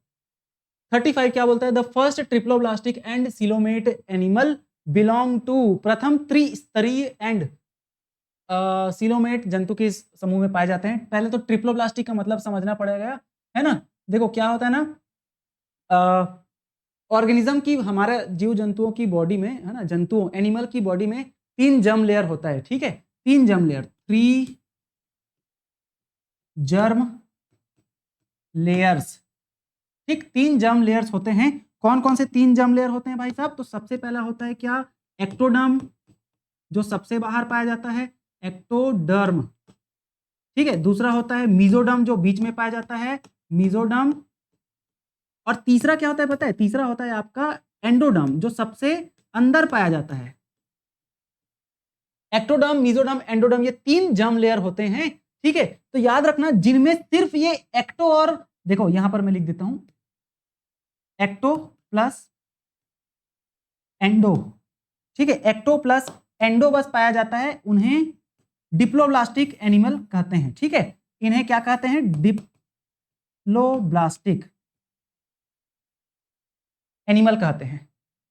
35 क्या बोलता है, the first triploblastic and coelomate animal belong to, प्रथम त्रिस्तरीय एंड सिलोमेट जंतु के इस समूह में पाए जाते हैं। पहले तो ट्रिप्लोब्लास्टिक का मतलब समझना पड़ेगा, है ना। देखो क्या होता है ना, ऑर्गेनिज्म की, हमारे जीव जंतुओं की बॉडी में, है ना, जंतुओं एनिमल की बॉडी में 3 जर्म लेयर होता है। ठीक है, 3 जर्म लेयर, 3 जर्म लेयर्स। ठीक, 3 जर्म लेयर्स होते हैं। कौन कौन से 3 जर्म लेयर होते हैं भाई साहब? तो सबसे पहला होता है क्या, एक्टोडर्म, जो सबसे बाहर पाया जाता है, एक्टोडर्म। ठीक है, दूसरा होता है मीजोडर्म, जो बीच में पाया जाता है, मीजोडर्म। और तीसरा क्या होता है पता है? तीसरा होता है आपका एंडोडर्म, जो सबसे अंदर पाया जाता है। एक्टोडर्म, मीजोडर्म, एंडोडर्म, ये 3 जर्म लेयर होते हैं। ठीक है, तो याद रखना जिनमें सिर्फ ये एक्टो, और देखो यहां पर मैं लिख देता हूं एक्टो प्लस एंडो। ठीक है, एक्टो प्लस एंडो बस पाया जाता है, उन्हें डिप्लोब्लास्टिक एनिमल कहते हैं। ठीक है, इन्हें क्या कहते हैं? डिप्लोब्लास्टिक एनिमल कहते हैं।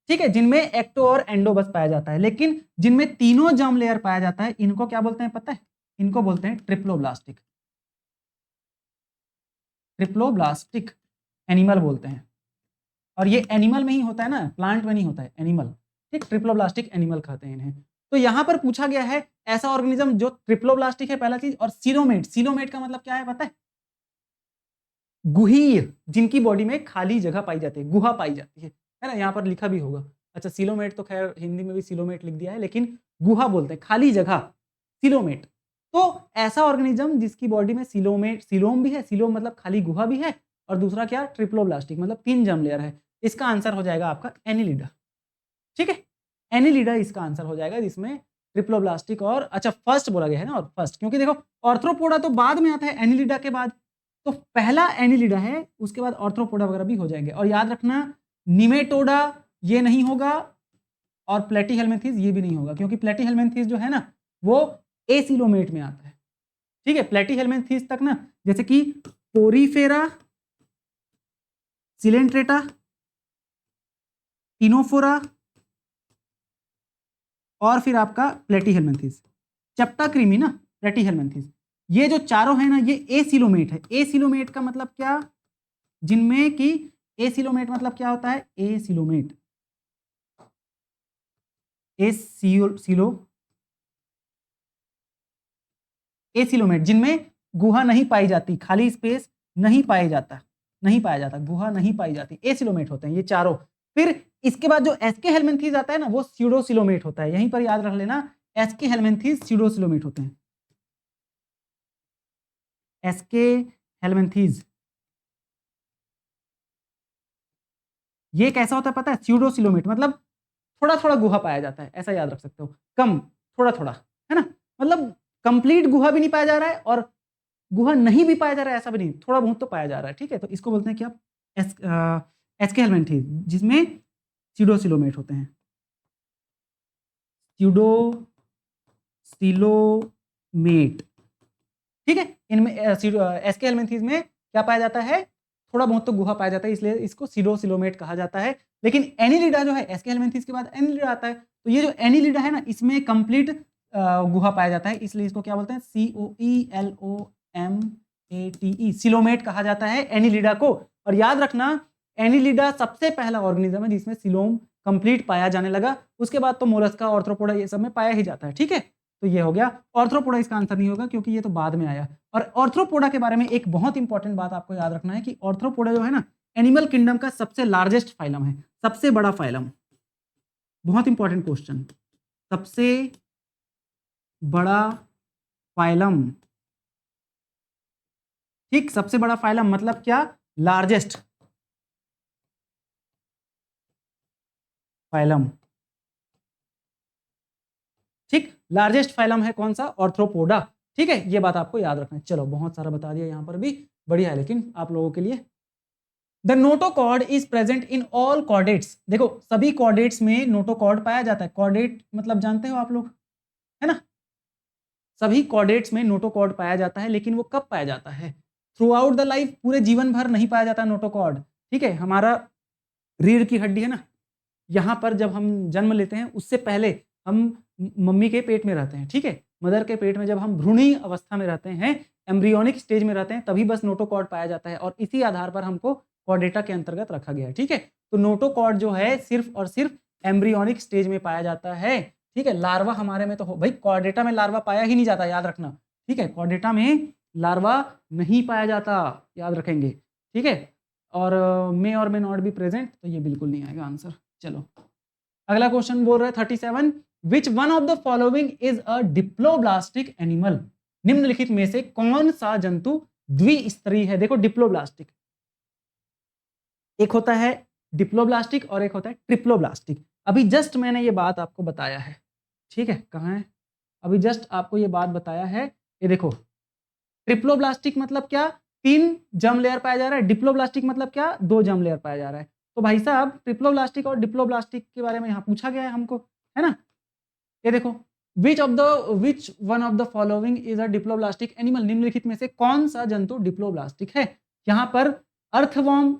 ठीक है, जिनमें एक्टो और एंडो बस पाया जाता है, लेकिन जिनमें तीनों जर्म लेयर पाया जाता है, इनको क्या बोलते हैं पता है? इनको बोलते हैं ट्रिप्लोब्लास्टिक, ट्रिप्लोब्लास्टिक एनिमल बोलते हैं। और ये एनिमल में ही होता है ना, प्लांट में नहीं होता है, एनिमल। ठीक, ट्रिप्लोब्लास्टिक एनिमल कहते हैं इन्हें। तो यहां पर पूछा गया है ऐसा ऑर्गेनिज्म जो ट्रिप्लोब्लास्टिक है, पहला चीज, और सिलोमेट। सिलोमेट का मतलब क्या है पता है? गुहीर, जिनकी बॉडी में खाली जगह पाई जाती है, गुहा पाई जाती है ना, यहाँ पर लिखा भी होगा। अच्छा, सिलोमेट तो खैर हिंदी में भी सिलोमेट लिख दिया है, लेकिन गुहा बोलते हैं, खाली जगह, सिलोमेट। तो ऐसा ऑर्गेनिज्म जिसकी बॉडी में सिलोमेट, सिलोम भी है, सिलोम मतलब खाली गुहा भी है, और दूसरा क्या, ट्रिप्लोब्लास्टिक मतलब 3 जर्म लेयर है। इसका आंसर हो जाएगा आपका एनिलिडा। ठीक है, एनिलिडा इसका आंसर हो जाएगा, जिसमें ट्रिप्लोब्लास्टिक और, अच्छा फर्स्ट बोला गया है ना, और फर्स्ट, क्योंकि देखो ऑर्थ्रोपोडा तो बाद में आता है एनिलिडा के बाद, तो पहला एनिलिडा है, उसके बाद ऑर्थ्रोपोडा वगैरह भी हो जाएंगे। और याद रखना निमेटोडा ये नहीं होगा, और प्लेटीहेल्मिन्थेस ये भी नहीं होगा, क्योंकि प्लेटीहेल्मिन्थेस जो है ना वो एसिलोमेट में आता है। ठीक है, प्लेटीहेल्मिन्थेस तक ना, जैसे कि पोरीफेरा, सिलेंट्रेटा, टिनोफोरा, और फिर आपका प्लेटीहेल्मिन्थेस, चेप्टाक्रीमी ना, प्लेटीहेल्मिन्थेस, ये जो चारों है ना, ये एसिलोमेट है। एसिलोमेट का मतलब क्या? जिनमें कि एसिलोमेट मतलब क्या होता है? एसिलोमेट, एसिलोमेट, जिनमें गुहा नहीं पाई जाती, खाली स्पेस नहीं पाया जाता, नहीं पाया जाता, गुहा नहीं पाई जाती, एसिलोमेट होते हैं ये चारों। फिर इसके बाद जो एसके हेलमिन्थेस आता है ना, वो स्यूडोसिलोमेट होता है। यहीं पर याद रख लेना, एसके हेलमिन्थेस स्यूडोसिलोमेट होते हैं। एसके हेलमिन्थेस ये कैसा होता है पता है? स्यूडोसिलोमेट मतलब थोड़ा थोड़ा गुहा पाया जाता है, ऐसा याद रख सकते हो, कम, थोड़ा थोड़ा, है ना, मतलब कंप्लीट गुहा भी नहीं पाया जा रहा है और गुहा नहीं भी पाया जा रहा है, ऐसा भी नहीं, थोड़ा बहुत तो पाया जा रहा है। ठीक है, तो इसको बोलते हैं क्या? एसके हेलमिन्थेस, जिसमें स्यूडोसिलोमेट होते हैं, स्यूडोसिलोमेट। ठीक है, इनमें एसके हेलमिन्थेस में क्या पाया जाता है? थोड़ा बहुत तो गुहा पाया जाता है, इसलिए इसको स्यूडोसिलोमेट कहा जाता है। लेकिन एनिलिडा जो है, एसके हेलमिन्थेस के बाद एनिलिडा आता है, तो ये जो एनिलिडा है ना, इसमें कंप्लीट गुहा पाया जाता है, इसलिए इसको क्या बोलते हैं? COELOMATE, सिलोमेट कहा जाता है एनिलिडा को। और याद रखना एनिलिडा सबसे पहला ऑर्गेनिज्म है जिसमें सिलोम कंप्लीट पाया जाने लगा, उसके बाद तो मोलस्का, ऑर्थ्रोपोडा ये सब में पाया ही जाता है। ठीक है, तो ये हो गया। ऑर्थ्रोपोडा इसका आंसर नहीं होगा, क्योंकि ये तो बाद में आया। और ऑर्थ्रोपोडा के बारे में एक बहुत इंपॉर्टेंट बात आपको याद रखना है कि ऑर्थ्रोपोडा जो है ना, एनिमल किंगडम का सबसे लार्जेस्ट फाइलम है, सबसे बड़ा फाइलम। बहुत इंपॉर्टेंट क्वेश्चन, सबसे बड़ा फाइलम। ठीक, सबसे बड़ा फाइलम मतलब क्या? Largest phylum. ठीक, लार्जेस्ट फाइलम है कौन सा? ऑर्थ्रोपोडा। ठीक है, ये बात आपको याद रखना है। चलो बहुत सारा बता दिया यहाँ पर भी, बढ़िया है लेकिन आप लोगों के लिए। The notochord is present in all chordates. देखो सभी कॉर्डेट्स में नोटोकॉर्ड पाया जाता है। कॉर्डेट मतलब जानते हो आप लोग, है ना? सभी कॉर्डेट्स में नोटोकॉर्ड पाया जाता है, लेकिन वो कब पाया जाता है? थ्रू आउट द लाइफ, पूरे जीवन भर नहीं पाया जाता नोटोकॉर्ड। ठीक है, हमारा रीढ़ की हड्डी है ना, यहाँ पर जब हम जन्म लेते हैं उससे पहले हम मम्मी के पेट में रहते हैं। ठीक है, मदर के पेट में जब हम भ्रूणी अवस्था में रहते हैं, एम्ब्रियोनिक स्टेज में रहते हैं, तभी बस नोटोकॉर्ड पाया जाता है और इसी आधार पर हमको कॉर्डेटा के अंतर्गत रखा गया है। ठीक है, तो नोटोकॉर्ड जो है सिर्फ और सिर्फ एम्ब्रियोनिक स्टेज में पाया जाता है। ठीक है, लार्वा हमारे में तो हो भाई, कॉर्डेटा में लार्वा पाया ही नहीं जाता, याद रखना। ठीक है, कॉर्डेटा में लार्वा नहीं पाया जाता, याद रखेंगे। ठीक है, और मे और मे नॉट बी प्रेजेंट, तो ये बिल्कुल नहीं आएगा आंसर। चलो अगला क्वेश्चन बोल रहा है 37, which one of the following is a diploblastic animal. निम्नलिखित में से कौन सा जंतु द्विस्तरीय है? देखो डिप्लोब्लास्टिक, एक होता है डिप्लोब्लास्टिक और एक होता है ट्रिप्लोब्लास्टिक। अभी जस्ट मैंने ये बात आपको बताया है। ठीक है, कहाँ है? अभी जस्ट आपको ये बात बताया है। ये देखो, ट्रिप्लोब्लास्टिक मतलब क्या? 3 जर्म लेयर पाया जा रहा है। डिप्लोब्लास्टिक मतलब क्या? 2 जर्म लेयर पाया जा रहा है। तो भाई साहब ट्रिप्लोब्लास्टिक और डिप्लोब्लास्टिक के बारे में यहाँ पूछा गया है हमको, है ना? ये देखो, which one of the following is a diploblastic animal. निम्नलिखित में से कौन सा जंतु डिप्लोब्लास्टिक है? यहाँ पर अर्थवॉर्म,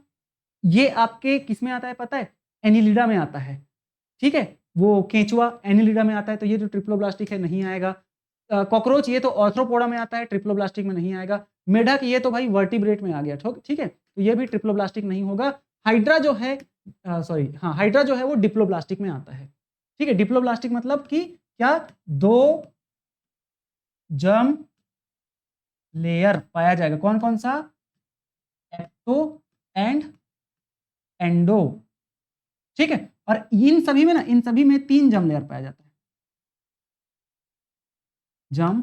ये आपके किस में आता है पता है? एनिलिडा में आता है। ठीक है, वो केंचुआ एनिलिडा में आता है, तो ये जो ट्रिप्लोब्लास्टिक है नहीं आएगा। कॉकरोच ये तो ऑर्थ्रोपोडा में आता है, ट्रिप्लोब्लास्टिक में नहीं आएगा। मेढक ये तो भाई वर्टिब्रेट में आ गया। ठीक है, तो ये भी ट्रिप्लोब्लास्टिक नहीं होगा। हाइड्रा जो है हाइड्रा जो है वो डिप्लोब्लास्टिक में आता है। ठीक है, डिप्लोब्लास्टिक मतलब कि क्या? 2 जर्म लेयर पाया जाएगा। कौन कौन सा? Ecto and endo. ठीक है, और इन सभी में 3 जर्म लेयर पाया जाता है। जर्म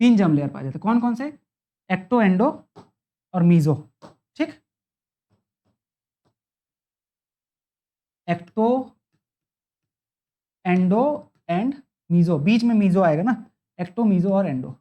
3 जर्म लेयर पाया जाता है। कौन कौन से? एक्टो, एंडो और मीजो। ठीक, एक्टो, एंडो एंड मीजो, बीच में मीजो आएगा ना, एक्टो, मीजो और एंडो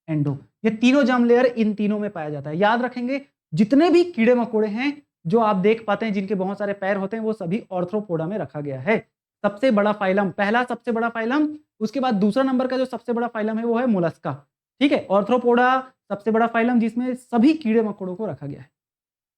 एंडो, ये तीनों जर्म लेयर इन तीनों में पाया जाता है। याद रखेंगे, जितने भी कीड़े मकोड़े हैं जो आप देख पाते हैं जिनके बहुत सारे पैर होते हैं, वो सभी ऑर्थ्रोपोडा में रखा गया है। सबसे बड़ा फाइलम, पहला सबसे बड़ा फाइलम, उसके बाद दूसरा नंबर का जो सबसे बड़ा फाइलम है वो है मोलस्का। ठीक है, ऑर्थ्रोपोडा सबसे बड़ा फाइलम जिसमें सभी कीड़े मकोड़ों को रखा गया है।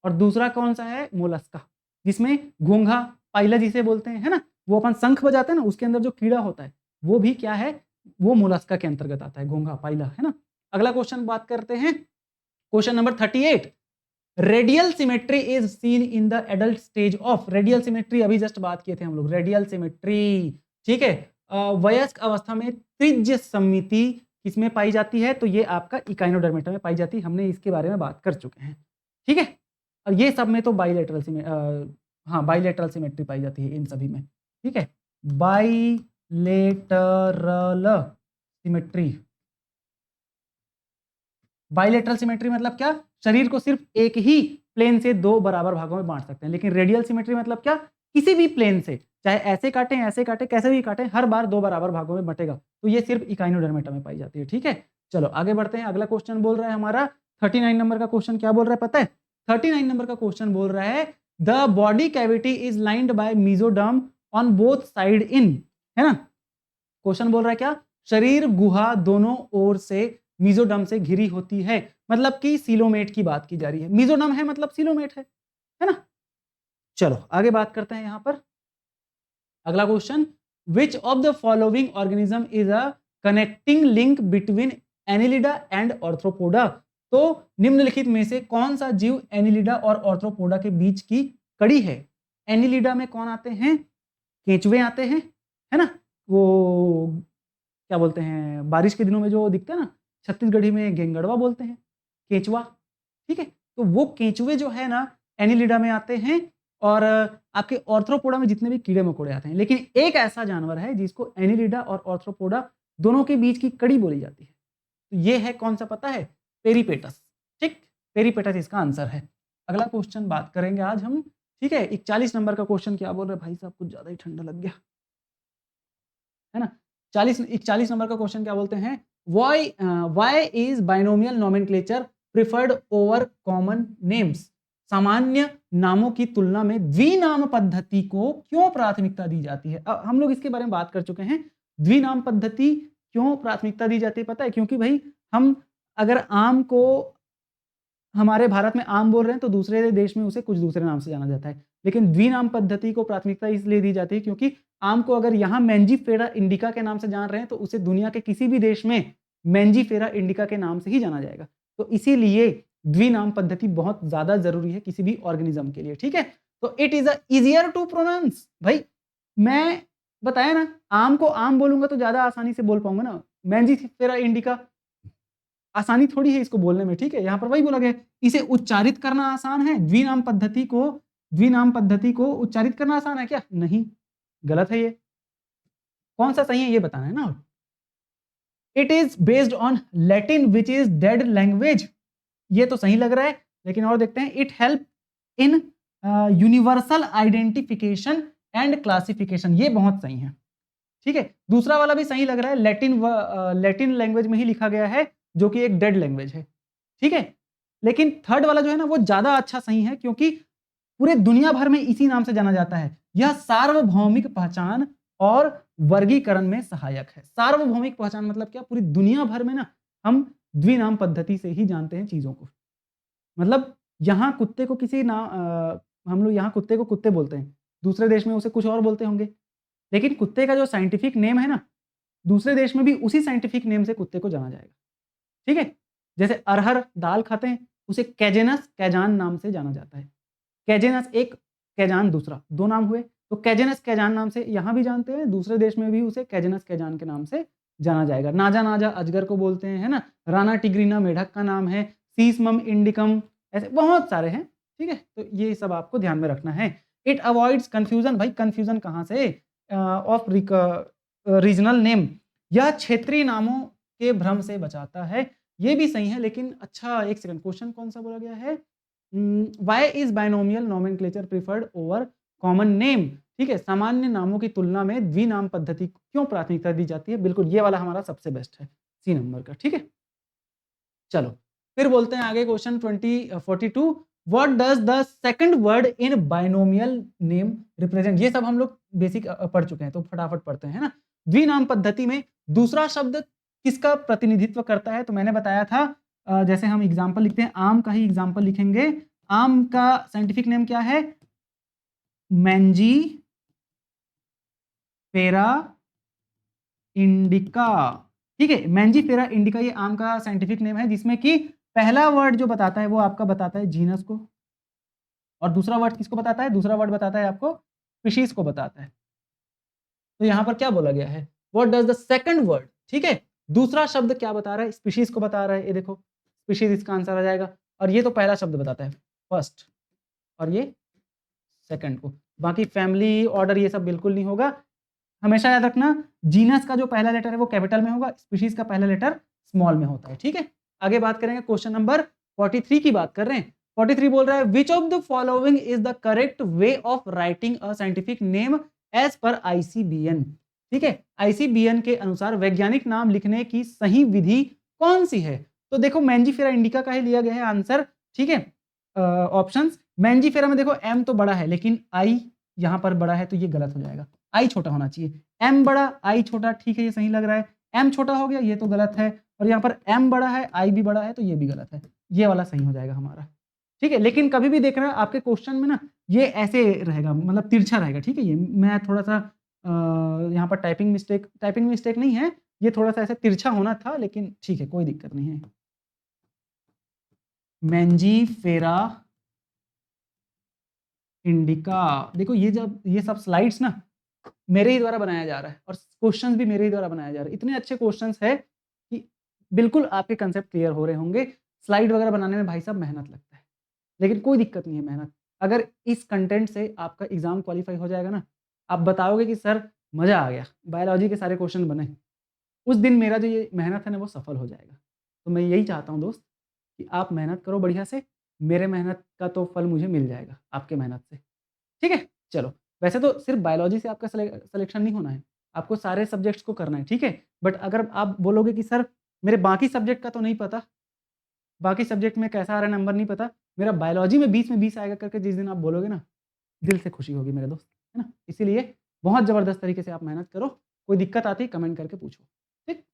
और दूसरा कौन सा है? मोलस्का, जिसमें घोंघा, पाइला जिसे बोलते हैं, है ना, वो अपन शंख बजाते हैं ना, उसके अंदर जो कीड़ा होता है वो भी क्या है? वो मोलस्का के अंतर्गत आता है, घोंघा, पाइला, है ना। अगला क्वेश्चन बात करते हैं, question number 38, radial symmetry is seen in the adult stage of. Radial symmetry अभी जस्ट बात किए थे हम लोग, रेडियल सिमेट्री। ठीक है, वयस्क अवस्था में त्रिज्य सममिति किसमें पाई जाती है? तो ये आपका इकाइनोडर्मेटा में पाई जाती है, हमने इसके बारे में बात कर चुके हैं। ठीक है, और ये सब में तो बाइलेटरल सिमेट्री पाई जाती है इन सभी में। ठीक है, बाइलेटरल सिमेट्री। बाइलेटरल सिमेट्री मतलब क्या? शरीर को सिर्फ एक ही प्लेन से 2 बराबर भागों में बांट सकते हैं। लेकिन रेडियल सिमेट्री मतलब क्या? किसी भी प्लेन से, चाहे ऐसे काटे, कैसे भी काटे, हर बार 2 बराबर भागों में बटेगा। तो ये सिर्फ इकाइनोडर्मेटा में पाई जाती है। ठीक है, चलो आगे बढ़ते हैं। अगला क्वेश्चन बोल रहा है हमारा 39 नंबर का क्वेश्चन, क्या बोल रहा है पता है? 39 नंबर का क्वेश्चन बोल रहा है, the body cavity is lined by mesoderm on both side इन, है ना। क्वेश्चन बोल रहा है क्या? शरीर गुहा दोनों ओर से मेसोडर्म से घिरी होती है, मतलब कि सीलोमेट की बात की जा रही है। मेसोडर्म है मतलब सीलोमेट है ना। चलो आगे बात करते हैं यहां पर। अगला question, which of the following organism is a connecting link between Annelida and Arthropoda. तो निम्नलिखित में से कौन सा जीव एनिलिडा और ऑर्थ्रोपोडा के बीच की कड़ी है? एनिलिडा में कौन आते हैं? केंचुए आते हैं, है ना, वो क्या बोलते हैं, बारिश के दिनों में जो दिखते हैं ना, छत्तीसगढ़ी में गेंगड़वा बोलते हैं, केंचुआ। ठीक है, तो वो केंचुए जो है ना एनिलिडा में आते हैं, और आपके ऑर्थ्रोपोडा में जितने भी कीड़े मकोड़े आते हैं। लेकिन एक ऐसा जानवर है जिसको एनिलिडा और ऑर्थ्रोपोडा दोनों के बीच की कड़ी बोली जाती है, तो ये है कौन सा पता है? पेरिपेटस। ठीक, पेरिपेटस इसका आंसर है। अगला क्वेश्चन बात करेंगे आज हम ठीक है, 41 नंबर का क्वेश्चन क्या बोल रहा है भाई साहब, कुछ ज़्यादा ही ठंडा लग गया, है ना? 41 नंबर का क्वेश्चन क्या बोलते हैं? Why is binomial nomenclature preferred over common names? सामान्य नामों की तुलना में द्विनाम पद्धति को क्यों प्राथमिकता दी जाती है? हम लोग इसके बारे में बात कर चुके हैं। द्विनाम पद्धति क्यों प्राथमिकता दी जाती है पता है? क्योंकि भाई हम अगर आम को हमारे भारत में आम बोल रहे हैं तो दूसरे देश में उसे कुछ दूसरे नाम से जाना जाता है। लेकिन द्विनाम पद्धति को प्राथमिकता इसलिए दी जाती है क्योंकि आम को अगर यहाँ मैंजीफेरा इंडिका के नाम से जान रहे हैं तो उसे दुनिया के किसी भी देश में मैंजीफेरा इंडिका के नाम से ही जाना जाएगा। तो इसीलिए द्विनाम पद्धति बहुत ज़्यादा ज़रूरी है किसी भी ऑर्गेनिज्म के लिए, ठीक है? तो it is easier to pronounce. भाई मैं बताया ना, आम को आम बोलूँगा तो ज़्यादा आसानी से बोल पाऊँगा ना, मैंजीफेरा इंडिका आसानी थोड़ी है इसको बोलने में, ठीक है? यहाँ पर वही बोला गया है, इसे उच्चारित करना आसान है। द्विनाम पद्धति को उच्चारित करना आसान है क्या? नहीं, गलत है ये। कौन सा सही है ये बताना है ना। It is based on Latin which is dead language, ये तो सही लग रहा है, लेकिन और देखते हैं। It help in universal identification and classification, ये बहुत सही है, ठीक है? दूसरा वाला भी सही लग रहा है, लैटिन लैंग्वेज में ही लिखा गया है जो कि एक डेड लैंग्वेज है, ठीक है? लेकिन थर्ड वाला जो है ना वो ज़्यादा अच्छा सही है क्योंकि पूरे दुनिया भर में इसी नाम से जाना जाता है। यह सार्वभौमिक पहचान और वर्गीकरण में सहायक है। सार्वभौमिक पहचान मतलब क्या? पूरी दुनिया भर में ना हम द्विनाम पद्धति से ही जानते हैं चीज़ों को। मतलब यहाँ कुत्ते को हम लोग यहाँ कुत्ते को कुत्ते बोलते हैं, दूसरे देश में उसे कुछ और बोलते होंगे। लेकिन कुत्ते का जो साइंटिफिक नेम है ना, दूसरे देश में भी उसी साइंटिफिक नेम से कुत्ते को जाना जाएगा, ठीक है? जैसे अरहर दाल खाते हैं, उसे कैजेनस कैजान नाम से जाना जाता है। कैजेनस एक, कैजान दूसरा, 2 नाम हुए। तो कैजेनस कैजान नाम से यहाँ भी जानते हैं, दूसरे देश में भी उसे कैजेनस कैजान के नाम से जाना जाएगा। नाजा नाजा अजगर को बोलते हैं, है ना? राना टिग्रीना मेढक का नाम है, सीसमम इंडिकम, ऐसे बहुत सारे हैं, ठीक है? तो ये सब आपको ध्यान में रखना है। इट अवॉइड्स कन्फ्यूजन, भाई कन्फ्यूजन कहाँ से? ऑफ रीजनल नेम, यह क्षेत्रीय नामों के भ्रम से बचाता है। ये भी सही है, लेकिन अच्छा एक सेकंड, क्वेश्चन कौन सा बोला गया है? Why is binomial nomenclature preferred over common name, ठीक है? सामान्य नामों की तुलना में द्विनाम पद्धति को क्यों प्राथमिकता दी जाती है? बिल्कुल ये वाला हमारा सबसे बेस्ट है, सी नंबर का, ठीक है? चलो फिर बोलते हैं आगे, question 42, what does the second word in binomial name represent? ये सब हम लोग बेसिक पढ़ चुके हैं, तो फटाफट पढ़ते हैं, है ना? द्विनाम पद्धति में दूसरा शब्द किसका प्रतिनिधित्व करता है? तो मैंने बताया था, जैसे हम एग्जाम्पल लिखते हैं, आम का ही एग्जाम्पल लिखेंगे। आम का साइंटिफिक नेम क्या है? मैंजी फेरा इंडिका, ठीक है? मैंजी फेरा इंडिका ये आम का साइंटिफिक नेम है, जिसमें कि पहला वर्ड जो बताता है वो आपका बताता है जीनस को, और दूसरा वर्ड किसको बताता है? दूसरा वर्ड बताता है आपको स्पीशीज को बताता है। तो यहाँ पर क्या बोला गया है? What does the second word, ठीक है? दूसरा शब्द क्या बता रहा है? स्पीशीज को बता रहा है, ये देखो स्पीशीज इसका आंसर आ जाएगा। और ये तो पहला शब्द बताता है फर्स्ट, और ये सेकंड को। बाकी फैमिली ऑर्डर ये सब बिल्कुल नहीं होगा। हमेशा याद रखना, जीनस का जो पहला लेटर है वो कैपिटल में होगा, स्पीशीज का पहला लेटर स्मॉल में होता है, ठीक है? आगे बात करेंगे, क्वेश्चन नंबर 43 की बात कर रहे हैं। 43 बोल रहा है, which of the following is the correct way of writing a scientific name as per ICBN, ठीक है? आईसीबीएन के अनुसार वैज्ञानिक नाम लिखने की सही विधि कौन सी है? तो देखो मैंजीफेरा इंडिका का ही लिया गया है आंसर, ठीक है? ऑप्शंस, मैंजीफेरा में देखो एम तो बड़ा है, लेकिन आई यहाँ पर बड़ा है, तो ये गलत हो जाएगा। आई छोटा होना चाहिए, एम बड़ा आई छोटा, ठीक है ये सही लग रहा है। एम छोटा हो गया, ये तो गलत है। और यहाँ पर एम बड़ा है, आई भी बड़ा है, तो ये भी गलत है। ये वाला सही हो जाएगा हमारा, ठीक है? लेकिन कभी भी देखना आपके क्वेश्चन में ना ये ऐसे रहेगा, मतलब तिरछा रहेगा, ठीक है? ये मैं थोड़ा सा यहाँ पर टाइपिंग मिस्टेक नहीं है, ये थोड़ा सा ऐसे तिरछा होना था, लेकिन ठीक है कोई दिक्कत नहीं है। मैंजीफेरा इंडिका, देखो ये सब स्लाइड्स ना मेरे ही द्वारा बनाया जा रहा है, और क्वेश्चंस भी मेरे ही द्वारा बनाया जा रहा है। इतने अच्छे क्वेश्चंस है कि बिल्कुल आपके कंसेप्ट क्लियर हो रहे होंगे। स्लाइड वगैरह बनाने में भाई साहब मेहनत लगता है, लेकिन कोई दिक्कत नहीं है मेहनत। अगर इस कंटेंट से आपका एग्जाम क्वालिफाई हो जाएगा ना, आप बताओगे कि सर मज़ा आ गया, बायोलॉजी के सारे क्वेश्चन बने, उस दिन मेरा जो ये मेहनत है ना वो सफल हो जाएगा। तो मैं यही चाहता हूँ दोस्त कि आप मेहनत करो बढ़िया से, मेरे मेहनत का तो फल मुझे मिल जाएगा आपके मेहनत से। ठीक है, चलो। वैसे तो सिर्फ बायोलॉजी से आपका सिलेक्शन नहीं होना है, आपको सारे सब्जेक्ट्स को करना है, ठीक है। बट अगर आप बोलोगे कि सर मेरे बाकी सब्जेक्ट का तो नहीं पता, बाकी सब्जेक्ट में कैसा आ रहा है नंबर नहीं पता, मेरा बायोलॉजी में 20 में 20 आएगा करके जिस दिन आप बोलोगे ना, दिल से खुशी होगी मेरे दोस्त, है ना। इसीलिए बहुत जबरदस्त तरीके से आप मेहनत करो, कोई दिक्कत आती है कमेंट करके पूछो, ठीक।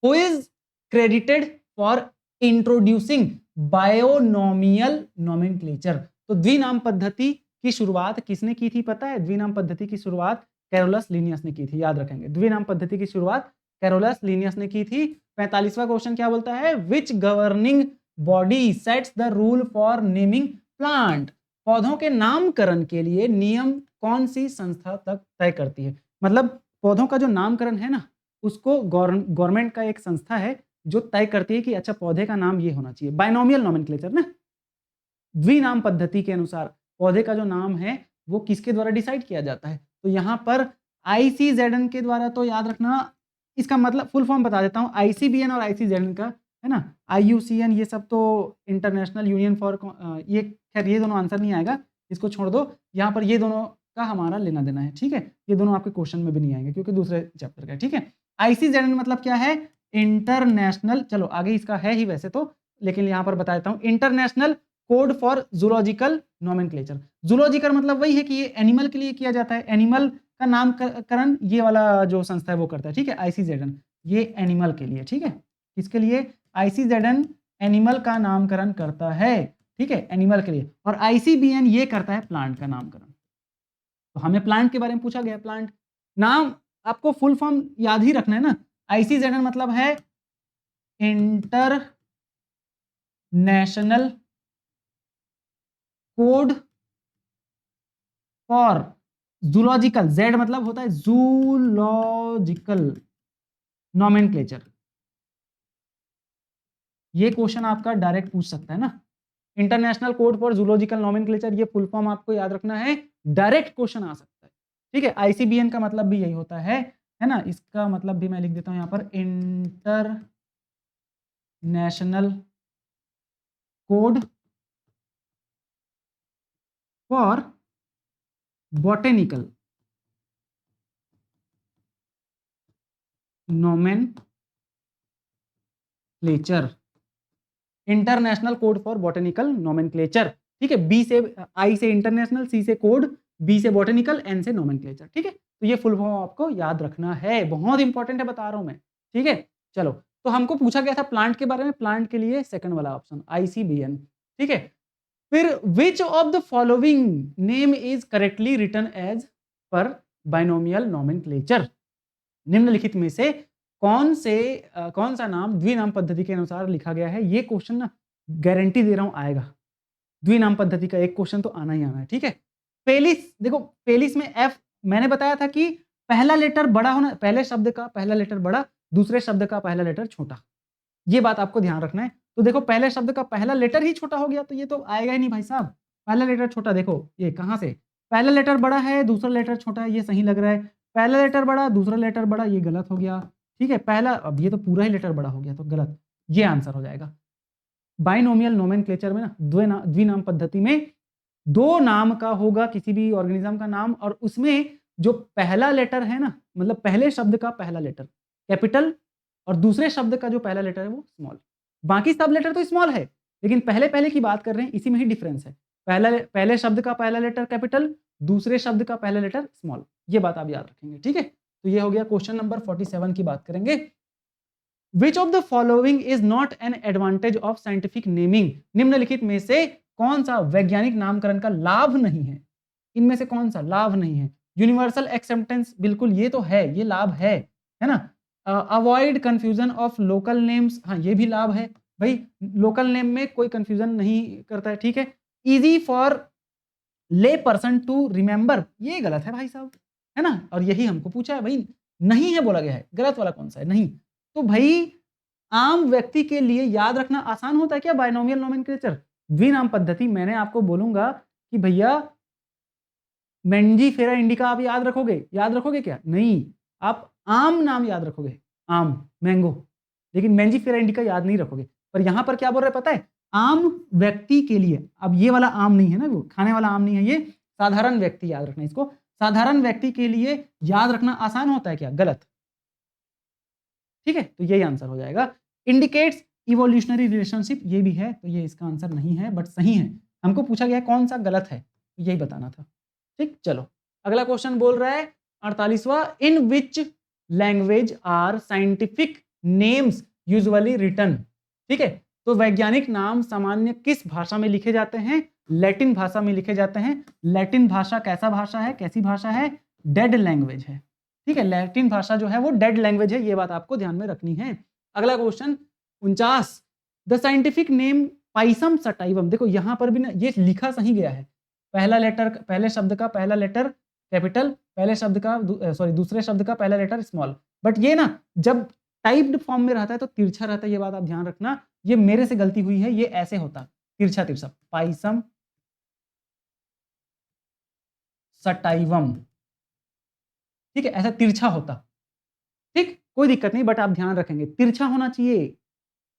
Who is credited for introducing binomial nomenclature. तो द्विनाम पद्धति की शुरुआत किसने की थी पता है? द्विनाम पद्धति की शुरुआत कैरोलस लिनियस ने की थी, याद रखेंगे। द्विनाम पद्धति की शुरुआत कैरोलस लिनियस ने की थी। 45वां क्वेश्चन क्या बोलता है? Which governing body sets the rule for naming plant. पौधों के नामकरण के लिए नियम कौन सी संस्था तक तय करती है? मतलब पौधों का जो नामकरण है ना, उसको गवर्नमेंट का एक संस्था है जो तय करती है कि अच्छा पौधे का नाम ये होना चाहिए। बाइनोमियल नोमेनक्लेचर ना, द्विनाम पद्धति के अनुसार पौधे का जो नाम है वो किसके द्वारा डिसाइड किया जाता है? तो यहाँ पर ICZN के द्वारा, तो याद रखना, इसका मतलब फुल फॉर्म बता देता हूँ। ICBN और ICZN का, है ना, IUCN ये सब तो इंटरनेशनल यूनियन फॉर, ये खैर ये दोनों आंसर नहीं आएगा, इसको छोड़ दो। यहाँ पर ये दोनों का हमारा लेना देना है, ठीक है। ये दोनों आपके क्वेश्चन में भी नहीं आएंगे क्योंकि दूसरे चैप्टर का है, ठीक है। ICZN मतलब क्या है? इंटरनेशनल, चलो आगे इसका है ही वैसे तो, लेकिन यहाँ पर बता देता हूँ, international code for zoological nomenclature. Zoological मतलब वही है कि ये एनिमल के लिए किया जाता है, एनिमल का नामकरण ये वाला जो संस्था है वो करता है, ठीक है। ICZN ये एनिमल के लिए, ठीक है। किसके लिए? ICZN एनिमल का नामकरण करता है, ठीक है, एनिमल के लिए। और ICBN ये करता है प्लांट का नामकरण। तो हमें प्लांट के बारे में पूछा गया, प्लांट नाम आपको फुल फॉर्म याद ही रखना है ना। ICZN मतलब है international code for zoological, Z मतलब होता है जूलॉजिकल नोमेनक्लेचर। ये क्वेश्चन आपका डायरेक्ट पूछ सकता है ना, international code for zoological nomenclature, ये फुल फॉर्म आपको याद रखना है, डायरेक्ट क्वेश्चन आ सकता है, ठीक है। ICBN का मतलब भी यही होता है ना। इसका मतलब भी मैं लिख देता हूं यहां पर, international code for botanical nomenclature, international code for botanical nomenclature, ठीक है। बी से, आई से इंटरनेशनल, सी से कोड, बी से बॉटेनिकल, एन से नोमेनक्लेचर, ठीक है। तो ये फुल फॉर्म आपको याद रखना है, बहुत इंपॉर्टेंट है, बता रहा हूं मैं, ठीक है। चलो, तो हमको पूछा गया था प्लांट के बारे में, प्लांट के लिए सेकंड वाला ऑप्शन ICBN, ठीक है। फिर which of the following name is correctly written as per binomial nomenclature. निम्नलिखित में से कौन सा नाम द्विनाम पद्धति के अनुसार लिखा गया है? ये क्वेश्चन ना गारंटी दे रहा हूं आएगा, द्विनाम पद्धति का एक क्वेश्चन तो आना ही आना है, ठीक है। पेलिस, देखो पेलिस में एफ, मैंने बताया था कि पहला लेटर बड़ा होना, पहले शब्द का पहला लेटर बड़ा, दूसरे शब्द का पहला लेटर छोटा, ये बात आपको ध्यान रखना है। तो देखो पहले शब्द का पहला लेटर ही छोटा हो गया तो ये तो आएगा ही नहीं भाई साहब, पहला लेटर छोटा। देखो ये कहां से, पहला लेटर बड़ा है दूसरा लेटर छोटा है, ये सही लग रहा है। पहला लेटर बड़ा दूसरा लेटर बड़ा, ये गलत हो गया, ठीक है। पहला, अब ये तो पूरा ही लेटर बड़ा हो गया तो गलत, ये आंसर हो जाएगा। बाइनोमियल नोमेनक्लेचर में ना द्विनाम पद्धति में दो नाम का होगा किसी भी ऑर्गेनिज्म का नाम, और उसमें जो पहला लेटर है ना, मतलब पहले शब्द का पहला लेटर कैपिटल और दूसरे शब्द का जो पहला लेटर है वो स्मॉल, बाकी सब लेटर तो स्मॉल है, लेकिन पहले पहले की बात कर रहे हैं, इसी में ही डिफरेंस है। पहले शब्द का पहला लेटर कैपिटल, दूसरे शब्द का पहला लेटर स्मॉल, ये बात आप याद रखेंगे, ठीक है। तो ये हो गया क्वेश्चन नंबर 47 की बात करेंगे। विच of the following is not an advantage of scientific naming. निम्नलिखित में से कौन सा वैज्ञानिक नामकरण का लाभ नहीं है? इनमें से कौन सा लाभ नहीं है? यूनिवर्सल एक्सेप्टेंस, बिल्कुल ये तो है, ये लाभ है ना। Avoid confusion of local names, हाँ ये भी लाभ है भाई, लोकल नेम में कोई कंफ्यूजन नहीं करता है, ठीक है। इजी फॉर ले पर्सन टू रिमेंबर, ये गलत है भाई साहब, है ना। और यही हमको पूछा है भाई, नहीं है बोला गया है, गलत वाला कौन सा है? नहीं। तो भाई आम व्यक्ति के लिए याद रखना आसान होता है क्या बाइनोमियल नोमेनक्लेचर? द्विनाम पद्धति मैंने आपको बोलूंगा कि भैया मेंजीफेरा इंडिका आप याद रखोगे क्या? नहीं, आप आम नाम याद रखोगे, आम, मैंगो, लेकिन मेंजीफेरा इंडिका याद नहीं रखोगे। पर यहां पर क्या बोल रहे पता है? आम व्यक्ति के लिए, अब ये वाला आम नहीं है ना, वो खाने वाला आम नहीं है, ये साधारण व्यक्ति याद रखना इसको। साधारण व्यक्ति के लिए याद रखना आसान होता है क्या? गलत। ठीक है, तो यही आंसर हो जाएगा। इंडिकेट्स इवोल्यूशनरी रिलेशनशिप, ये भी है, तो ये इसका आंसर नहीं है, बट सही है। हमको पूछा गया है कौन सा गलत है, यही बताना था। ठीक, चलो अगला क्वेश्चन बोल रहा है 48वां, in which language are scientific names usually written. ठीक है, तो वैज्ञानिक नाम सामान्य किस भाषा में लिखे जाते हैं? लैटिन भाषा में लिखे जाते हैं। लैटिन भाषा कैसा भाषा है, कैसी भाषा है? डेड लैंग्वेज है। ठीक है, लैटिन भाषा जो है वो डेड लैंग्वेज है, ये बात आपको ध्यान में रखनी है। अगला question 49, the scientific name Pisum sativum. देखो यहां पर भी ना ये लिखा सही गया है, पहला लेटर, पहले शब्द का पहला लेटर कैपिटल, पहले शब्द का दूसरे शब्द का पहला लेटर स्मॉल, बट ये ना जब टाइप्ड फॉर्म में रहता है तो तिरछा रहता है, ये बात आप ध्यान रखना। ये मेरे से गलती हुई है, ये ऐसे होता तिरछा तिरछा, पाइसम सटाइवम। ठीक है, ऐसा तिरछा होता। ठीक, कोई दिक्कत नहीं, बट आप ध्यान रखेंगे तिरछा होना चाहिए,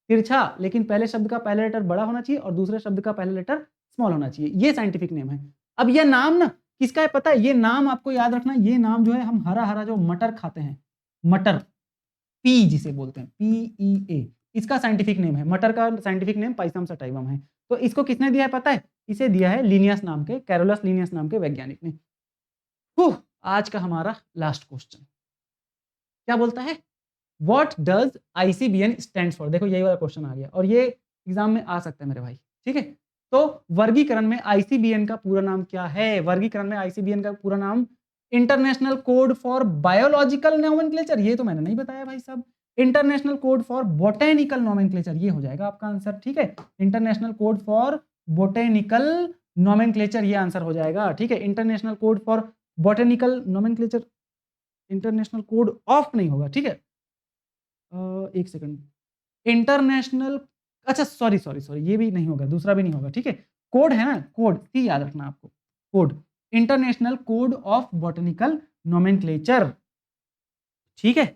तिरछा, लेकिन पहले शब्द का पहला लेटर बड़ा होना चाहिए और दूसरे शब्द का पहला लेटर स्मॉल होना चाहिए। ये साइंटिफिक नेम है। अब ये नाम ना किसका है पता है? ये नाम आपको याद रखना, ये नाम जो है हम हरा हरा जो मटर खाते हैं, मटर, पी जिसे बोलते हैं, PEA, इसका साइंटिफिक नेम है। मटर का साइंटिफिक नेम पाइसम सटाइवम है। तो इसको किसने दिया है पता है? इसे दिया है लिनियस नाम के, कैरोलस लिनियस नाम के वैज्ञानिक ने। आज का हमारा लास्ट क्वेश्चन क्या बोलता है? What does ICBN stand for? देखो यही वाला क्वेश्चन आ गया और ये एग्जाम में आ सकता है मेरे भाई। ठीक है, तो वर्गीकरण में ICBN का पूरा नाम क्या है? वर्गीकरण में ICBN का पूरा नाम international code for biological nomenclature, ये तो मैंने नहीं बताया भाई साहब। International code for botanical nomenclature, ये हो जाएगा आपका आंसर। ठीक है, international code for botanical nomenclature, ये आंसर हो जाएगा। ठीक है, international code for botanical nomenclature, international code of नहीं होगा। ठीक है, एक सेकंड, इंटरनेशनल, अच्छा सॉरी सॉरी सॉरी, ये भी नहीं होगा, दूसरा भी नहीं होगा। ठीक है, कोड है ना, कोड सी याद रखना आपको, code, international code of botanical nomenclature. ठीक है,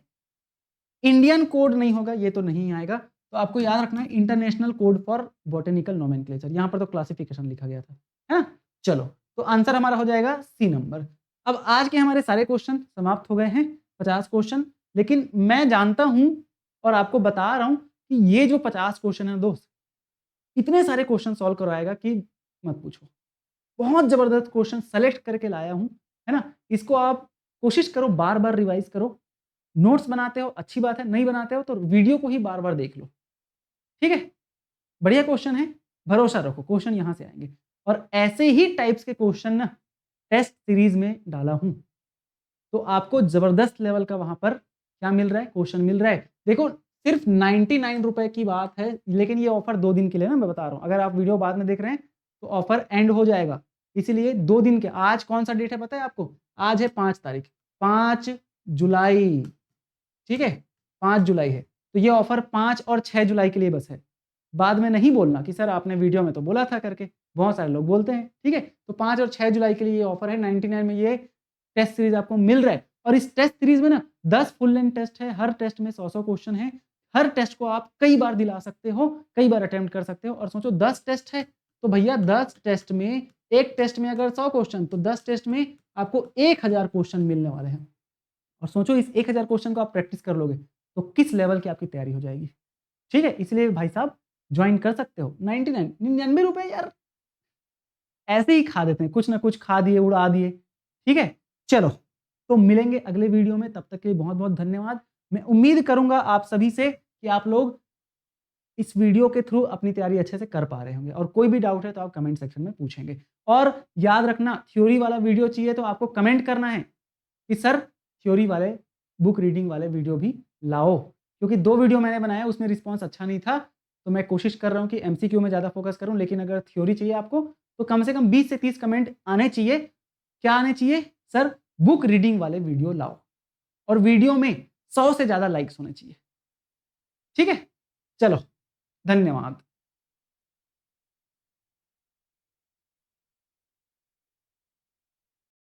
इंडियन कोड नहीं होगा, ये तो नहीं आएगा, तो आपको याद रखना है international code for botanical nomenclature. यहां पर तो क्लासिफिकेशन लिखा गया था, है ना। चलो, तो आंसर हमारा हो जाएगा सी नंबर। अब आज के हमारे सारे क्वेश्चन समाप्त हो गए हैं, 50 क्वेश्चन, लेकिन मैं जानता हूं और आपको बता रहा हूं कि ये जो 50 क्वेश्चन है दोस्त, इतने सारे क्वेश्चन सॉल्व करवाएगा कि मत पूछो। बहुत जबरदस्त क्वेश्चन सेलेक्ट करके लाया हूं, है ना। इसको आप कोशिश करो, बार बार रिवाइज करो। नोट्स बनाते हो अच्छी बात है, नहीं बनाते हो तो वीडियो को ही बार बार देख लो। ठीक है, बढ़िया क्वेश्चन है, भरोसा रखो, क्वेश्चन यहां से आएंगे। और ऐसे ही टाइप्स के क्वेश्चन ना टेस्ट सीरीज में डाला हूं, तो आपको जबरदस्त लेवल का वहां पर क्या मिल रहा है, क्वेश्चन मिल रहा है। देखो सिर्फ 99 रुपए की बात है, लेकिन ये ऑफर 2 दिन के लिए ना, मैं बता रहा हूं। अगर आप वीडियो बाद में देख रहे हैं तो ऑफर एंड हो जाएगा, इसीलिए 2 दिन के। आज कौन सा डेट है पता है आपको? आज है 5 तारीख, 5 जुलाई। ठीक है, 5 जुलाई है, तो ये ऑफर 5 और 6 जुलाई के लिए बस है। बाद में नहीं बोलना कि सर आपने वीडियो में तो बोला था करके, बहुत सारे लोग बोलते हैं। ठीक है, तो 5 और 6 जुलाई के लिए ये ऑफर है, 99 में ये टेस्ट सीरीज आपको मिल रहा है। और इस टेस्ट सीरीज में ना 10 फुल लेंथ टेस्ट है, हर टेस्ट में 100 क्वेश्चन है। हर टेस्ट को आप कई बार दिला सकते हो, कई बार अटेम्प्ट कर सकते हो। और सोचो 10 टेस्ट है तो भैया 10 टेस्ट में, एक टेस्ट में अगर 100 क्वेश्चन, तो 10 टेस्ट में आपको 1000 क्वेश्चन मिलने वाले हैं। और सोचो इस 1000 क्वेश्चन को आप प्रैक्टिस कर लोगे तो किस लेवल की आपकी तैयारी हो जाएगी। ठीक है, इसलिए भाई साहब ज्वाइन कर सकते हो। 99 रुपए यार ऐसे ही खा देते हैं, कुछ ना कुछ खा दिए, उड़ा दिए। ठीक है, चलो तो मिलेंगे अगले वीडियो में, तब तक के लिए बहुत बहुत धन्यवाद। मैं उम्मीद करूंगा आप सभी से कि आप लोग इस वीडियो के थ्रू अपनी तैयारी अच्छे से कर पा रहे होंगे, और कोई भी डाउट है तो आप कमेंट सेक्शन में पूछेंगे। और याद रखना, थ्योरी वाला वीडियो चाहिए तो आपको कमेंट करना है कि सर थ्योरी वाले, बुक रीडिंग वाले वीडियो भी लाओ, क्योंकि 2 वीडियो मैंने बनाया उसमें रिस्पॉन्स अच्छा नहीं था, तो मैं कोशिश कर रहा हूँ कि MCQ में ज़्यादा फोकस करूँ। लेकिन अगर थ्योरी चाहिए आपको तो कम से कम 20 से 30 कमेंट आने चाहिए। क्या आने चाहिए? सर बुक रीडिंग वाले वीडियो लाओ, और वीडियो में 100 से ज़्यादा लाइक्स होने चाहिए। ठीक है, चलो धन्यवाद।